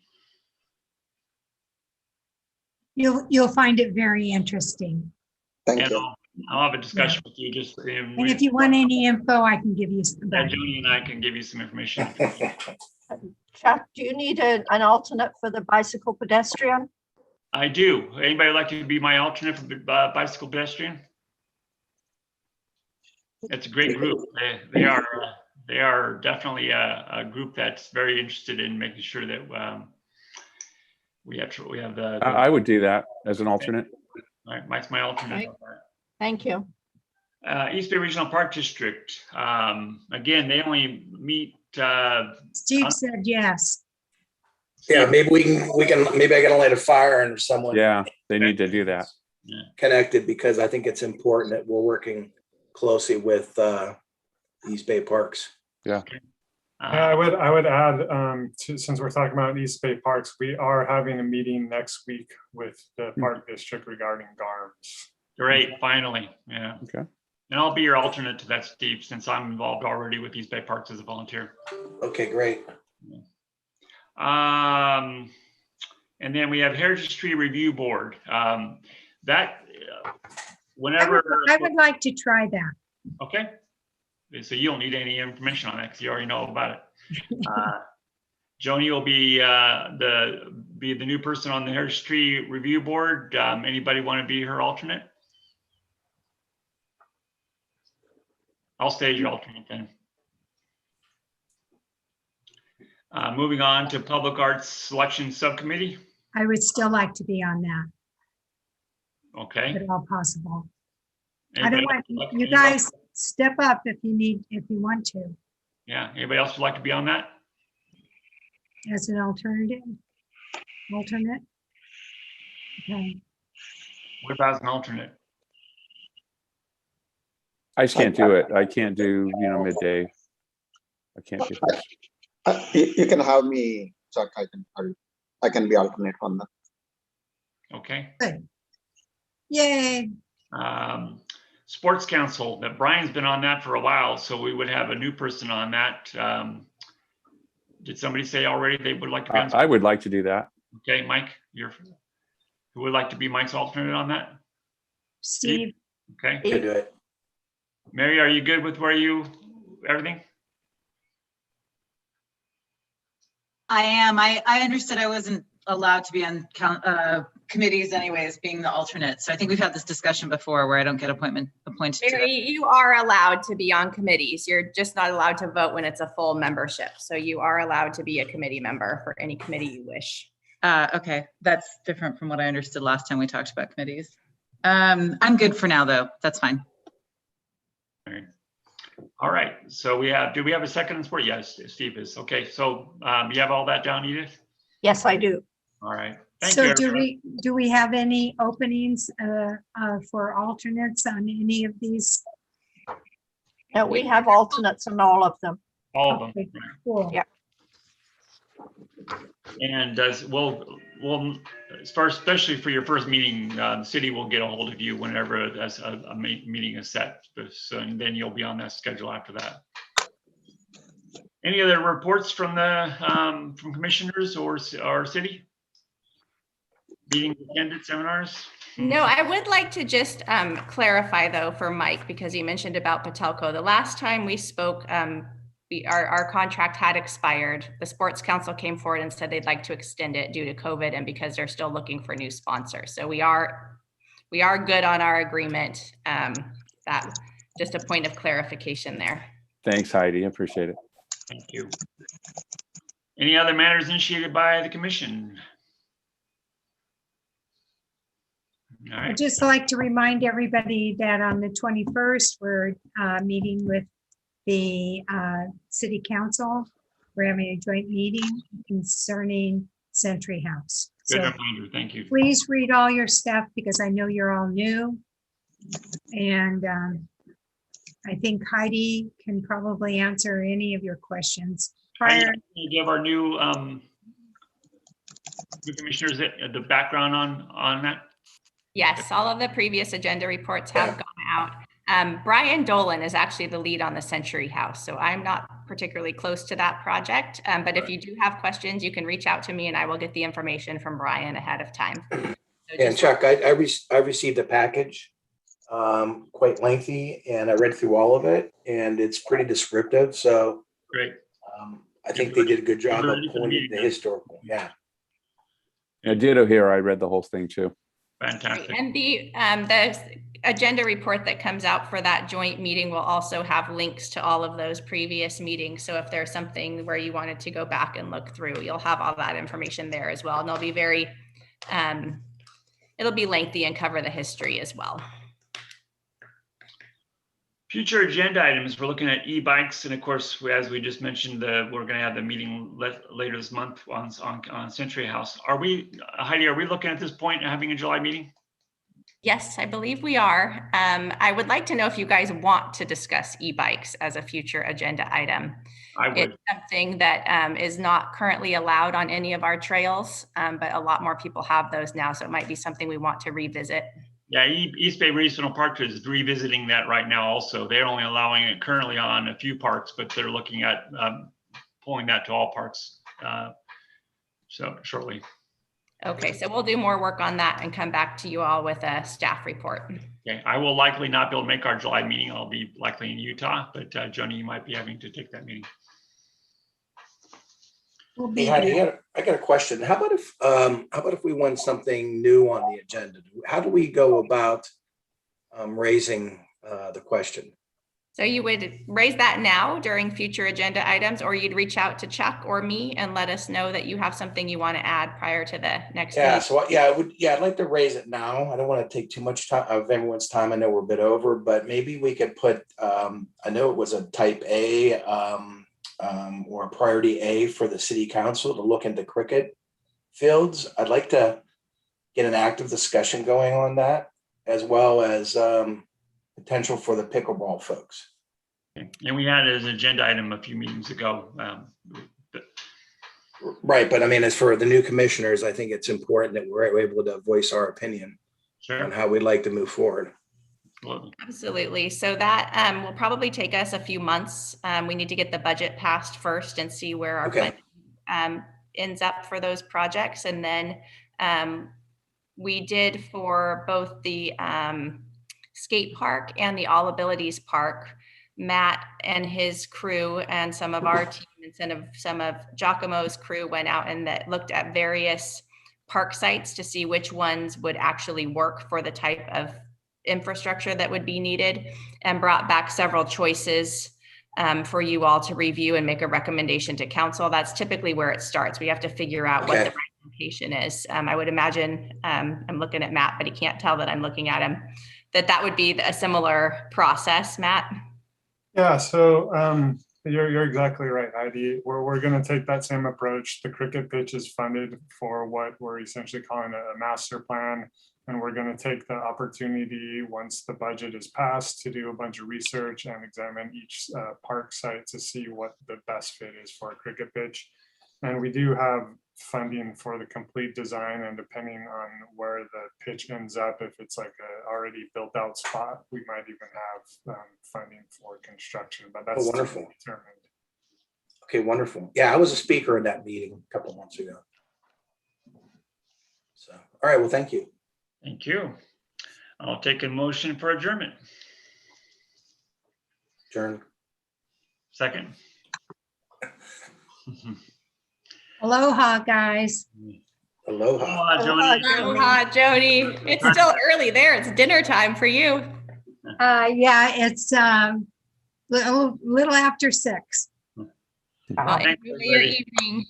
You'll find it very interesting. Thank And you. I'll have a discussion with you just. And if you want any info, I can give you some. Joni and I can give you some information. Chuck, do you need an alternate for the bicycle pedestrian? I do. Anybody like to be my alternate for the bicycle pedestrian? It's a great group. They are definitely a group that's very interested in making sure that we have the. I would do that as an alternate. All right, Mike's my alternate. Thank you. East Bay Regional Park District. Again, they only meet. Steve said yes. Yeah, maybe maybe I can light a fire under someone. Yeah, they need to do that. Connected, because I think it's important that we're working closely with East Bay Parks. Yeah. I would add, since we're talking about East Bay Parks, we are having a meeting next week with the Park District regarding GARMs. Great, finally, yeah. Okay. And I'll be your alternate to that, Steve, since I'm involved already with East Bay Parks as a volunteer. Okay, great. And then we have Heritage Tree Review Board. Whenever. I would like to try that. Okay. So you don't need any information on that because you already know about it. Joni will be the new person on the Heritage Tree Review Board. Anybody want to be her alternate? I'll stay as your alternate then. Moving on to Public Arts Selection Subcommittee. I would still like to be on that, Okay. if at all possible. I Anybody don't want, else you guys step up if you want to, Yeah. Anybody else would like to be on that? as an alternate. Okay, What about as an alternate? I just can't do it. I can't do, midday. I can't do this. You can have me, Chuck. I can be alternate on that. Okay. Yay. Sports Council, that Brian's been on that for a while, so we would have a new person on that. Did somebody say already they would like to be on? I would like to do that. Okay, Mike, who would like to be Mike's alternate on that? Steve. Okay. You can do it. Mary, are you good with everything? I am. I understood I wasn't allowed to be on committees anyways, being the alternate. So I think we've had this discussion before where I don't get appointed to Mary, you are allowed to be on committees. You're just not allowed to vote when it's a full membership. So you are allowed to be a committee member for any committee you wish. Okay, that's different from what I understood last time we talked about committees. I'm good for now, though. That's fine. All right. So do we have a second in sport? Yes, Steve is. Okay. So you have all that down, Edith? Yes, I do. All right. Thank So you. do we have any openings for alternates on any of these? No, we have alternates on all of them. All of them. Okay, cool. Yeah. And we'll especially for your first meeting, the city will get a hold of you whenever a meeting is set. So, and then you'll be on that schedule after that. Any other reports from from commissioners or our city? Meetings attended, seminars? No, I would like to just clarify though for Mike, because he mentioned about Patelco. The last time we spoke, our contract had expired. The Sports Council came forward and said they'd like to extend it due to COVID and because they're still looking for new sponsors. So we are good on our agreement. That just a point of clarification there. Thanks, Heidi. I appreciate it. Thank you. Any other matters initiated by the commission? All right. I'd just like to remind everybody that on the 21st, we're meeting with the city council. We're having a joint meeting concerning Century House. Good So reminder. Thank you. please read all your stuff because I know you're all new. And I think Heidi can probably answer any of your questions. Prior, Give our new commissioners the background on that. Yes, all of the previous agenda reports have gone out. Brian Dolan is actually the lead on the Century House, so I'm not particularly close to that project. But if you do have questions, you can reach out to me and I will get the information from Brian ahead of time. So And Chuck, I received a package, quite lengthy, and I read through all of it, and it's pretty descriptive. So great. I think they did a good job of pointing the historical. Yeah. Yeah, ditto here. I read the whole thing too. Fantastic. And the agenda report that comes out for that joint meeting will also have links to all of those previous meetings. So if there's something where you wanted to go back and look through, you'll have all that information there as well. And they'll be very, it'll be lengthy and cover the history as well. Future agenda items, we're looking at e-bikes, and of course, as we just mentioned, we're going to have the meeting later this month on Century House. Are we, Heidi? Are we looking at this point at having a July meeting? Yes, I believe we are. I would like to know if you guys want to discuss e-bikes as a future agenda item. I would. It's something that is not currently allowed on any of our trails, but a lot more people have those now, so it might be something we want to revisit. Yeah, East Bay Regional Park is revisiting that right now also. They're only allowing it currently on a few parks, but they're looking at pulling that to all parks so shortly. Okay, so we'll do more work on that and come back to you all with a staff report. Okay, I will likely not be able to make our July meeting. I'll be likely in Utah, but Joni, you might be having to take that meeting. Hey, Heidi, I got a question. How about if we want something new on the agenda? How do we go about raising the question? So you would raise that now during future agenda items, or you'd reach out to Chuck or me and let us know that you have something you want to add prior to the next Yeah, meeting. so yeah, I'd like to raise it now. I don't want to take too much time of everyone's time. I know we're a bit over, but maybe we could put, I know it was a type A or a priority A for the city council to look into cricket fields. I'd like to get an active discussion going on that, as well as potential for the pickleball folks. Okay. And we had it as an agenda item a few meetings ago. Right, but I mean, as for the new commissioners, I think it's important that we're able to voice our opinion on how we'd like to move forward. Absolutely. So that will probably take us a few months. We need to get the budget passed first and see where our Okay. budget ends up for those projects. And then we did for both the skate park and the All Abilities Park, Matt and his crew and some of our team and some of Giacomo's crew went out and that looked at various park sites to see which ones would actually work for the type of infrastructure that would be needed, and brought back several choices for you all to review and make a recommendation to council. That's typically where it starts. We have to figure out what the right location is. I would imagine, I'm looking at Matt, but he can't tell that I'm looking at him, that would be a similar process, Matt. Yeah, so you're exactly right, Heidi. We're going to take that same approach. The cricket pitch is funded for what we're essentially calling a master plan. And we're going to take the opportunity once the budget is passed to do a bunch of research and examine each park site to see what the best fit is for a cricket pitch. And we do have funding for the complete design, and depending on where the pitch ends up, if it's like a already built out spot, we might even have funding for construction, but that's wonderful. determined. Okay, wonderful. Yeah, I was a speaker at that meeting a couple months ago. So, all right, well, thank you. Thank you. I'll take a motion for adjournment. Adjourn. Second. Aloha, guys. Aloha. Joni. Aloha, Joni. It's still early there. It's dinner time for you. Yeah, it's little after 6. Enjoy your evening.